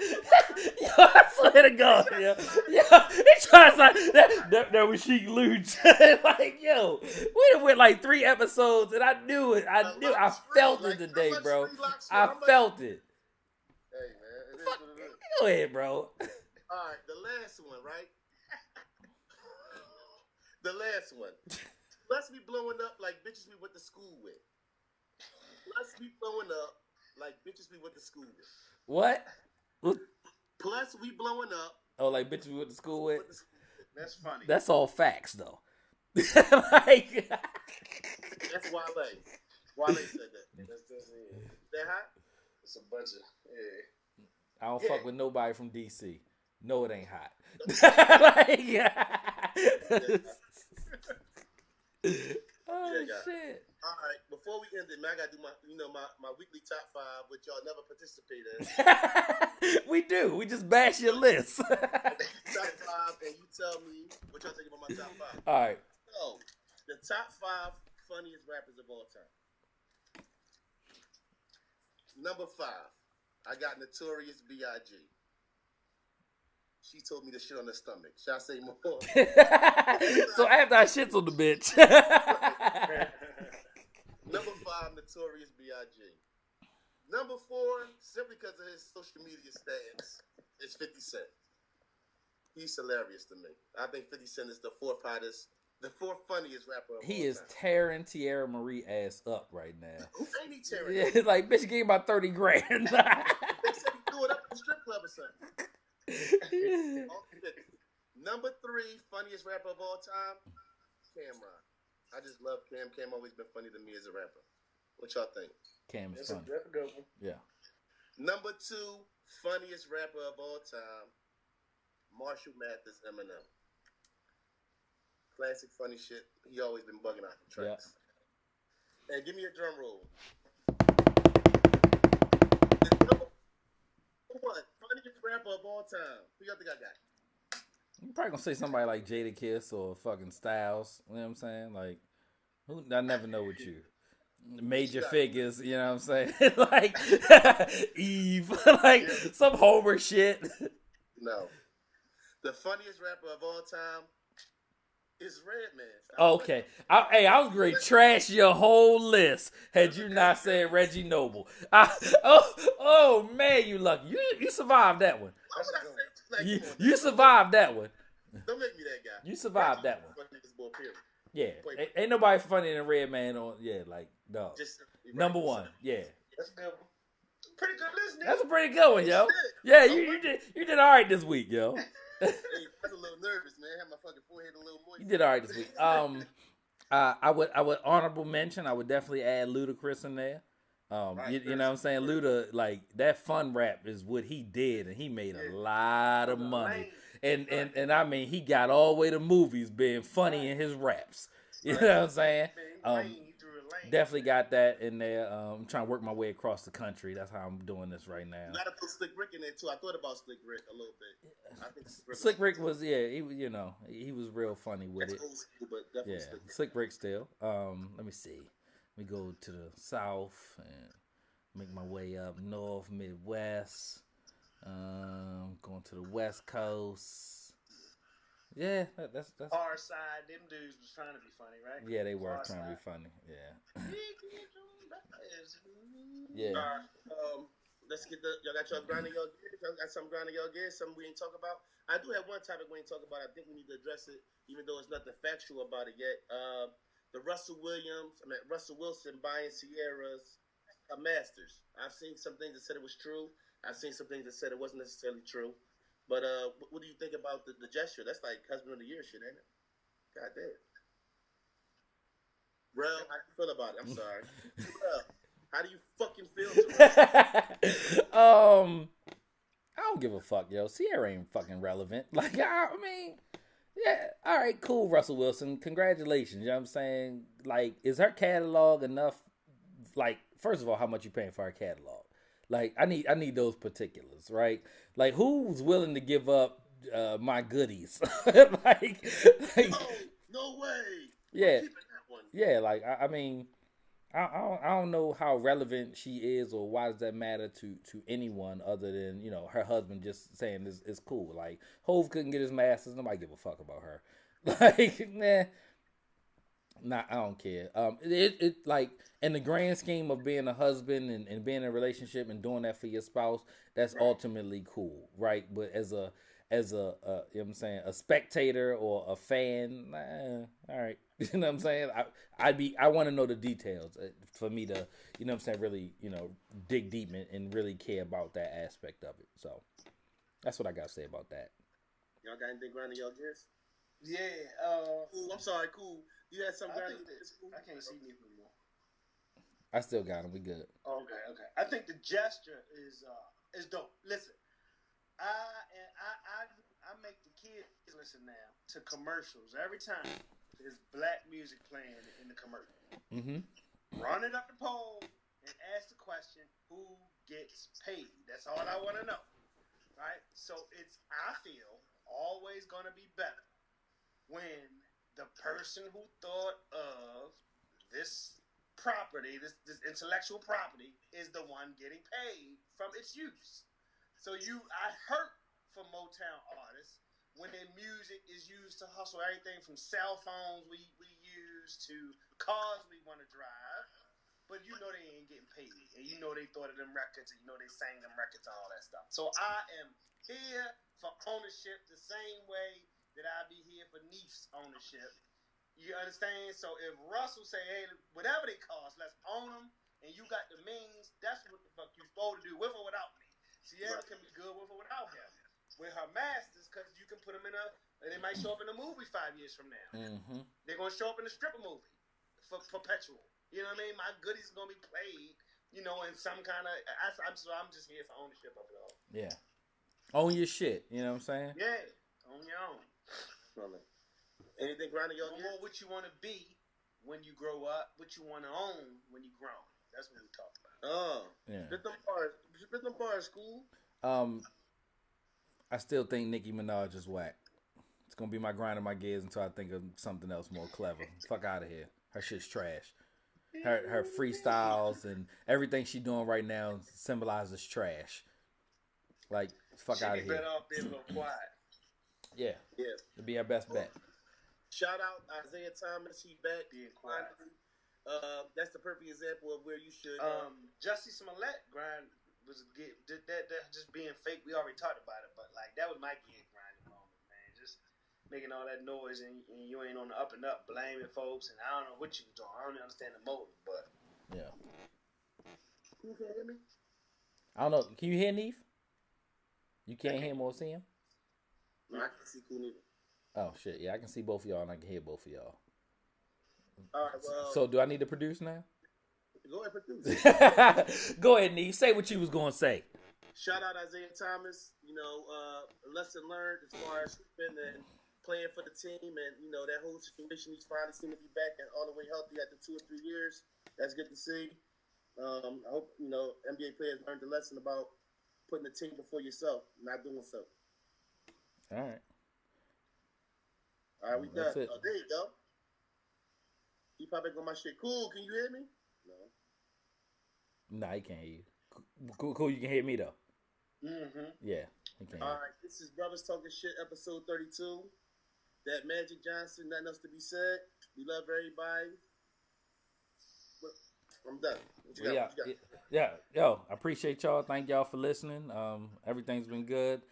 Yo, I swear to God, yo. He tries like that was Sheik Luch. Like, yo, we done went like 3 episodes and I knew it. I felt it today, bro. I felt it. Hey, man. It is Fuck, what it is. go ahead, bro. All right, the last one, right? The last one. Let's be blowing up like bitches we went to school with. Let's be blowing up like bitches we went to school with. What? Plus, we blowing up. Oh, like bitches we went to school with? That's funny. That's all facts, though. Like, That's Wale. Wale said that. That's it. That hot? It's a bunch of I don't fuck with nobody from DC. No, it ain't hot. Like, oh, Yeah. shit. All right, before we end it, man, I gotta do my weekly top 5, which y'all never participate in. We do. We just bash your list. Top 5, and you tell me what y'all think about my top 5. All right. So, the top 5 funniest rappers of all time. Number 5, I got Notorious B.I.G. She told me to shit on her stomach. Should I say more? So after I shits on the bitch. Number 5, Notorious B.I.G. Number 4, simply because of his social media stats, is 50 Cent. He's hilarious to me. I think 50 Cent is the 4th funniest rapper of all He is time. tearing Tierra Marie ass up right now. Who ain't he tearing? Yeah, it's like, bitch, gave about 30 grand. They said he threw it up in the strip club or something. Number 3, funniest rapper of all time, Cameron. I just love Cam. Cam always been funny to me as a rapper. What y'all think? Cam is That's a funny. good one. Yeah. Number 2, funniest rapper of all time, Marshall Mathers, Eminem. Classic funny shit. He always been bugging out the tracks. And give me a drum roll. The number 1, funniest rapper of all time. Who y'all think I got? You probably gonna say somebody like Jada Kiss or fucking Styles. You know what I'm saying? Like, who? I never know with you. Major figures, you know what I'm saying? Like Eve, like some Homer shit. No. The funniest rapper of all time is Redman. Okay. I was great. Trash your whole list had you not said Reggie Noble. Oh man, you lucky. You survived that one. Why would I say like, come on, You survived that one. Don't make me that guy. You survived that one. Funniest boy, period. Yeah. Ain't nobody funnier than Redman on. Yeah, like dog. Just Number 1. Yeah. That's a good one. Pretty good listening. That's a pretty good one, yo. Yeah, you did all right this week, yo. Hey, I was a little nervous, man. I had my fucking forehead a little moist. You did all right this week. I would honorable mention. I would definitely add Ludacris in there. You know what I'm saying? Luda, like that fun rap is what he did, and he made a lot of money. And I mean, he got all the way to movies being funny in his raps. You know what I'm saying? Definitely got that in there. I'm trying to work my way across the country. That's how I'm doing this right now. You gotta put Slick Rick in there too. I thought about Slick Rick a little bit. I think Slick Rick was he was real funny with it. Old school, but definitely Yeah, Slick Rick. Slick Rick still. Let me see. We go to the south and make my way up north, Midwest. Going to the West Coast. Yeah, that's Our side, them dudes was trying to be funny, right? yeah, they were Far trying to be Side. funny. Yeah. Yeah. Let's get y'all got y'all grinding y'all gears. Y'all got some grinding y'all gears. Something we ain't talk about. I do have one topic we ain't talk about. I think we need to address it, even though it's nothing factual about it yet. The Russell Wilson buying Sierra's Masters. I've seen some things that said it was true. I've seen some things that said it wasn't necessarily true. But what do you think about the gesture? That's like husband of the year shit, ain't it? God damn. Bro, how do you feel about it? I'm sorry. Bro, how do you fucking feel? I don't give a fuck, yo. Sierra ain't fucking relevant. Like, I mean, yeah, all right, cool, Russell Wilson. Congratulations. You know what I'm saying? Like, is her catalog enough? Like, first of all, how much you paying for her catalog? Like, I need those particulars, right? Like, who's willing to give up my goodies? like no way. yeah, Keeping that one. yeah. Like, I mean, I don't know how relevant she is or why does that matter to anyone other than, you know, her husband just saying it's cool. Like, Hove couldn't get his masters. Nobody give a fuck about her. Like, man, nah, I don't care. It like, in the grand scheme of being a husband and being in a relationship and doing that for your spouse, that's ultimately cool, right? But as a you know what I'm saying, a spectator or a fan, all right. You know what I'm saying? I want to know the details for me to, you know what I'm saying, really, you know, dig deep and really care about that aspect of it. So that's what I got to say about that. Y'all got anything grinding y'all gears? Yeah. Cool. I'm sorry. Cool. You had some grinding. I can't see you anymore. I still got him. We good. Okay. I think the gesture is dope. Listen, I make the kids listen now to commercials every time there's black music playing in the commercial. Mm-hmm. Run it up the pole and ask the question, who gets paid? That's all I want to know. Right? So it's, I feel, always going to be better when the person who thought of this property, this intellectual property, is the one getting paid from its use. So I hurt for Motown artists when their music is used to hustle everything from cell phones we use to cars we want to drive, but you know they ain't getting paid, and you know they thought of them records, and you know they sang them records and all that stuff. So I am here for ownership the same way that I be here for Neef's ownership. You understand? So if Russell say, hey, whatever they cost, let's own them, and you got the means, that's what the fuck you supposed to do, with or without me. Sierra can be good with or without him. With her masters, because you can put them in and they might show up in a movie 5 years from now. Mm-hmm. They're going to show up in a stripper movie for perpetual. You know what I mean? My goodies are going to be played, you know, in some kind of, so I'm just here for ownership of it all. Yeah. Own your shit, you know what I'm saying? Yeah. Own your own. Anything grinding y'all gears? What you want to be when you grow up, what you want to own when you grown. That's what we talk about. Oh. Yeah. Spit them bars, cool. I still think Nicki Minaj is whack. It's gonna be my grind of my gears until I think of something else more clever. Fuck out of here. Her shit's trash. Her freestyles and everything she doing right now symbolizes trash. Like, fuck out of here. Better off being a little quiet. Yeah. It'd be our best bet. Shout out Isaiah Thomas. He back. Being quiet. That's the perfect example of where you should. Jussie Smollett grind was that just being fake. We already talked about it, but like that was my gig grinding moment, man. Just making all that noise and you ain't on the up and up, blaming folks, and I don't know what you was doing. I don't understand the motive, but yeah. You can hear me? I don't know. Can you hear Neef? You can't hear him or see him? No, I can see cool neither. Oh shit! Yeah, I can see both of y'all and I can hear both of y'all. All right. Well. So do I need to produce now? Go ahead, produce. Go ahead, Neef. Say what you was gonna say. Shout out Isaiah Thomas. You know, lesson learned as far as sleeping and playing for the team, and you know that whole situation. He's finally seemed to be back and all the way healthy after 2 or 3 years. That's good to see. I hope you know NBA players learned the lesson about putting the team before yourself, not doing so. All right. All right, we done. That's it. Oh, there you go. He probably on my shit. Cool. Can you hear me? No. Nah, he can't hear you. Cool. You can hear me though. Mm-hmm. Yeah, he can. All right, this is Brothers Talking Shit, episode 32. That Magic Johnson, nothing else to be said. We love everybody. I'm done. What you got? Yeah. Yo, I appreciate y'all. Thank y'all for listening. Everything's been good.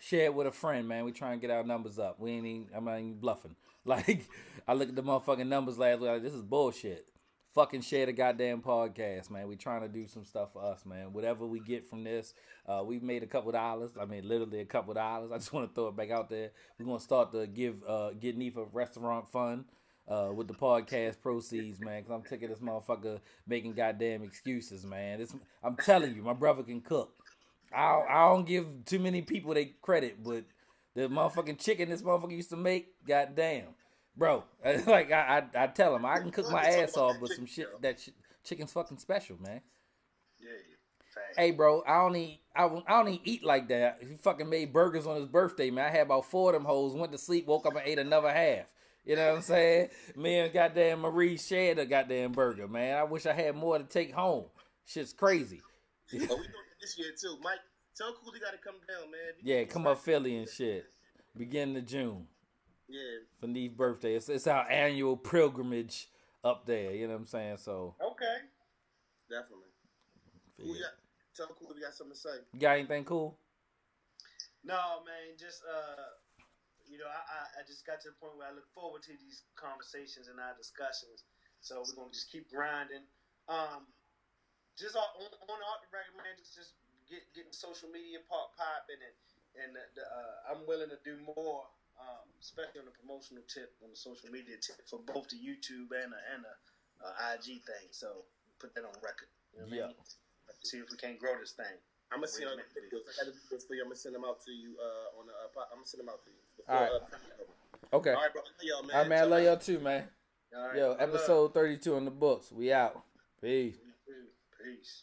Share it with a friend, man. We try and get our numbers up. I'm not even bluffing. Like, I look at the motherfucking numbers last week. Like, this is bullshit. Fucking share the goddamn podcast, man. We trying to do some stuff for us, man. Whatever we get from this, we've made a couple dollars. I mean, literally a couple dollars. I just want to throw it back out there. We're going to start to get Neef a restaurant fund with the podcast proceeds, man. Because I'm taking this motherfucker making goddamn excuses, man. I'm telling you, my brother can cook. I don't give too many people they credit, but the motherfucking chicken this motherfucker used to make, goddamn. Bro, like I tell him I can cook my ass off, but some shit chicken's fucking special, man. Yeah. Hey, bro, I don't even eat like that. He fucking made burgers on his birthday, man. I had about 4 of them hoes. Went to sleep, woke up and ate another half. You know what I'm saying? Me and goddamn Marie shared a goddamn burger, man. I wish I had more to take home. Shit's crazy. Oh, we doing it this year too. Mike, tell Cooley got to come down, man. Yeah, come up Philly and shit. Beginning of June. Yeah. For Neve's birthday. It's our annual pilgrimage up there. You know what I'm saying? So. Okay. Definitely. Yeah. Tell Cooley we got something to say. You got anything cool? No, man. Just I just got to the point where I look forward to these conversations and our discussions. So we're gonna just keep grinding. Just on Off the Record, man. Just getting social media popping, and I'm willing to do more, especially on the promotional tip, on the social media tip for both the YouTube and the IG thing. So put that on record. You know what I mean? See if we can't grow this thing. I'm gonna send out videos. I got the videos for you. I'm gonna send them out to you on the. I'm gonna send them out to you. Before, all right. Okay. All right, bro. Yo, man. All right, man. I love y'all too, man. All right. Yo, episode 32 on the books. We out. Peace. Peace.